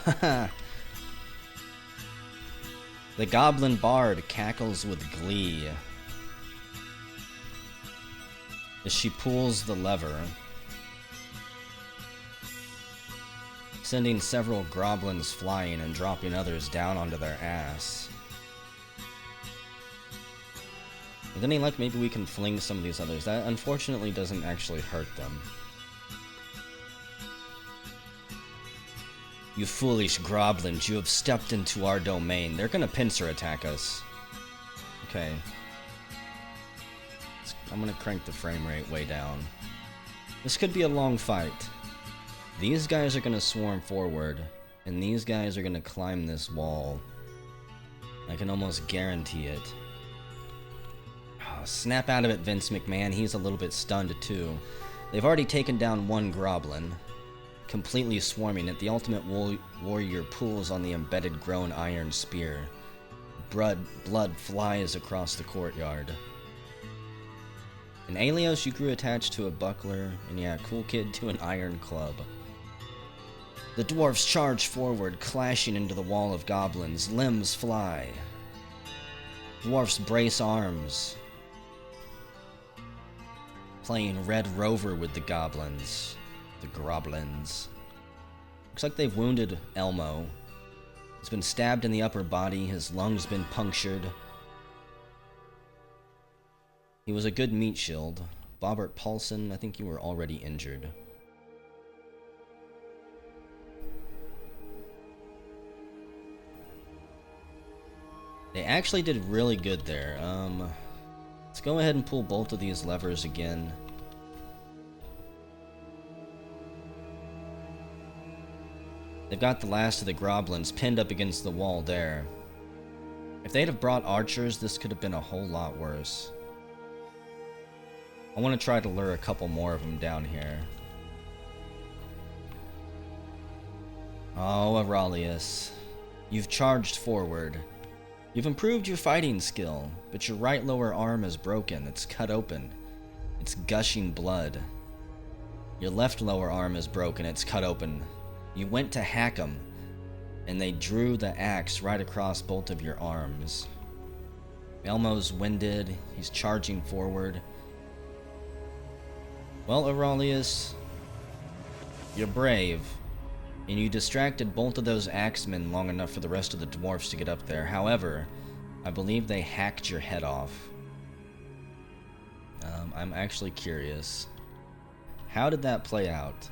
Speaker 1: The Goblin Bard cackles with glee as she pulls the lever, sending several goblins flying and dropping others down onto their ass. With any luck, maybe we can fling some of these others. That unfortunately doesn't actually hurt them. You foolish groblins, you have stepped into our domain. They're gonna pincer attack us. Okay. I'm gonna crank the frame rate way down. This could be a long fight. These guys are gonna swarm forward, and these guys are gonna climb this wall. I can almost guarantee it. Oh, snap out of it, Vince McMahon. He's a little bit stunned too. They've already taken down one Goblin, completely swarming it. The ultimate warrior pulls on the embedded grown iron spear. Blood flies across the courtyard. In Aelios, you grew attached to a buckler, and yeah, cool kid to an iron club. The dwarfs charge forward, clashing into the wall of goblins. Limbs fly. Dwarfs brace arms, playing Red Rover with the goblins. The Groblins. Looks like they've wounded Elmo. He's been stabbed in the upper body, his lungs been punctured. He was a good meat shield. Bobbert Paulson, I think you were already injured. They actually did really good there. Let's go ahead and pull both of these levers again. They've got the last of the Groblins pinned up against the wall there. If they'd have brought archers, this could have been a whole lot worse. I want to try to lure a couple more of them down here. Oh, Aurelius. You've charged forward. You've improved your fighting skill, but your right lower arm is broken. It's cut open. It's gushing blood. Your left lower arm is broken. It's cut open. You went to hack them, and they drew the axe right across both of your arms. Elmo's winded. He's charging forward. Well, Aurelius, you're brave, and you distracted both of those axemen long enough for the rest of the dwarfs to get up there. However, I believe they hacked your head off. I'm actually curious. How did that play out?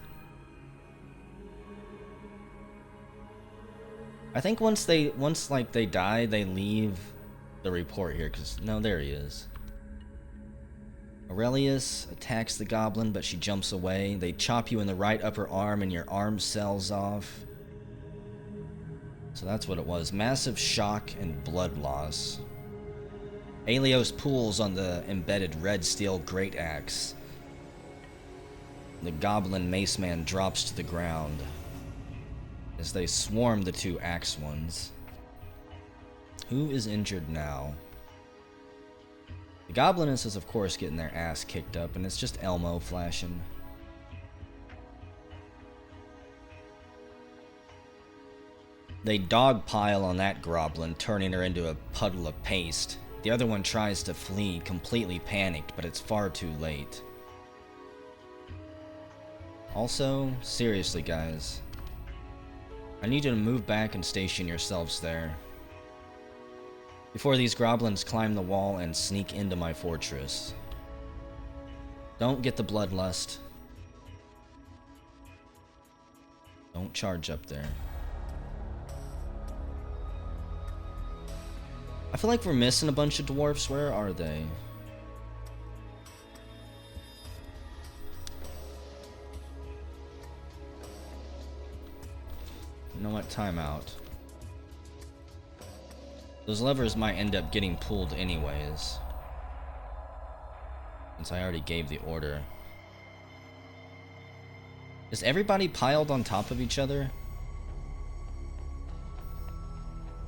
Speaker 1: I think once they die, they leave the report here, because, no, there he is. Aurelius attacks the goblin, but she jumps away. They chop you in the right upper arm, and your arm sells off. So that's what it was. Massive shock and blood loss. Aelios pulls on the embedded red steel great axe. The goblin maceman drops to the ground as they swarm the two axe ones. Who is injured now? The Gobliness is, of course, getting their ass kicked up, and it's just Elmo flashing. They dogpile on that Goblin, turning her into a puddle of paste. The other one tries to flee, completely panicked, but it's far too late. Also, seriously, guys, I need you to move back and station yourselves there before these Goblins climb the wall and sneak into my fortress. Don't get the bloodlust. Don't charge up there. I feel like we're missing a bunch of dwarfs. Where are they? You know what? Time out. Those levers might end up getting pulled anyways, since I already gave the order. Is everybody piled on top of each other?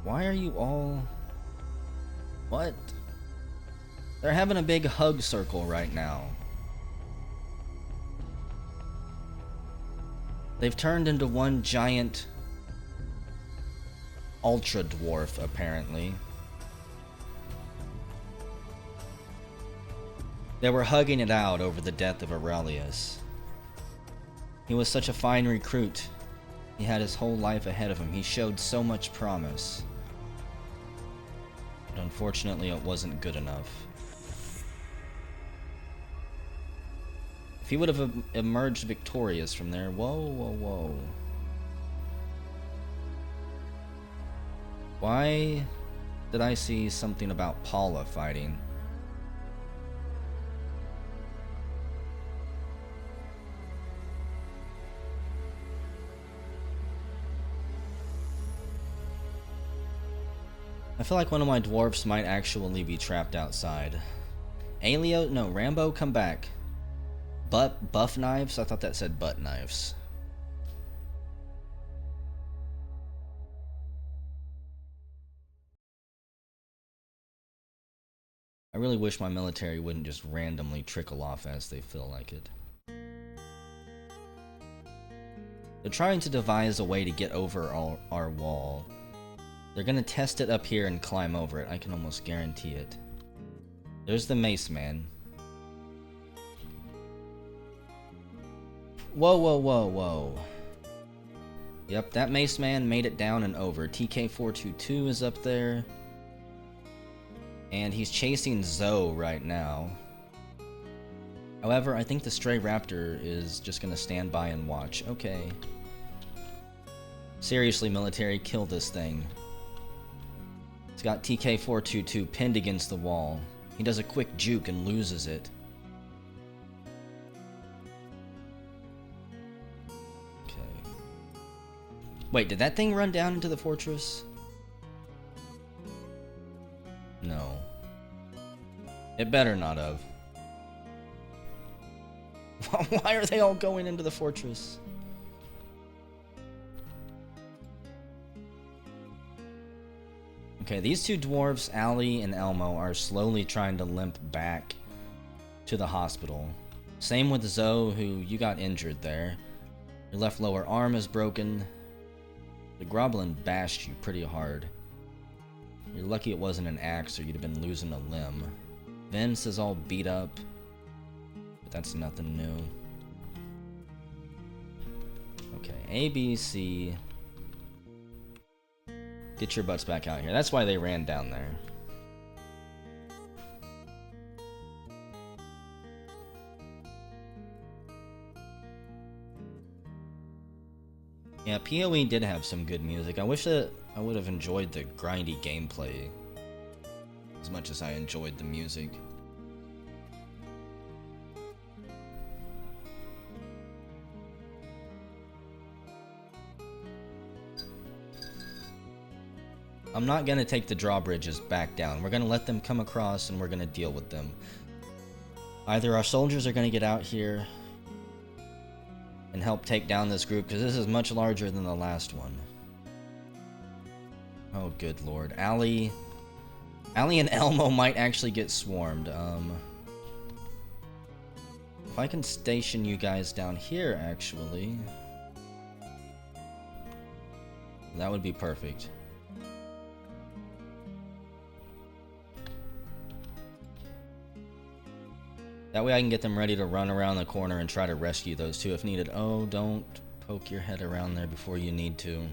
Speaker 1: Why are you all... What? They're having a big hug circle right now. They've turned into one giant ultra dwarf, apparently. They were hugging it out over the death of Aurelius. He was such a fine recruit. He had his whole life ahead of him. He showed so much promise. But unfortunately, it wasn't good enough. If he would have emerged victorious from there... Whoa, whoa, whoa. Why did I see something about Paula fighting? I feel like one of my dwarfs might actually be trapped outside. Alio? No, Rambo, come back. Buff knives? I thought that said butt knives. I really wish my military wouldn't just randomly trickle off as they feel like it. They're trying to devise a way to get over our wall. They're gonna test it up here and climb over it. I can almost guarantee it. There's the mace man. Whoa, whoa, whoa, whoa. Yep, that mace man made it down and over. TK422 is up there. And he's chasing Zoe right now. However, I think the stray raptor is just gonna stand by and watch. Okay. Seriously, military, kill this thing. It's got TK422 pinned against the wall. He does a quick juke and loses it. Okay. Wait, did that thing run down into the fortress? No. It better not have. Why are they all going into the fortress? Okay, these two dwarves, Ali and Elmo, are slowly trying to limp back to the hospital. Same with Zoe, who you got injured there. Your left lower arm is broken. The Goblin bashed you pretty hard. You're lucky it wasn't an axe or you'd have been losing a limb. Vince is all beat up, but that's nothing new. Okay, A, B, C. Get your butts back out here. That's why they ran down there. Yeah, PoE did have some good music. I wish that I would have enjoyed the grindy gameplay as much as I enjoyed the music. I'm not going to take the drawbridges back down. We're going to let them come across and we're going to deal with them. Either our soldiers are going to get out here and help take down this group, because this is much larger than the last one. Oh, good lord. Ali and Elmo might actually get swarmed. If I can station you guys down here, actually, that would be perfect. That way I can get them ready to run around the corner and try to rescue those two if needed. Oh, don't poke your head around there before you need to.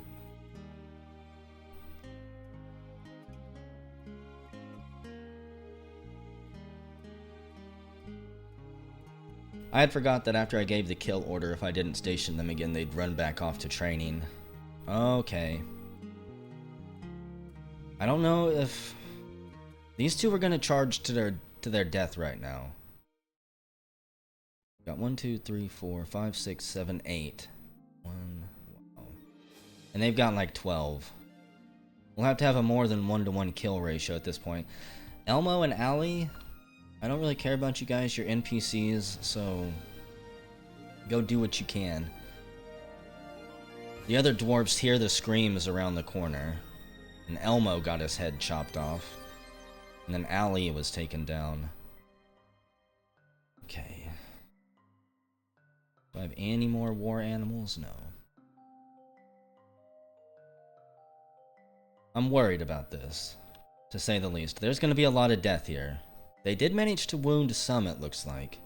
Speaker 1: I had forgot that after I gave the kill order, if I didn't station them again, they'd run back off to training. Okay. I don't know if these two are going to charge to their death right now. Got 1, 2, 3, 4, 5, 6, 7, 8. Wow. And they've got like 12. We'll have to have a more than 1-to-1 kill ratio at this point. Elmo and Ali, I don't really care about you guys. You're NPCs, so go do what you can. The other dwarves hear the screams around the corner, and Elmo got his head chopped off, and then Ali was taken down. Okay. Do I have any more war animals? No. I'm worried about this, to say the least. There's going to be a lot of death here. They did manage to wound some, it looks like.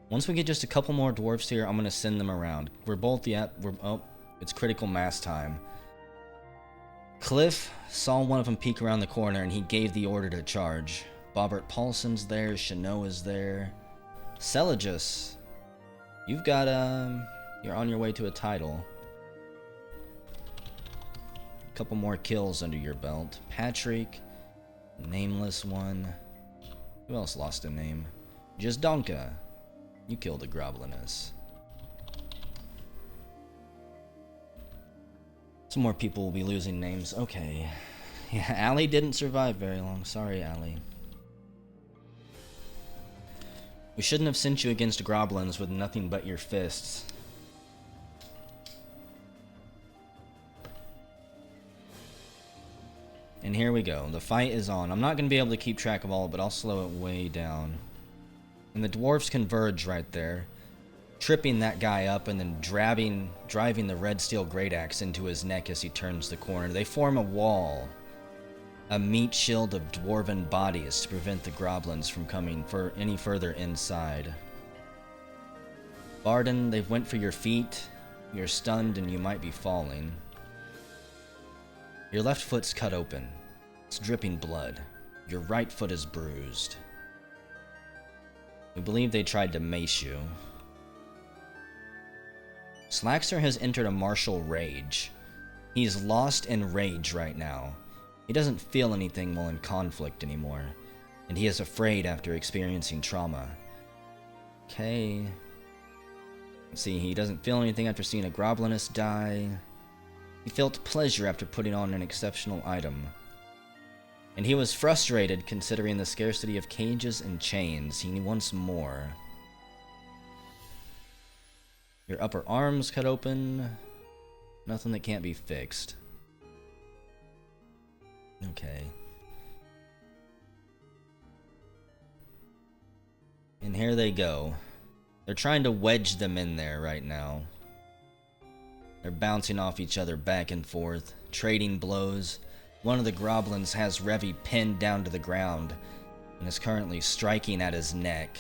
Speaker 1: Once we get just a couple more dwarves here, I'm going to send them around. We're both yet. Oh, it's critical mass time. Cliff saw one of them peek around the corner, and he gave the order to charge. Bobbert Paulson's there. Chanot is there. Celagus, you've got, you're on your way to a title. A couple more kills under your belt. Patrick, nameless one. Who else lost a name? Just Donka. You killed a Gobliness. Some more people will be losing names. Okay. Yeah, Allie didn't survive very long. Sorry, Allie. We shouldn't have sent you against Goblins with nothing but your fists. And here we go. The fight is on. I'm not going to be able to keep track of all, but I'll slow it way down. And the dwarves converge right there, tripping that guy up and then driving the red steel great axe into his neck as he turns the corner. They form a wall, a meat shield of dwarven bodies to prevent the goblins from coming any further inside. Barden, they've went for your feet. You're stunned and you might be falling. Your left foot's cut open. It's dripping blood. Your right foot is bruised. We believe they tried to mace you. Slaxter has entered a martial rage. He's lost in rage right now. He doesn't feel anything while in conflict anymore, and he is afraid after experiencing trauma. Okay. Let's see, he doesn't feel anything after seeing a Gobliness die. He felt pleasure after putting on an exceptional item. And he was frustrated considering the scarcity of cages and chains. He wants more. Your upper arm's cut open. Nothing that can't be fixed. Okay. And here they go. They're trying to wedge them in there right now. They're bouncing off each other back and forth, trading blows. One of the Goblins has Revy pinned down to the ground and is currently striking at his neck.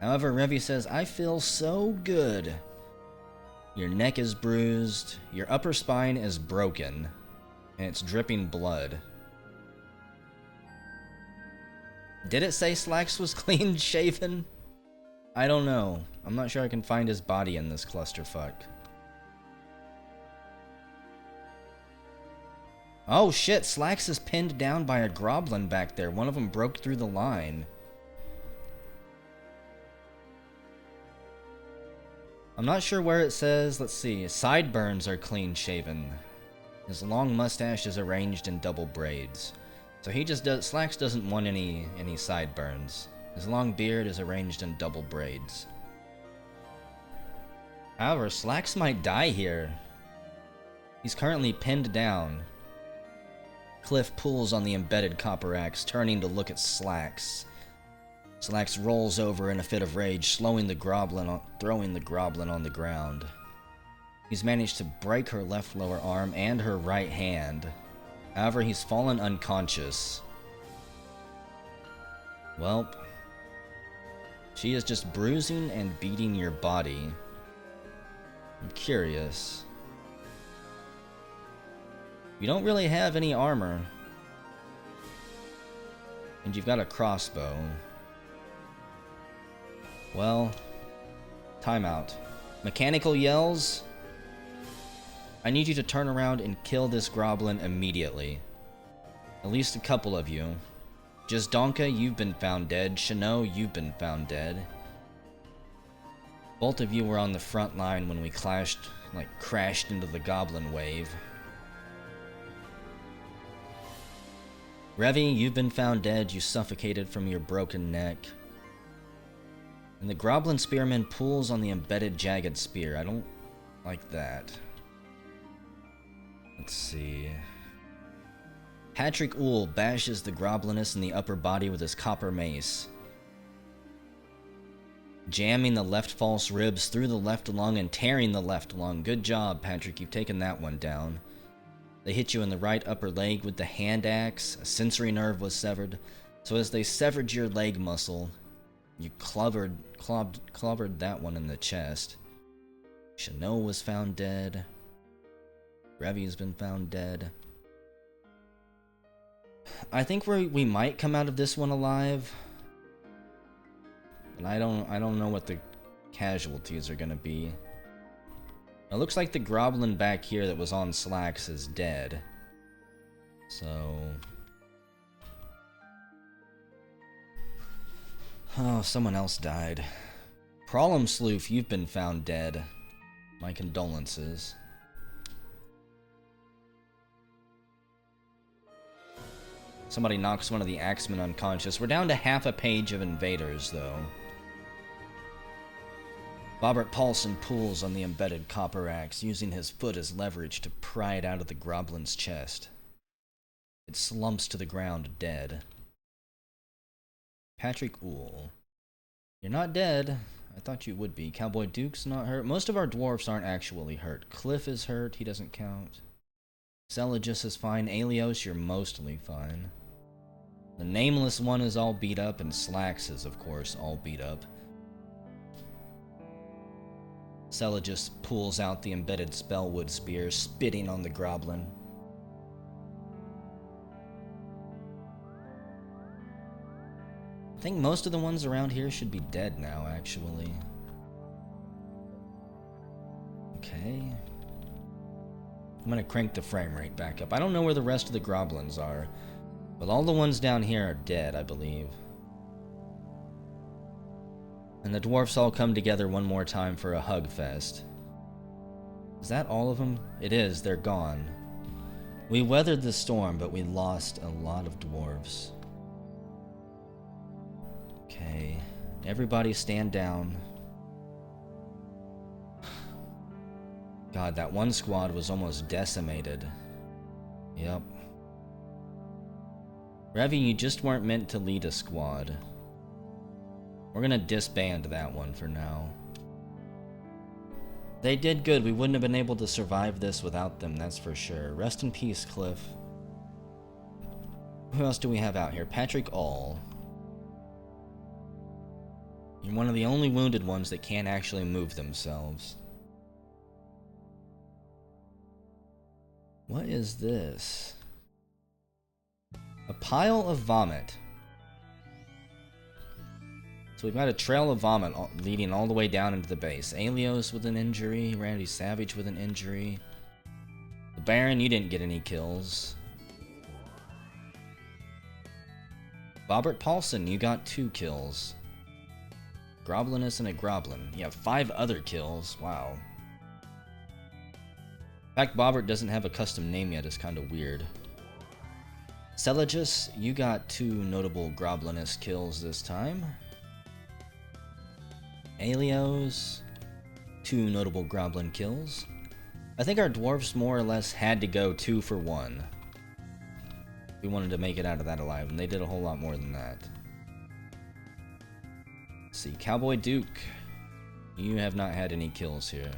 Speaker 1: However, Revy says, I feel so good. Your neck is bruised, your upper spine is broken, and it's dripping blood. Did it say Slax was clean shaven? I don't know. I'm not sure I can find his body in this clusterfuck. Oh shit, Slax is pinned down by a Goblin back there. One of them broke through the line. I'm not sure where it says, let's see, sideburns are clean shaven. His long mustache is arranged in double braids. So he just does, Slax doesn't want any sideburns. His long beard is arranged in double braids. However, Slax might die here. He's currently pinned down. Cliff pulls on the embedded copper axe, turning to look at Slax. Slax rolls over in a fit of rage, throwing the Goblin on the ground. He's managed to break her left lower arm and her right hand. However, he's fallen unconscious. Well, she is just bruising and beating your body. I'm curious. You don't really have any armor. And you've got a crossbow. Well, timeout. Mechanical yells. I need you to turn around and kill this Goblin immediately. At least a couple of you. Just Donka, you've been found dead. Chanot, you've been found dead. Both of you were on the front line when we crashed into the Goblin wave. Revy, you've been found dead. You suffocated from your broken neck. And the Goblin Spearman pulls on the embedded jagged spear. I don't like that. Let's see. Patrick Uhl bashes the Gobliness in the upper body with his copper mace. Jamming the left false ribs through the left lung and tearing the left lung. Good job, Patrick. You've taken that one down. They hit you in the right upper leg with the hand axe. A sensory nerve was severed. So as they severed your leg muscle, you clobbered that one in the chest. Chanel was found dead. Revy's been found dead. I think we might come out of this one alive. But I don't know what the casualties are gonna be. It looks like the Goblin back here that was on Slacks is dead. So... oh, someone else died. Problem Sleuth, you've been found dead. My condolences. Somebody knocks one of the axemen unconscious. We're down to half a page of invaders, though. Robert Paulson pulls on the embedded copper axe, using his foot as leverage to pry it out of the Goblin's chest. It slumps to the ground, dead. Patrick Ool. You're not dead. I thought you would be. Cowboy Duke's not hurt. Most of our dwarfs aren't actually hurt. Cliff is hurt. He doesn't count. Celagus is fine. Alios, you're mostly fine. The Nameless one is all beat up, and Slacks is, of course, all beat up. Celagus pulls out the embedded spellwood spear, spitting on the Goblin. I think most of the ones around here should be dead now, actually. Okay. I'm gonna crank the frame rate back up. I don't know where the rest of the Goblins are, but all the ones down here are dead, I believe. And the dwarfs all come together one more time for a hug fest. Is that all of them? It is, they're gone. We weathered the storm, but we lost a lot of dwarves. Okay, everybody stand down. God, that one squad was almost decimated. Yep. Revy, you just weren't meant to lead a squad. We're gonna disband that one for now. They did good. We wouldn't have been able to survive this without them, that's for sure. Rest in peace, Cliff. Who else do we have out here? Patrick All. You're one of the only wounded ones that can't actually move themselves. What is this? A pile of vomit. So we've got a trail of vomit leading all the way down into the base. Alios with an injury. Randy Savage with an injury. The Baron, you didn't get any kills. Robert Paulson, you got 2 kills. Groblinus and a Goblin. You have 5 other kills. Wow. The fact Bobbert doesn't have a custom name yet is kind of weird. Celagus, you got 2 notable Groblinus kills this time. Alios, 2 notable Goblin kills. I think our dwarfs more or less had to go 2 for 1. We wanted to make it out of that alive, and they did a whole lot more than that. Let's see, Cowboy Duke, you have not had any kills here.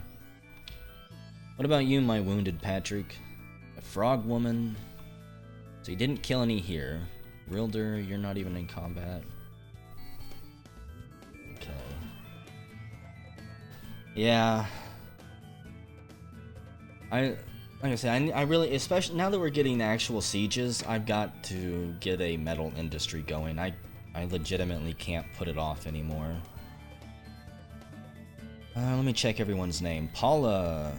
Speaker 1: What about you, my wounded Patrick? A Frog Woman. So you didn't kill any here. Rilder, you're not even in combat. Okay. Yeah. Like I said, I really, especially now that we're getting actual sieges, I've got to get a metal industry going. I legitimately can't put it off anymore. Let me check everyone's name. Paula.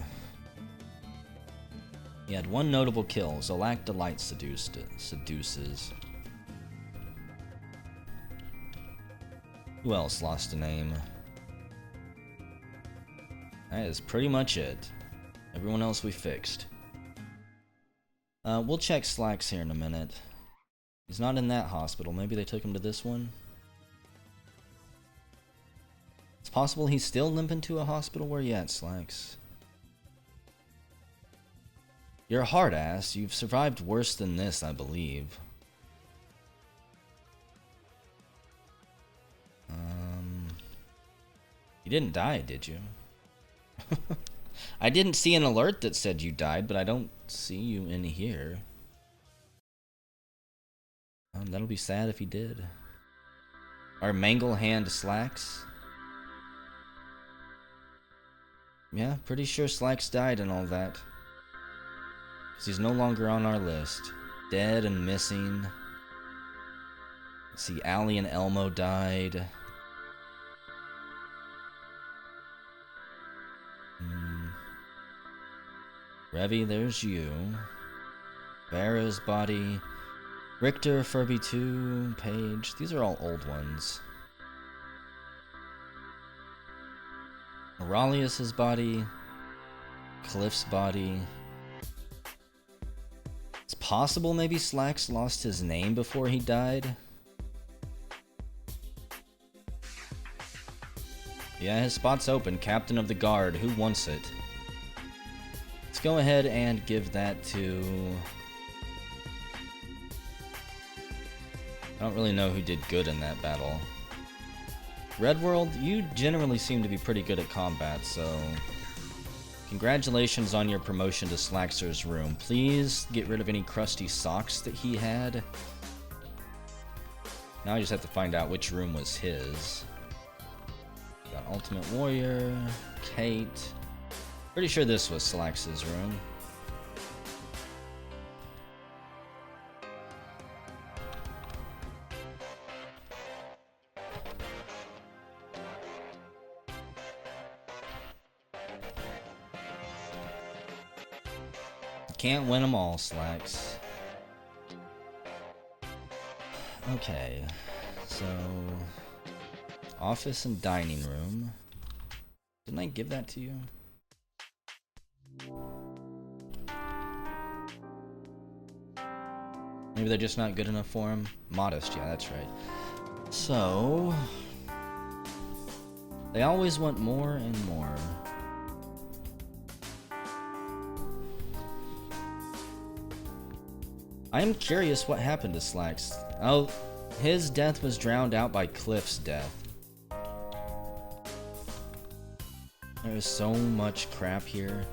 Speaker 1: He had 1 notable kill. Zolak Delight seduces. Who else lost a name? That is pretty much it. Everyone else we fixed. We'll check Slacks here in a minute. He's not in that hospital. Maybe they took him to this one? It's possible he's still limping to a hospital. Where you at, Slacks? You're a hard ass. You've survived worse than this, I believe. You didn't die, did you? I didn't see an alert that said you died, but I don't see you in here. That'll be sad if he did. Our mangle hand Slacks. Yeah, pretty sure Slacks died and all that. Because he's no longer on our list. Dead and missing. Let's see, Allie and Elmo died. Revy, there's you. Vera's body. Richter, Furby 2, Paige. These are all old ones. Aurelius's body. Cliff's body. It's possible maybe Slacks lost his name before he died. Yeah, his spot's open. Captain of the Guard. Who wants it? Let's go ahead and give that to... I don't really know who did good in that battle. Redworld, you generally seem to be pretty good at combat, so... Congratulations on your promotion to Slaxer's room. Please get rid of any crusty socks that he had. Now I just have to find out which room was his. Got Ultimate Warrior, Kate. Pretty sure this was Slax's room. Can't win them all, Slacks. Okay, so office and dining room. Didn't I give that to you? Maybe they're just not good enough for him. Modest, yeah, that's right. So they always want more and more. I'm curious what happened to Slacks. Oh, his death was drowned out by Cliff's death. There is so much crap here.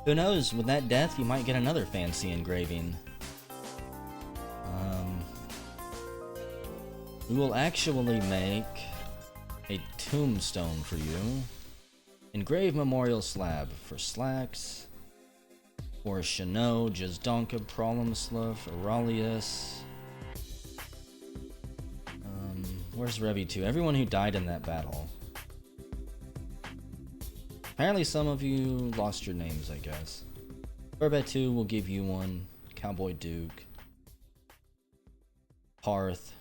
Speaker 1: Who knows, with that death you might get another fancy engraving. We will actually make a tombstone for you. Engraved memorial slab for Slacks, for Chanot, Jazdonka, Problemslav, Aurelius. Where's Revy 2? Everyone who died in that battle. Apparently some of you lost your names, I guess. Burbet 2 will give you one. Cowboy Duke. Hearth.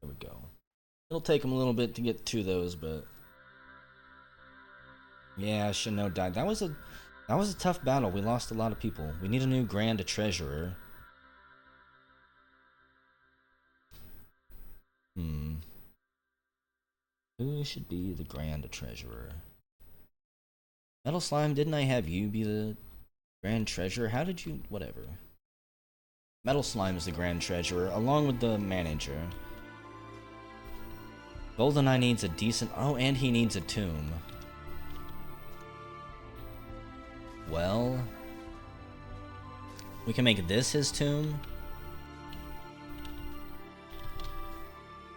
Speaker 1: There we go. It'll take him a little bit to get to those, but... Yeah, Chanot died. That was a tough battle. We lost a lot of people. We need a new Grand Treasurer. Who should be the Grand Treasurer? Metal Slime, didn't I have you be the Grand Treasurer? How did you... Whatever. Metal Slime is the Grand Treasurer, along with the Manager. GoldenEye needs a decent... Oh, and he needs a tomb. Well... We can make this his tomb.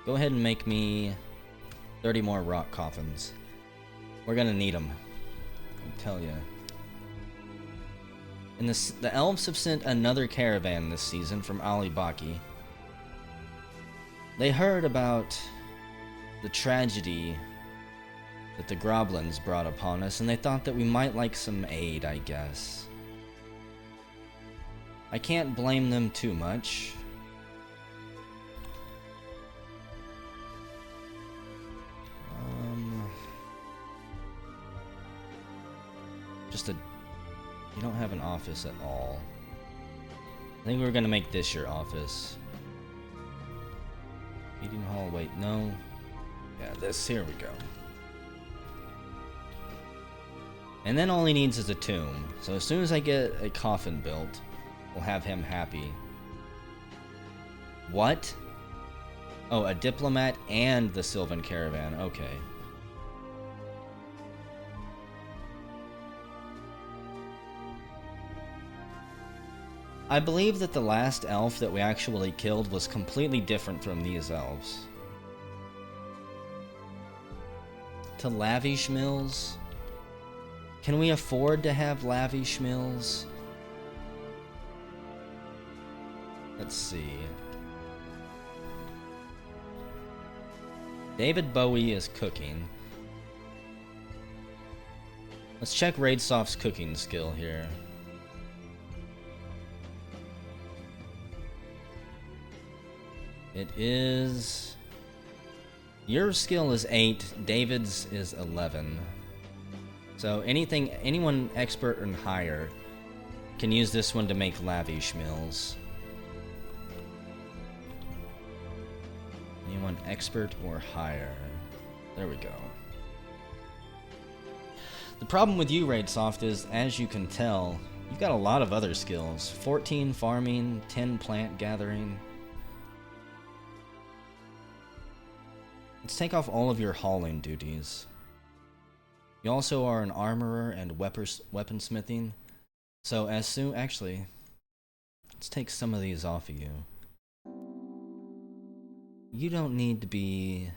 Speaker 1: Go ahead and make me 30 more rock coffins. We're gonna need them. I tell ya. And the elves have sent another caravan this season from Ali Baki. They heard about the tragedy that the Goblins brought upon us, and they thought that we might like some aid, I guess. I can't blame them too much. You don't have an office at all. I think we're gonna make this your office. Meeting hall, wait, no. Yeah, this, here we go. And then all he needs is a tomb. So as soon as I get a coffin built, we'll have him happy. What? Oh, a diplomat and the Sylvan Caravan. Okay. I believe that the last elf that we actually killed was completely different from these elves. To lavish mills? Can we afford to have lavish mills? Let's see. David Bowie is cooking. Let's check Raidsoft's cooking skill here. It is... Your skill is 8, David's is 11. So anyone expert and higher can use this one to make lavish meals. Anyone expert or higher. There we go. The problem with you, Raidsoft, is, as you can tell, you've got a lot of other skills. 14 farming, 10 plant gathering. Let's take off all of your hauling duties. You also are an armorer and weaponsmithing. So as soon... Actually, let's take some of these off of you. You don't need to be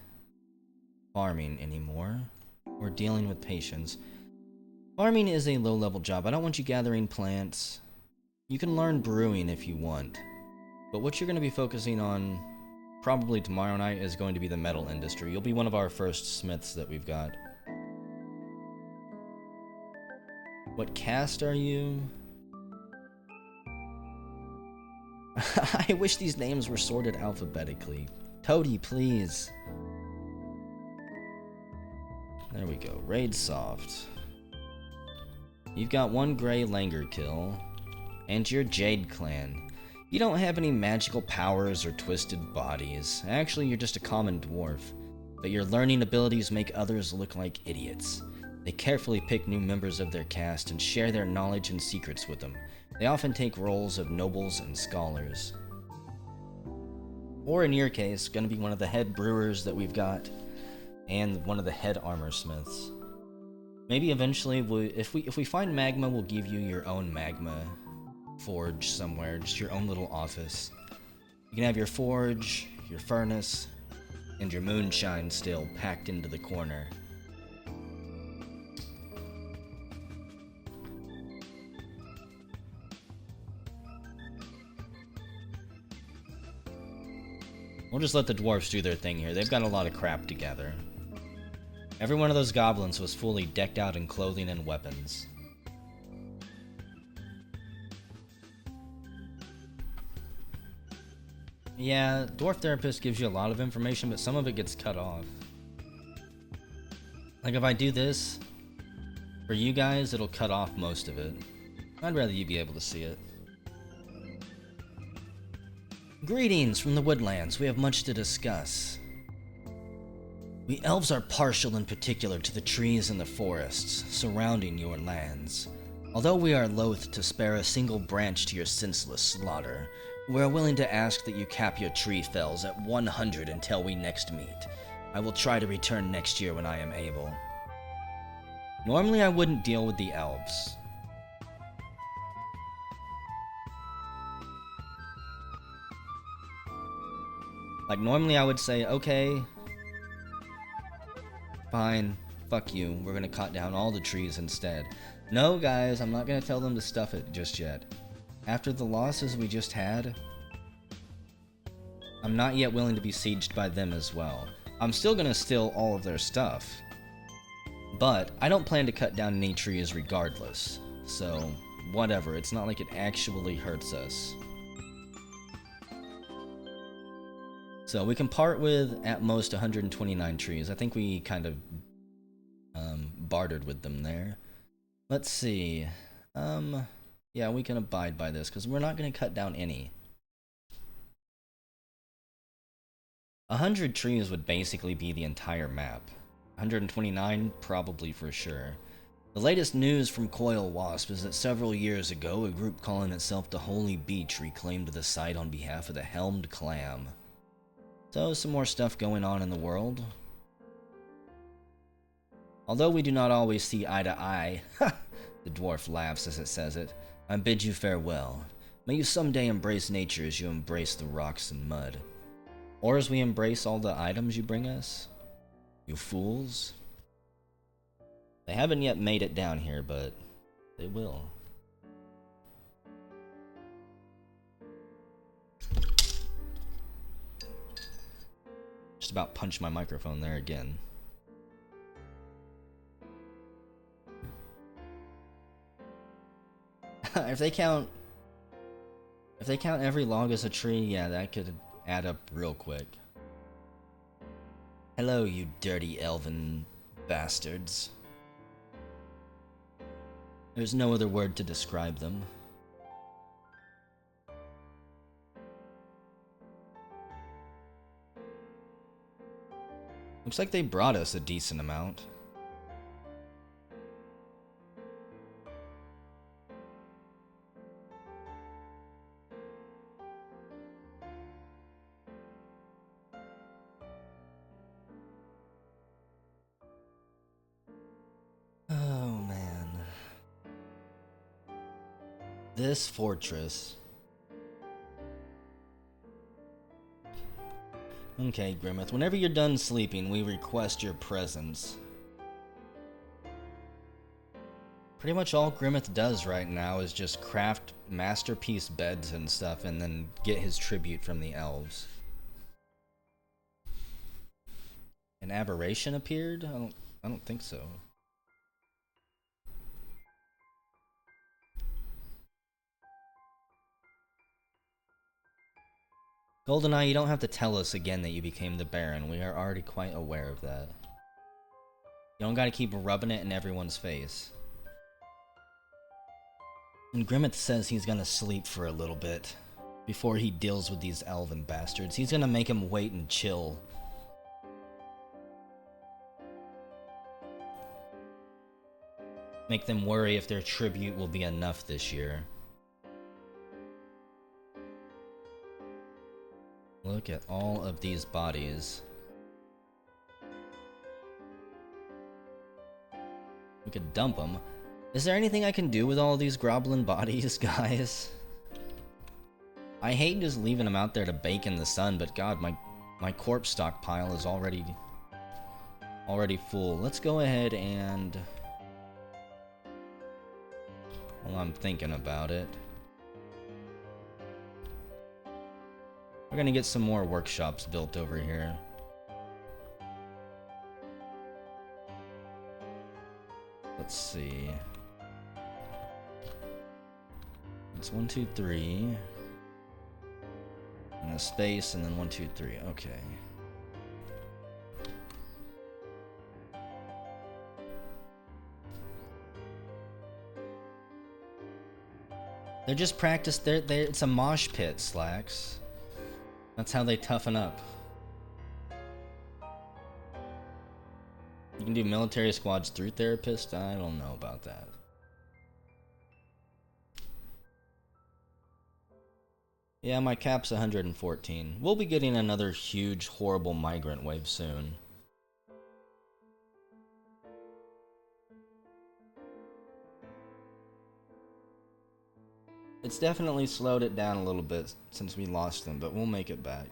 Speaker 1: farming anymore, or dealing with patients. Farming is a low-level job. I don't want you gathering plants. You can learn brewing if you want. But what you're going to be focusing on probably tomorrow night is going to be the metal industry. You'll be one of our first smiths that we've got. What caste are you? I wish these names were sorted alphabetically. Toady, please. There we go. Raidsoft. You've got 1 Grey Langer kill. And your Jade Clan. You don't have any magical powers or twisted bodies. Actually, you're just a common dwarf. But your learning abilities make others look like idiots. They carefully pick new members of their caste and share their knowledge and secrets with them. They often take roles of nobles and scholars. Or in your case, gonna be one of the head brewers that we've got, and one of the head armor smiths. Maybe eventually, if we find magma, we'll give you your own magma forge somewhere, just your own little office. You can have your forge, your furnace, and your moonshine still packed into the corner. We'll just let the dwarves do their thing here. They've got a lot of crap together. Every one of those goblins was fully decked out in clothing and weapons. Yeah, Dwarf Therapist gives you a lot of information, but some of it gets cut off. Like if I do this, for you guys, it'll cut off most of it. I'd rather you be able to see it. Greetings from the woodlands. We have much to discuss. We elves are partial in particular to the trees and the forests surrounding your lands. Although we are loath to spare a single branch to your senseless slaughter, we are willing to ask that you cap your tree fells at 100 until we next meet. I will try to return next year when I am able. Normally I wouldn't deal with the elves. Like, normally I would say, okay, fine, fuck you, we're gonna cut down all the trees instead. No, guys, I'm not gonna tell them to stuff it just yet. After the losses we just had, I'm not yet willing to be sieged by them as well. I'm still gonna steal all of their stuff, but I don't plan to cut down any trees regardless. So, whatever, it's not like it actually hurts us. So we can part with, at most, 129 trees. I think we kind of bartered with them there. Let's see. Yeah, we can abide by this, because we're not going to cut down any. 100 trees would basically be the entire map. 129, probably for sure. The latest news from Coil Wasp is that several years ago, a group calling itself the Holy Beach reclaimed the site on behalf of the Helmed Clam. So, some more stuff going on in the world. Although we do not always see eye to eye, the dwarf laughs as it says it, I bid you farewell. May you someday embrace nature as you embrace the rocks and mud. Or as we embrace all the items you bring us. You fools. They haven't yet made it down here, but they will. Just about punched my microphone there again. If they count every log as a tree, yeah, that could add up real quick. Hello, you dirty elven bastards. There's no other word to describe them. Looks like they brought us a decent amount. Oh man. This fortress. Okay, Grimmeth, whenever you're done sleeping, we request your presence. Pretty much all Grimmeth does right now is just craft masterpiece beds and stuff and then get his tribute from the elves. An aberration appeared? I don't think so. GoldenEye, you don't have to tell us again that you became the Baron. We are already quite aware of that. You don't gotta keep rubbing it in everyone's face. And Grimmeth says he's gonna sleep for a little bit before he deals with these elven bastards. He's gonna make him wait and chill. Make them worry if their tribute will be enough this year. Look at all of these bodies. We could dump them. Is there anything I can do with all of these Goblin bodies, guys? I hate just leaving them out there to bake in the sun, but god, my corpse stockpile is already full. Let's go ahead and... While I'm thinking about it, we're gonna get some more workshops built over here. Let's see. It's 1, 2, 3. And a space, and then 1, 2, 3. Okay. They're just practice. It's a mosh pit, Slacks. That's how they toughen up. You can do military squads through therapist? I don't know about that. Yeah, my cap's 114. We'll be getting another huge, horrible migrant wave soon. It's definitely slowed it down a little bit since we lost them, but we'll make it back.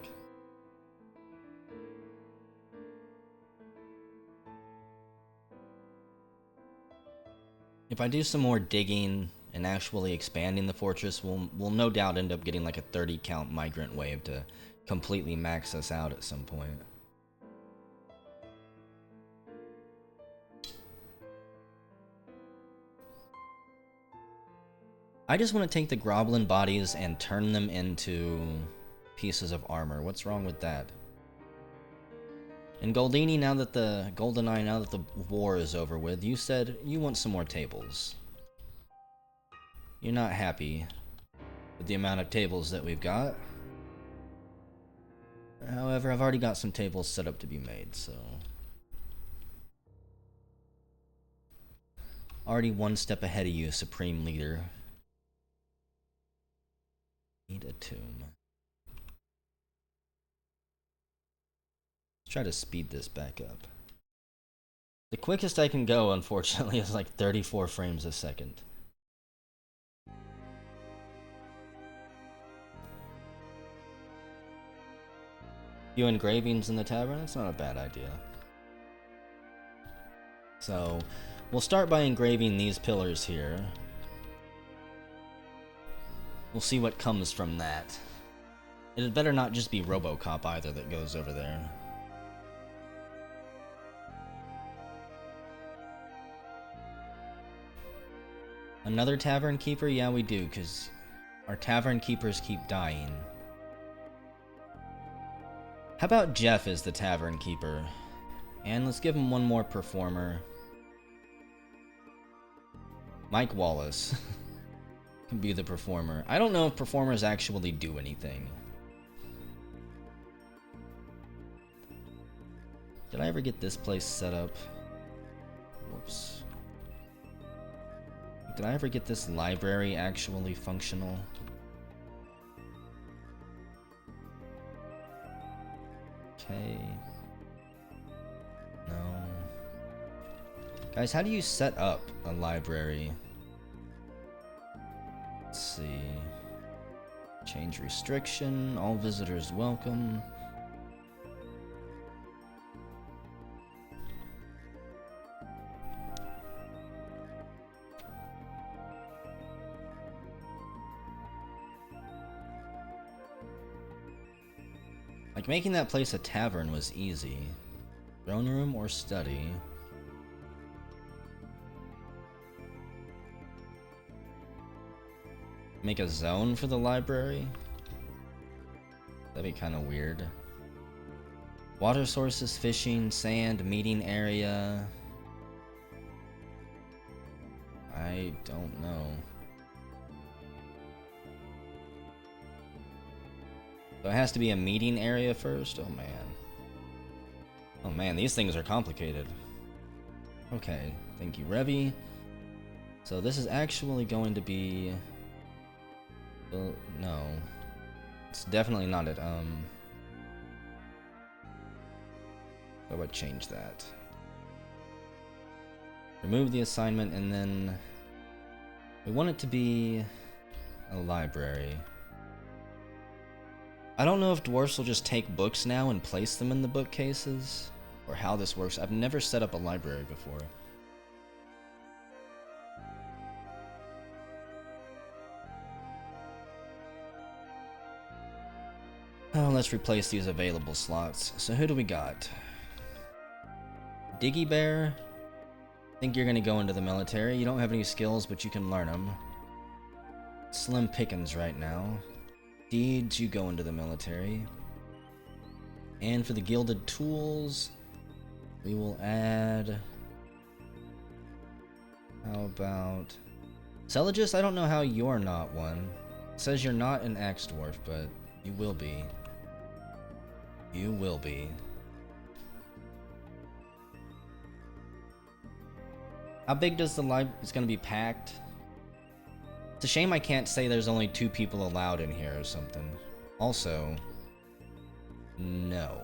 Speaker 1: If I do some more digging and actually expanding the fortress, we'll no doubt end up getting like a 30 count migrant wave to completely max us out at some point. I just want to take the Goblin bodies and turn them into pieces of armor. What's wrong with that? And GoldenEye, now that the war is over with, you said you want some more tables. You're not happy with the amount of tables that we've got. However, I've already got some tables set up to be made, so... Already one step ahead of you, Supreme Leader. Need a tomb. Try to speed this back up. The quickest I can go, unfortunately, is like 34 frames a second. Few engravings in the tavern? That's not a bad idea. So, we'll start by engraving these pillars here. We'll see what comes from that. It better not just be RoboCop either that goes over there. Another tavern keeper? Yeah, we do, because our tavern keepers keep dying. How about Jeff as the tavern keeper? And let's give him one more performer. Mike Wallace can be the performer. I don't know if performers actually do anything. Did I ever get this place set up? Whoops. Did I ever get this library actually functional? Okay. No. Guys, how do you set up a library? Let's see. Change restriction. All visitors welcome. Like, making that place a tavern was easy. Throne room or study? Make a zone for the library? That'd be kind of weird. Water sources, fishing, sand, meeting area. I don't know. So it has to be a meeting area first? Oh man. Oh man, these things are complicated. Okay, thank you, Revy. So this is actually going to be... no. It's definitely not it. How do I change that? Remove the assignment and then... we want it to be a library. I don't know if dwarfs will just take books now and place them in the bookcases, or how this works. I've never set up a library before. Oh, let's replace these available slots. So who do we got? Diggy Bear? Think you're gonna go into the military. You don't have any skills, but you can learn them. Slim pickings right now. Deeds, you go into the military. And for the gilded tools, we will add... how about... Celagist, I don't know how you're not one. It says you're not an axe dwarf, but you will be. You will be. How big does the library... it's gonna be packed? It's a shame I can't say there's only 2 people allowed in here or something. Also, no.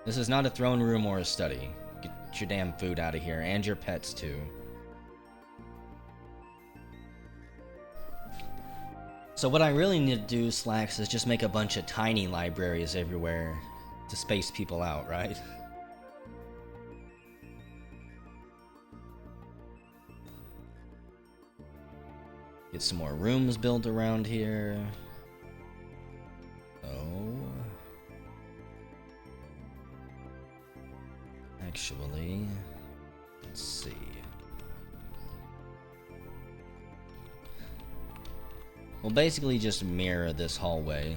Speaker 1: This is not a throne room or a study. Get your damn food out of here, and your pets too. So what I really need to do, Slacks, is just make a bunch of tiny libraries everywhere to space people out, right? Get some more rooms built around here. Oh. Actually, let's see. We'll basically just mirror this hallway.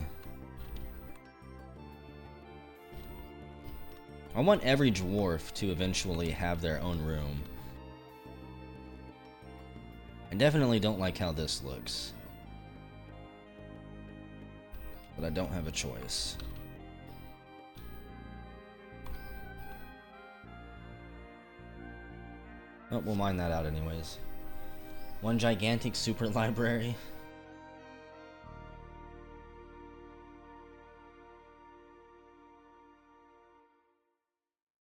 Speaker 1: I want every dwarf to eventually have their own room. I definitely don't like how this looks. But I don't have a choice. Oh, we'll mine that out anyways. One gigantic super library.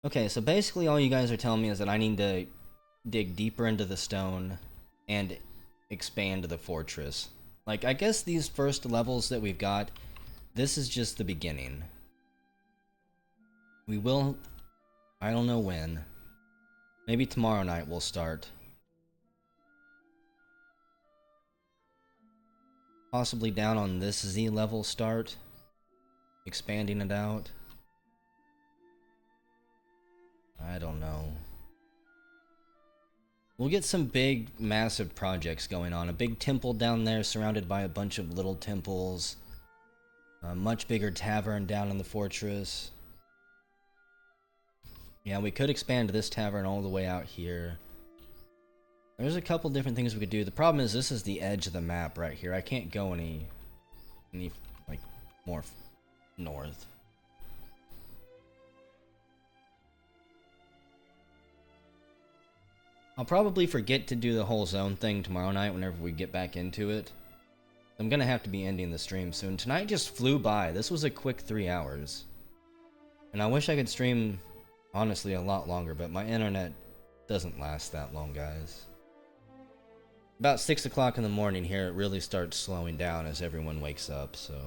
Speaker 1: Okay, so basically all you guys are telling me is that I need to dig deeper into the stone and expand the fortress. Like, I guess these first levels that we've got, this is just the beginning. We will... I don't know when. Maybe tomorrow night we'll start. Possibly down on this Z level start. Expanding it out. I don't know. We'll get some big, massive projects going on. A big temple down there surrounded by a bunch of little temples. A much bigger tavern down in the fortress. Yeah, we could expand this tavern all the way out here. There's a couple different things we could do. The problem is this is the edge of the map right here. I can't go any like, more north. I'll probably forget to do the whole zone thing tomorrow night whenever we get back into it. I'm gonna have to be ending the stream soon. Tonight just flew by. This was a quick 3 hours. And I wish I could stream, honestly, a lot longer, but my internet doesn't last that long, guys. About 6 o'clock in the morning here, it really starts slowing down as everyone wakes up, so...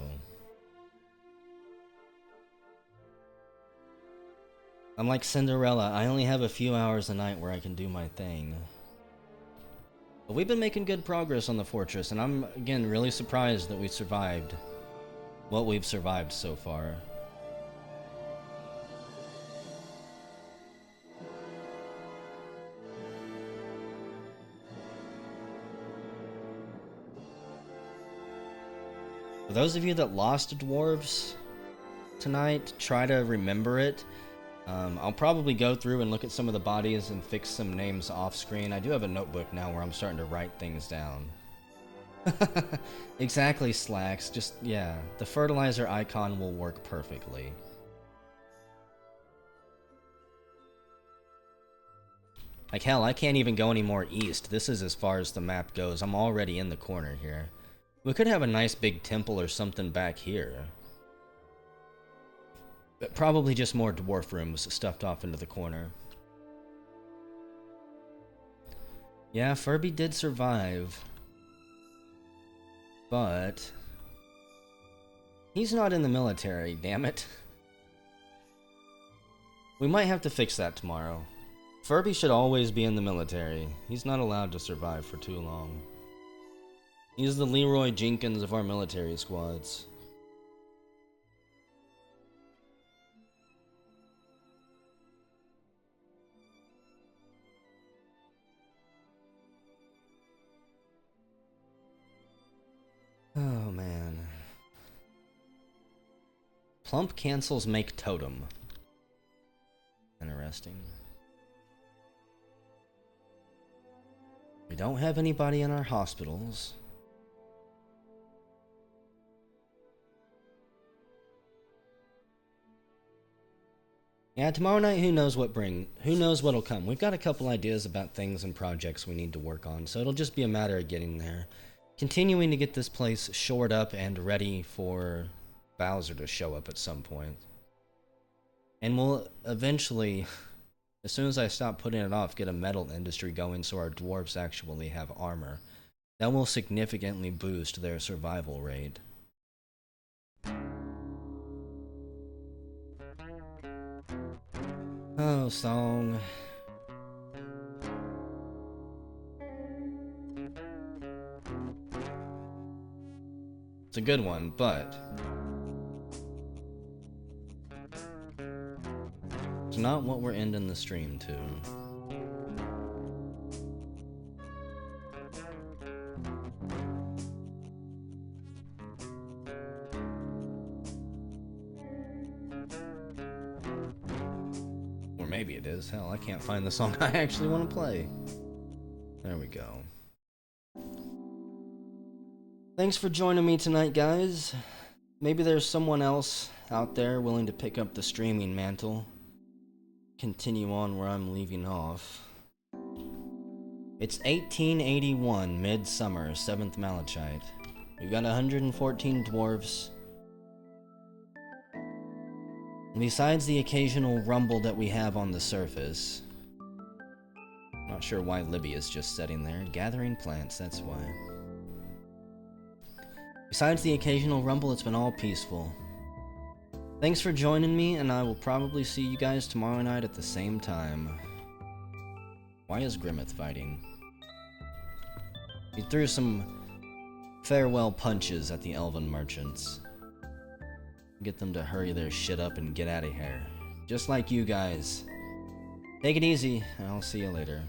Speaker 1: I'm like Cinderella, I only have a few hours a night where I can do my thing. But we've been making good progress on the fortress, and I'm, again, really surprised that we survived what we've survived so far. For those of you that lost dwarves tonight, try to remember it. I'll probably go through and look at some of the bodies and fix some names off screen. I do have a notebook now where I'm starting to write things down. Exactly, Slacks. Just, yeah, the fertilizer icon will work perfectly. Like, hell, I can't even go any more east. This is as far as the map goes. I'm already in the corner here. We could have a nice big temple or something back here. But probably just more dwarf rooms stuffed off into the corner. Yeah, Furby did survive. But... he's not in the military, damn it. We might have to fix that tomorrow. Furby should always be in the military. He's not allowed to survive for too long. He's the Leroy Jenkins of our military squads. Oh, man. Plump cancels make totem. Interesting. We don't have anybody in our hospitals. Yeah, tomorrow night, who knows what'll come. We've got a couple ideas about things and projects we need to work on, so it'll just be a matter of getting there. Continuing to get this place shored up and ready for Bowser to show up at some point. And we'll eventually, as soon as I stop putting it off, get a metal industry going so our dwarves actually have armor. That will significantly boost their survival rate. Oh, song. It's a good one, but it's not what we're ending the stream to. Or maybe it is. Hell, I can't find the song I actually want to play. There we go. Thanks for joining me tonight, guys. Maybe there's someone else out there willing to pick up the streaming mantle. Continue on where I'm leaving off. It's 1881, midsummer, 7th Malachite. We've got 114 dwarves. And besides the occasional rumble that we have on the surface, not sure why Libby is just sitting there. Gathering plants, that's why. Besides the occasional rumble, it's been all peaceful. Thanks for joining me, and I will probably see you guys tomorrow night at the same time. Why is Grimmeth fighting? He threw some farewell punches at the Elven merchants. Get them to hurry their shit up and get out of here. Just like you guys. Take it easy, and I'll see you later.